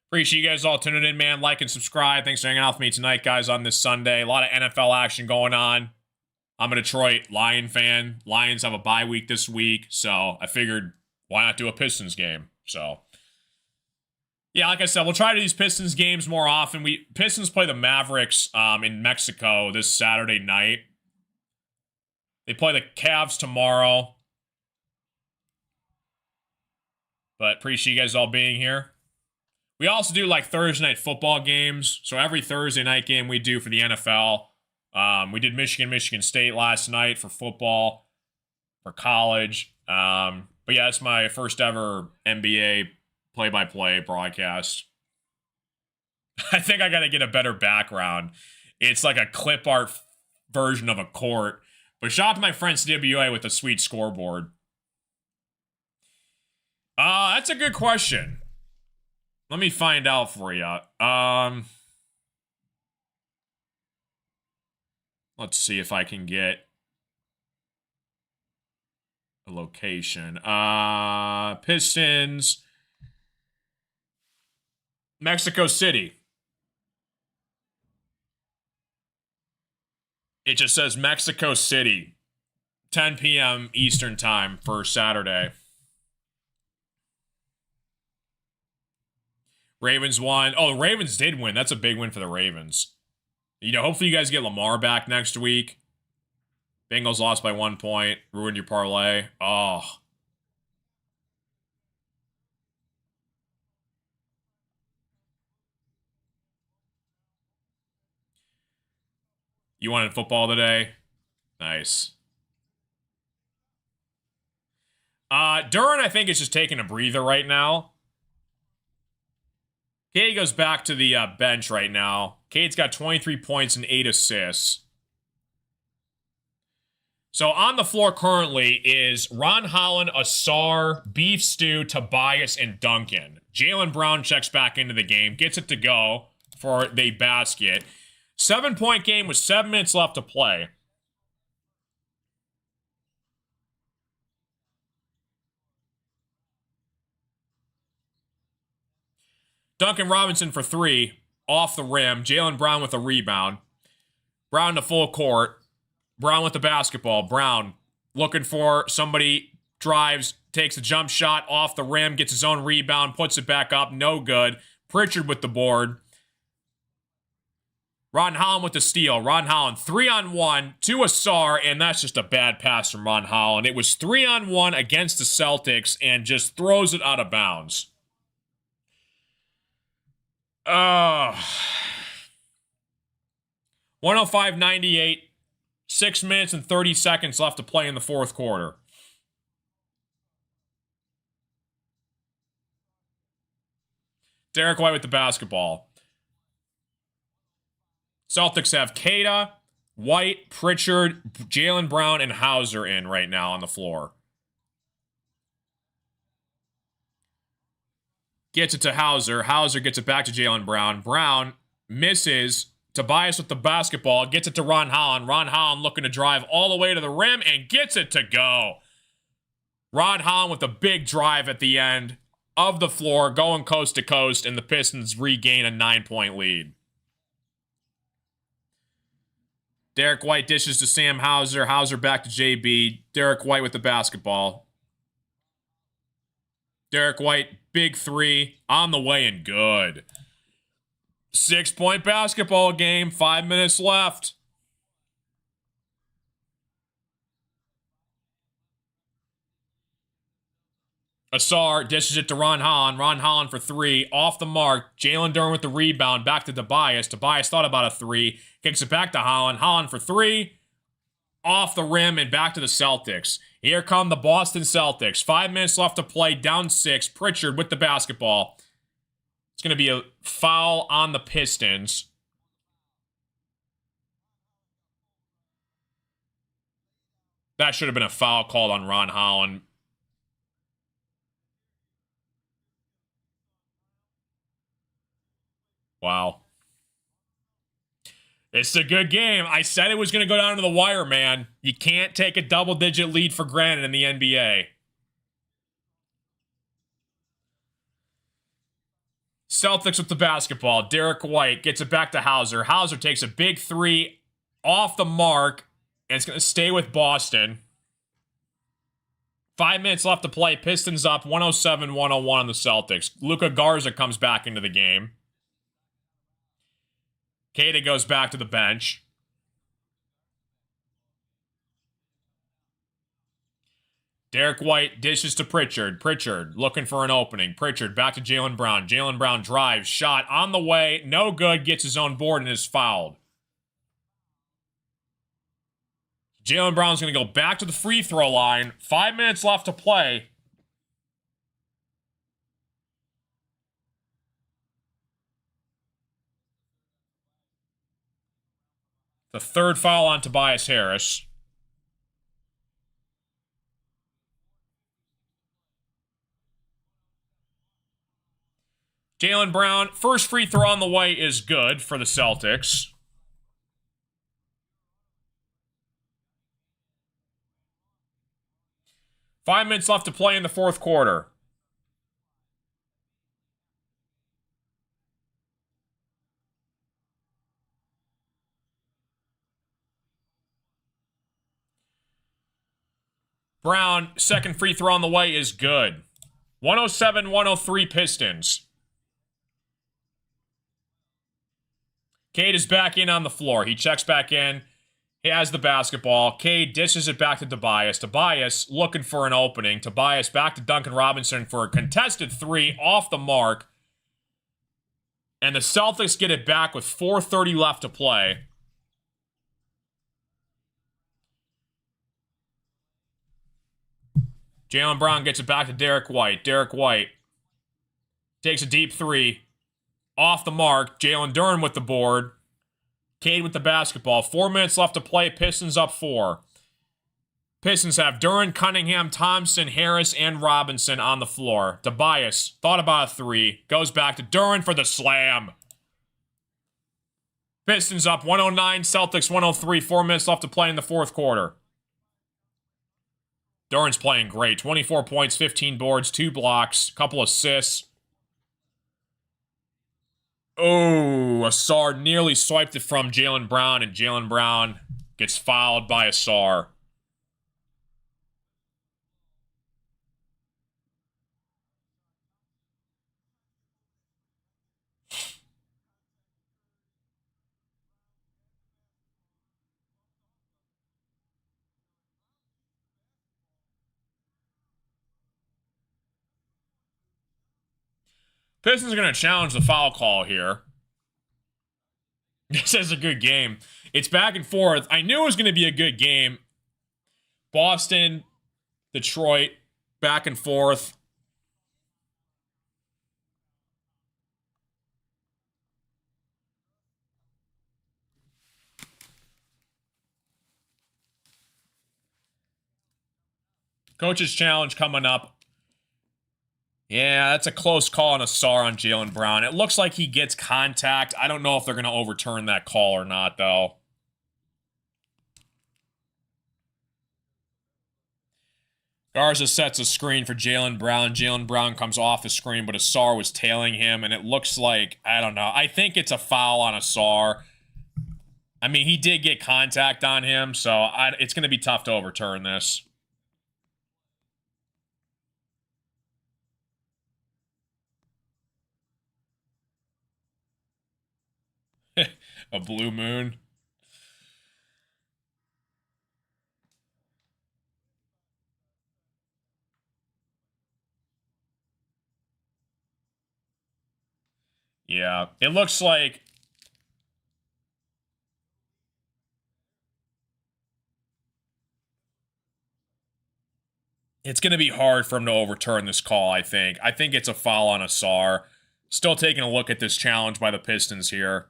Appreciate you guys all tuning in, man. Like and subscribe. Thanks for hanging out with me tonight, guys, on this Sunday. A lot of NFL action going on. I'm a Detroit Lion fan. Lions have a bye week this week, so I figured why not do a Pistons game? So, yeah, like I said, we'll try to do these Pistons games more often. Pistons play the Mavericks in Mexico this Saturday night. They play the Cavs tomorrow. But appreciate you guys all being here. We also do like Thursday night football games. So every Thursday night game we do for the NFL, We did Michigan State last night for football, for college. But yeah, it's my first ever NBA play-by-play broadcast. I think I got to get a better background. It's like a clip art version of a court. But shout out to my friend CWA with a sweet scoreboard. That's a good question. Let me find out for you. Let's see if I can get a location. Pistons, Mexico City. It just says Mexico City, 10 p.m. Eastern time for Saturday. Ravens won. Oh, the Ravens did win. That's a big win for the Ravens. You know, hopefully you guys get Lamar back next week. Bengals lost by 1 point. Ruined your parlay. Oh. You wanted football today? Nice. Duran, I think, is just taking a breather right now. Cade goes back to the bench right now. Cade's got 23 points and 8 assists. So on the floor currently is Ron Holland, Asar, Beef Stew, Tobias, and Duncan. Jaylen Brown checks back into the game, gets it to go for the basket. 7-point game with 7 minutes left to play. Duncan Robinson for 3, off the rim. Jaylen Brown with a rebound. Brown to full court. Brown with the basketball. Brown looking for somebody, drives, takes a jump shot off the rim, gets his own rebound, puts it back up, no good. Pritchard with the board. Ron Holland with the steal. Ron Holland 3-on-1 to Asar, and that's just a bad pass from Ron Holland. It was 3-on-1 against the Celtics and just throws it out of bounds. 105-98. 6 minutes and 30 seconds left to play in the fourth quarter. Derek White with the basketball. Celtics have Kada, White, Pritchard, Jaylen Brown, and Hauser in right now on the floor. Gets it to Hauser. Hauser gets it back to Jaylen Brown. Brown misses. Tobias with the basketball. Gets it to Ron Holland. Ron Holland looking to drive all the way to the rim and gets it to go. Ron Holland with a big drive at the end of the floor, going coast to coast, and the Pistons regain a 9-point lead. Derek White dishes to Sam Hauser. Hauser back to JB. Derek White with the basketball. Derek White, big 3, on the way and good. 6-point basketball game, 5 minutes left. Asar dishes it to Ron Holland. Ron Holland for 3, off the mark. Jalen Duren with the rebound, back to Tobias. Tobias thought about a 3, kicks it back to Holland. Holland for 3, off the rim and back to the Celtics. Here come the Boston Celtics. 5 minutes left to play, down 6. Pritchard with the basketball. It's going to be a foul on the Pistons. That should have been a foul called on Ron Holland. Wow. It's a good game. I said it was going to go down to the wire, man. You can't take a double-digit lead for granted in the NBA. Celtics with the basketball. Derek White gets it back to Hauser. Hauser takes a big 3 off the mark, and it's going to stay with Boston. 5 minutes left to play. Pistons up 107-101 on the Celtics. Luka Garza comes back into the game. Kada goes back to the bench. Derek White dishes to Pritchard. Pritchard looking for an opening. Pritchard back to Jaylen Brown. Jaylen Brown drives. Shot on the way. No good. Gets his own board and is fouled. Jaylen Brown's going to go back to the free throw line. 5 minutes left to play. The third foul on Tobias Harris. Jaylen Brown, first free throw on the way is good for the Celtics. Five minutes left to play in the fourth quarter. Brown, second free throw on the way is good. 107-103 Pistons. Cade is back in on the floor. He checks back in. He has the basketball. Cade dishes it back to Tobias. Tobias looking for an opening. Tobias back to Duncan Robinson for a contested three off the mark. And the Celtics get it back with 4:30 left to play. Jaylen Brown gets it back to Derek White. Derek White takes a deep three. Off the mark. Jalen Duren with the board. Cade with the basketball. 4 minutes left to play. Pistons up 4. Pistons have Duren, Cunningham, Thompson, Harris, and Robinson on the floor. Tobias thought about a three. Goes back to Duren for the slam. Pistons up 109. Celtics 103. 4 minutes left to play in the fourth quarter. Duren's playing great. 24 points, 15 boards, 2 blocks, couple assists. Oh, Asar nearly swiped it from Jaylen Brown, and Jaylen Brown gets fouled by Asar. Pistons are going to challenge the foul call here. This is a good game. It's back and forth. I knew it was going to be a good game. Boston, Detroit, back and forth. Coach's challenge coming up. Yeah, that's a close call on Asar on Jaylen Brown. It looks like he gets contact. I don't know if they're going to overturn that call or not, though. Garza sets a screen for Jaylen Brown. Jaylen Brown comes off the screen, but Asar was tailing him, and it looks like, I don't know. I think it's a foul on Asar. I mean, he did get contact on him, so it's going to be tough to overturn this. A blue moon. Yeah, it looks like it's going to be hard for him to overturn this call, I think. I think it's a foul on Asar. Still taking a look at this challenge by the Pistons here.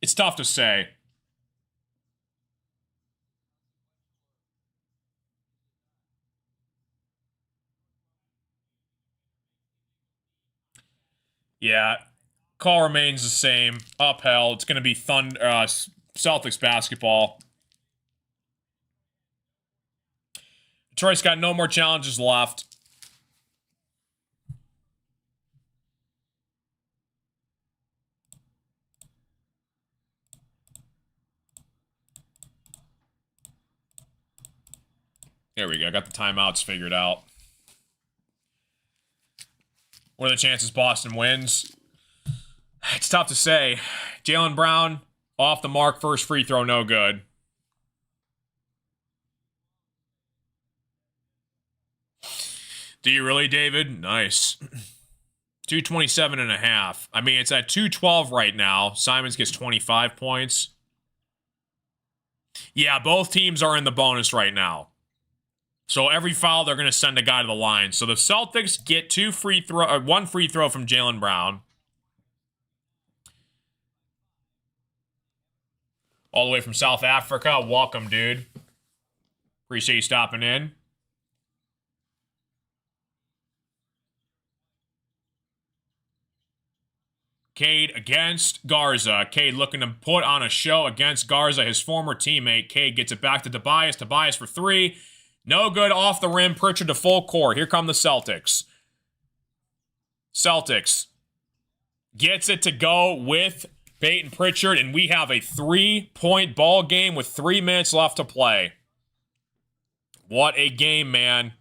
It's tough to say. Yeah, call remains the same. Upheld. It's going to be Celtics basketball. Detroit's got no more challenges left. There we go. Got the timeouts figured out. What are the chances Boston wins? It's tough to say. Jaylen Brown, off the mark, first free throw, no good. Do you really, David? Nice. 227.5. I mean, it's at 212 right now. Simons gets 25 points. Yeah, both teams are in the bonus right now. So every foul, they're going to send a guy to the line. So the Celtics get one free throw from Jaylen Brown. All the way from South Africa. Welcome, dude. Appreciate you stopping in. Cade against Garza. Cade looking to put on a show against Garza, his former teammate. Cade gets it back to Tobias. Tobias for three. No good off the rim. Pritchard to full court. Here come the Celtics. Celtics gets it to go with Peyton Pritchard, and we have a 3-point ball game with 3 minutes left to play. What a game, man.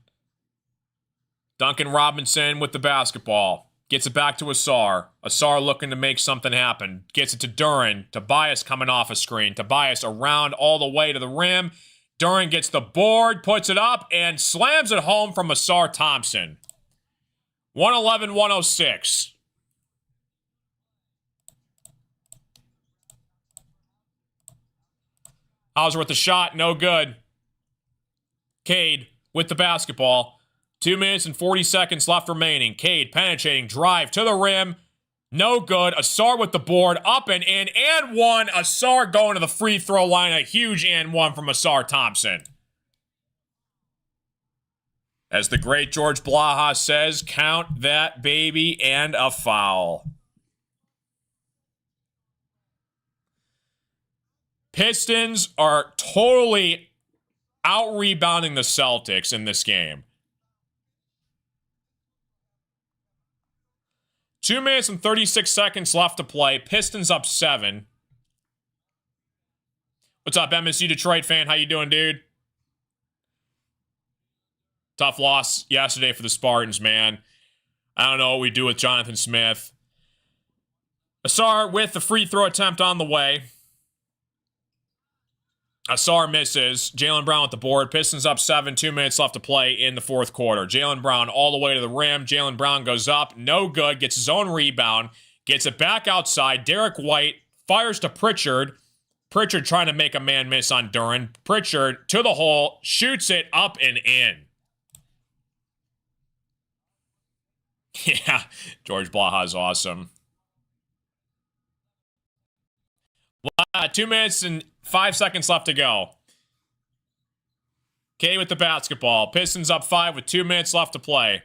Duncan Robinson with the basketball. Gets it back to Asar. Asar looking to make something happen. Gets it to Duren. Tobias coming off a screen. Tobias around all the way to the rim. Duren gets the board, puts it up, and slams it home from Asar Thompson. 111-106. Hauser with the shot, no good. Cade with the basketball. 2 minutes and 40 seconds left remaining. Cade penetrating, drive to the rim. No good. Asar with the board, up and in, and one. Asar going to the free throw line. A huge and one from Asar Thompson. As the great George Blaha says, count that baby, and a foul. Pistons are totally out-rebounding the Celtics in this game. 2 minutes and 36 seconds left to play. Pistons up 7. What's up, MSU Detroit fan? How you doing, dude? Tough loss yesterday for the Spartans, man. I don't know what we do with Jonathan Smith. Asar with the free throw attempt on the way. Asar misses. Jaylen Brown with the board. Pistons up 7. 2 minutes left to play in the fourth quarter. Jaylen Brown all the way to the rim. Jaylen Brown goes up. No good. Gets his own rebound. Gets it back outside. Derek White fires to Pritchard. Pritchard trying to make a man miss on Duren. Pritchard to the hole. Shoots it up and in. Yeah, George Blaha is awesome. 2 minutes and 5 seconds left to go. K with the basketball. Pistons up 5 with 2 minutes left to play.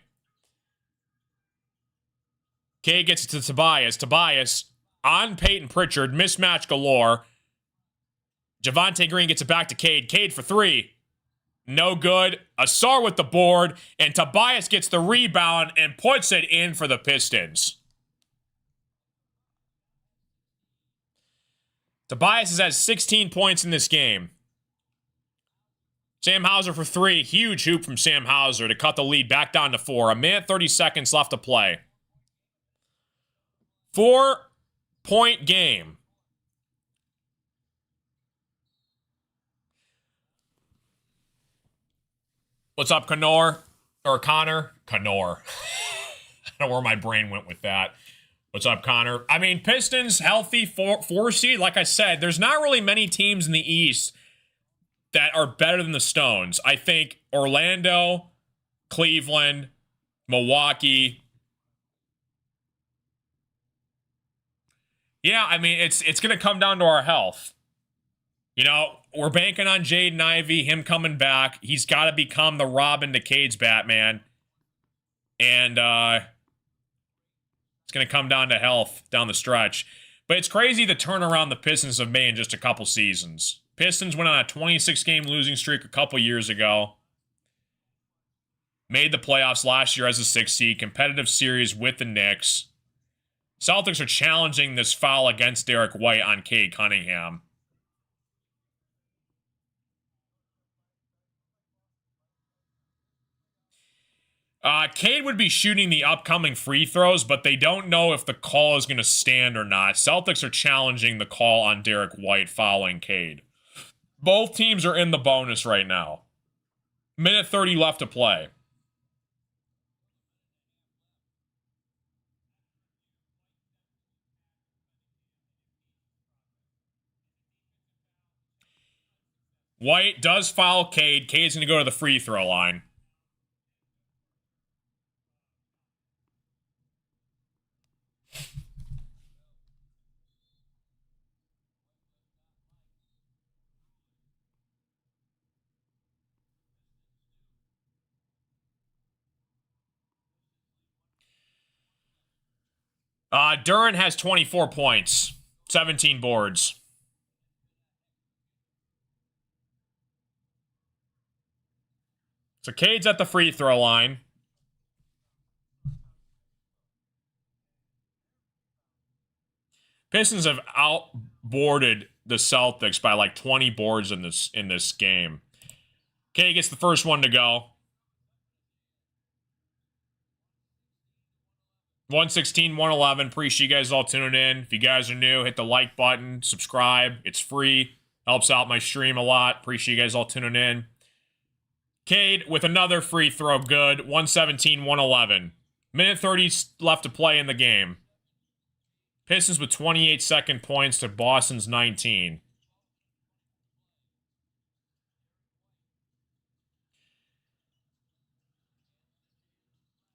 K gets it to Tobias. Tobias on Peyton Pritchard. Mismatch galore. Javonte Green gets it back to Cade. Cade for 3. No good. Asar with the board. And Tobias gets the rebound and puts it in for the Pistons. Tobias has 16 points in this game. Sam Hauser for 3. Huge hoop from Sam Hauser to cut the lead back down to 4. A minute 30 seconds left to play. 4-point game. What's up, Connor? Or Connor? Connor. I don't know where my brain went with that. What's up, Connor? I mean, Pistons, healthy, 4 seed. Like I said, there's not really many teams in the East that are better than the Stones. I think Orlando, Cleveland, Milwaukee. Yeah, I mean, it's going to come down to our health. You know, we're banking on Jaden Ivey, him coming back. He's got to become the Robin to Cade's Batman. And, it's going to come down to health down the stretch. But it's crazy the turnaround the Pistons have made in just a couple seasons. Pistons went on a 26-game losing streak a couple years ago. Made the playoffs last year as a 6th seed. Competitive series with the Knicks. Celtics are challenging this foul against Derek White on Cade Cunningham. Cade would be shooting the upcoming free throws, but they don't know if the call is going to stand or not. Celtics are challenging the call on Derek White fouling Cade. Both teams are in the bonus right now. Minute 30 left to play. White does foul Cade. Cade's going to go to the free throw line. Duren has 24 points, 17 boards. So Cade's at the free throw line. Pistons have outboarded the Celtics by like 20 boards in this game. Cade gets the first one to go. 116, 111. Appreciate you guys all tuning in. If you guys are new, hit the like button, subscribe. It's free. Helps out my stream a lot. Appreciate you guys all tuning in. Cade with another free throw, good. 117, 111. Minute 30 left to play in the game. Pistons with 28-second points to Boston's 19.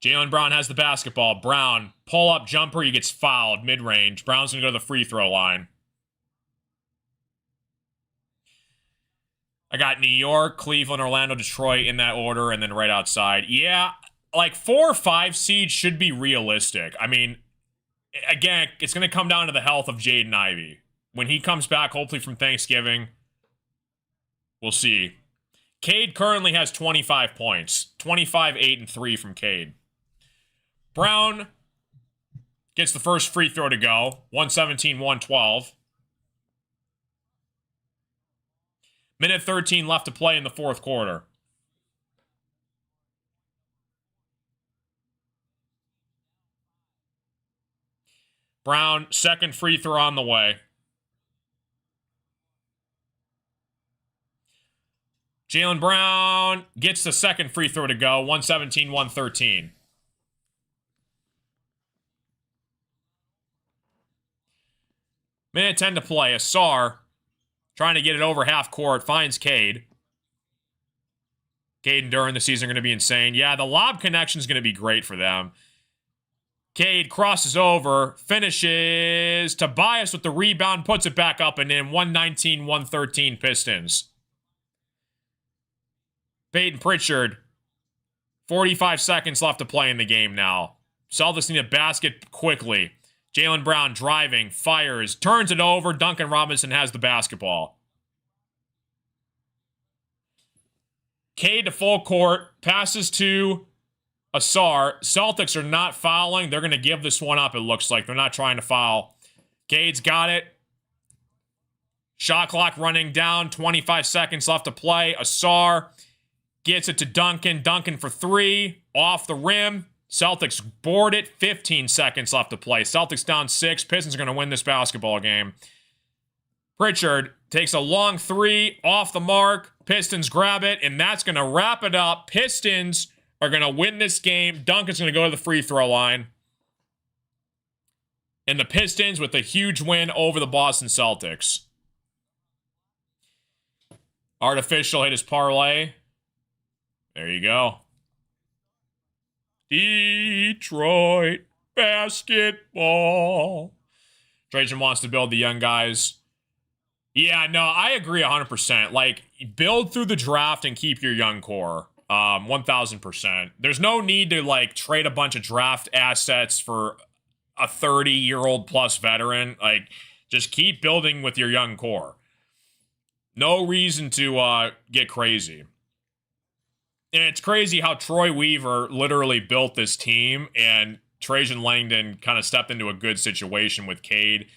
Jaylen Brown has the basketball. Brown, pull-up jumper. He gets fouled mid-range. Brown's going to go to the free throw line. I got New York, Cleveland, Orlando, Detroit in that order, and then right outside. Yeah, like 4 or 5 seeds should be realistic. I mean, again, it's going to come down to the health of Jaden Ivey. When he comes back, hopefully from Thanksgiving, we'll see. Cade currently has 25 points. 25, 8, and 3 from Cade. Brown gets the first free throw to go. 117, 112. Minute 13 left to play in the fourth quarter. Brown, second free throw on the way. Jaylen Brown gets the second free throw to go. 117, 113. Minute 10 to play. Asar trying to get it over half court. Finds Cade. Cade and Duren this season are going to be insane. Yeah, the lob connection is going to be great for them. Cade crosses over. Finishes. Tobias with the rebound. Puts it back up and in. 119, 113 Pistons. Peyton Pritchard. 45 seconds left to play in the game now. Celtics need a basket quickly. Jaylen Brown driving, fires, turns it over. Duncan Robinson has the basketball. Cade to full court, passes to Asar. Celtics are not fouling. They're going to give this one up, it looks like. They're not trying to foul. Cade's got it. Shot clock running down. 25 seconds left to play. Asar gets it to Duncan. Duncan for 3. Off the rim. Celtics board it. 15 seconds left to play. Celtics down 6. Pistons are going to win this basketball game. Pritchard takes a long 3 off the mark. Pistons grab it, and that's going to wrap it up. Pistons are going to win this game. Duncan's going to go to the free throw line. And the Pistons with a huge win over the Boston Celtics. Artificial hit his parlay. There you go. Detroit basketball. Trajan wants to build the young guys. Yeah, no, I agree 100%. Like, build through the draft and keep your young core. 1,000%. There's no need to, like, trade a bunch of draft assets for a 30-year-old plus veteran. Like, just keep building with your young core. No reason to get crazy. And it's crazy how Troy Weaver literally built this team, and Trajan Langdon kind of stepped into a good situation with Cade.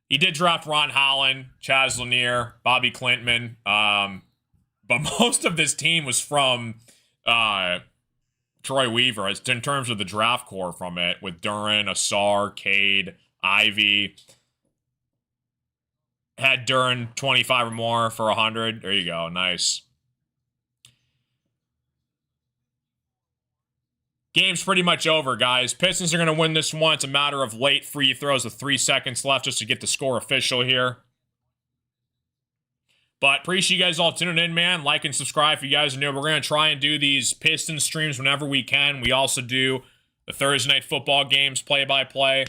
He did draft Ron Holland, Chaz Lanier, Bobby Klintman, but most of this team was from Troy Weaver in terms of the draft core from it, with Duren, Asar, Cade, Ivy. Had Duren 25 or more for 100. There you go. Nice. Game's pretty much over, guys. Pistons are going to win this one. It's a matter of late free throws with 3 seconds left just to get the score official here. But appreciate you guys all tuning in, man. Like and subscribe if you guys are new. We're going to try and do these Pistons streams whenever we can. We also do the Thursday night football games, play-by-play.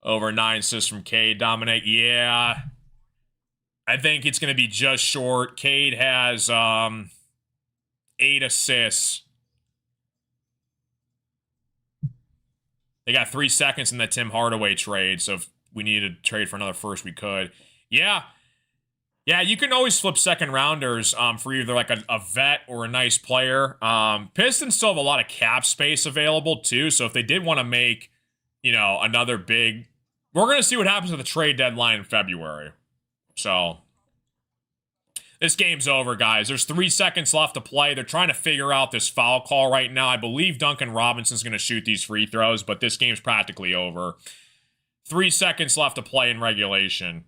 Over 9 assists from Cade. Dominic, yeah. I think it's going to be just short. Cade has 8 assists. They got 3 seconds in the Tim Hardaway trade, so if we needed to trade for another first, we could. Yeah. Yeah, you can always flip second rounders for either like a vet or a nice player. Pistons still have a lot of cap space available too, so if they did want to make, you know, another big... We're going to see what happens at the trade deadline in February. So, this game's over, guys. There's 3 seconds left to play. They're trying to figure out this foul call right now. I believe Duncan Robinson's going to shoot these free throws, but this game's practically over. 3 seconds left to play in regulation.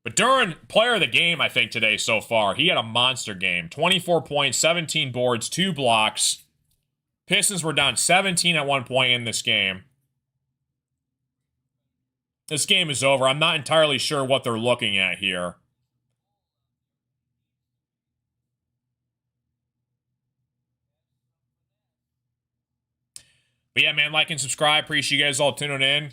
But Duran, player of the game, I think, today so far. He had a monster game. 24 points, 17 boards, 2 blocks. Pistons were down 17 at one point in this game. This game is over. I'm not entirely sure what they're looking at here. But yeah, man, like and subscribe. Appreciate you guys all tuning in.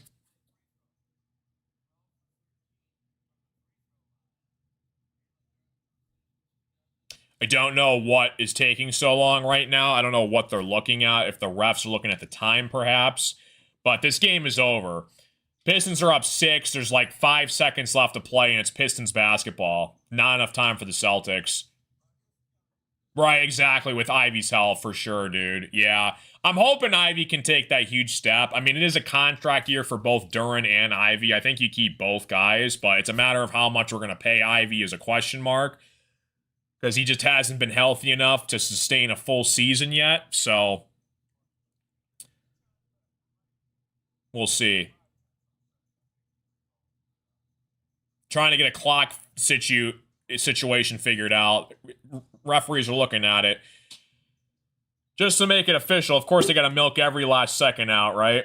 I don't know what is taking so long right now. I don't know what they're looking at, if the refs are looking at the time, perhaps. But this game is over. Pistons are up 6. There's like 5 seconds left to play, and it's Pistons basketball. Not enough time for the Celtics. Right, exactly, with Ivy's help, for sure, dude. Yeah. I'm hoping Ivy can take that huge step. I mean, it is a contract year for both Duran and Ivy. I think you keep both guys, but it's a matter of how much we're going to pay Ivy is a question mark. Because he just hasn't been healthy enough to sustain a full season yet. So, we'll see. Trying to get a clock situation figured out. Referees are looking at it. Just to make it official. Of course, they got to milk every last second out, right?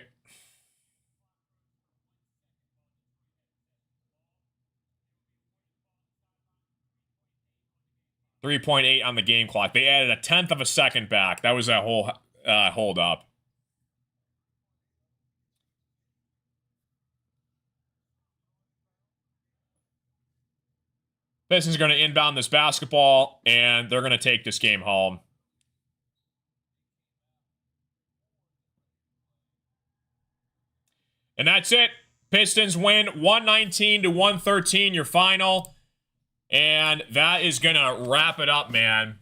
.8 on the game clock. They added a 1/10 of a second back. That was that whole hold up. Pistons going to inbound this basketball, and they're going to take this game home. And that's it. Pistons win 119-113, your final. And that is going to wrap it up, man.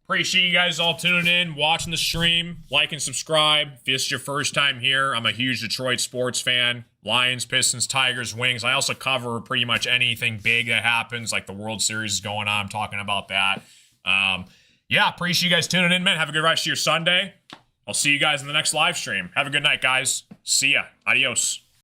Appreciate you guys all tuning in, watching the stream. Like and subscribe. If this is your first time here, I'm a huge Detroit sports fan. Lions, Pistons, Tigers, Wings. I also cover pretty much anything big that happens, like the World Series is going on. I'm talking about that. Yeah, appreciate you guys tuning in, man. Have a good rest of your Sunday. I'll see you guys in the next live stream. Have a good night, guys. See ya. Adios.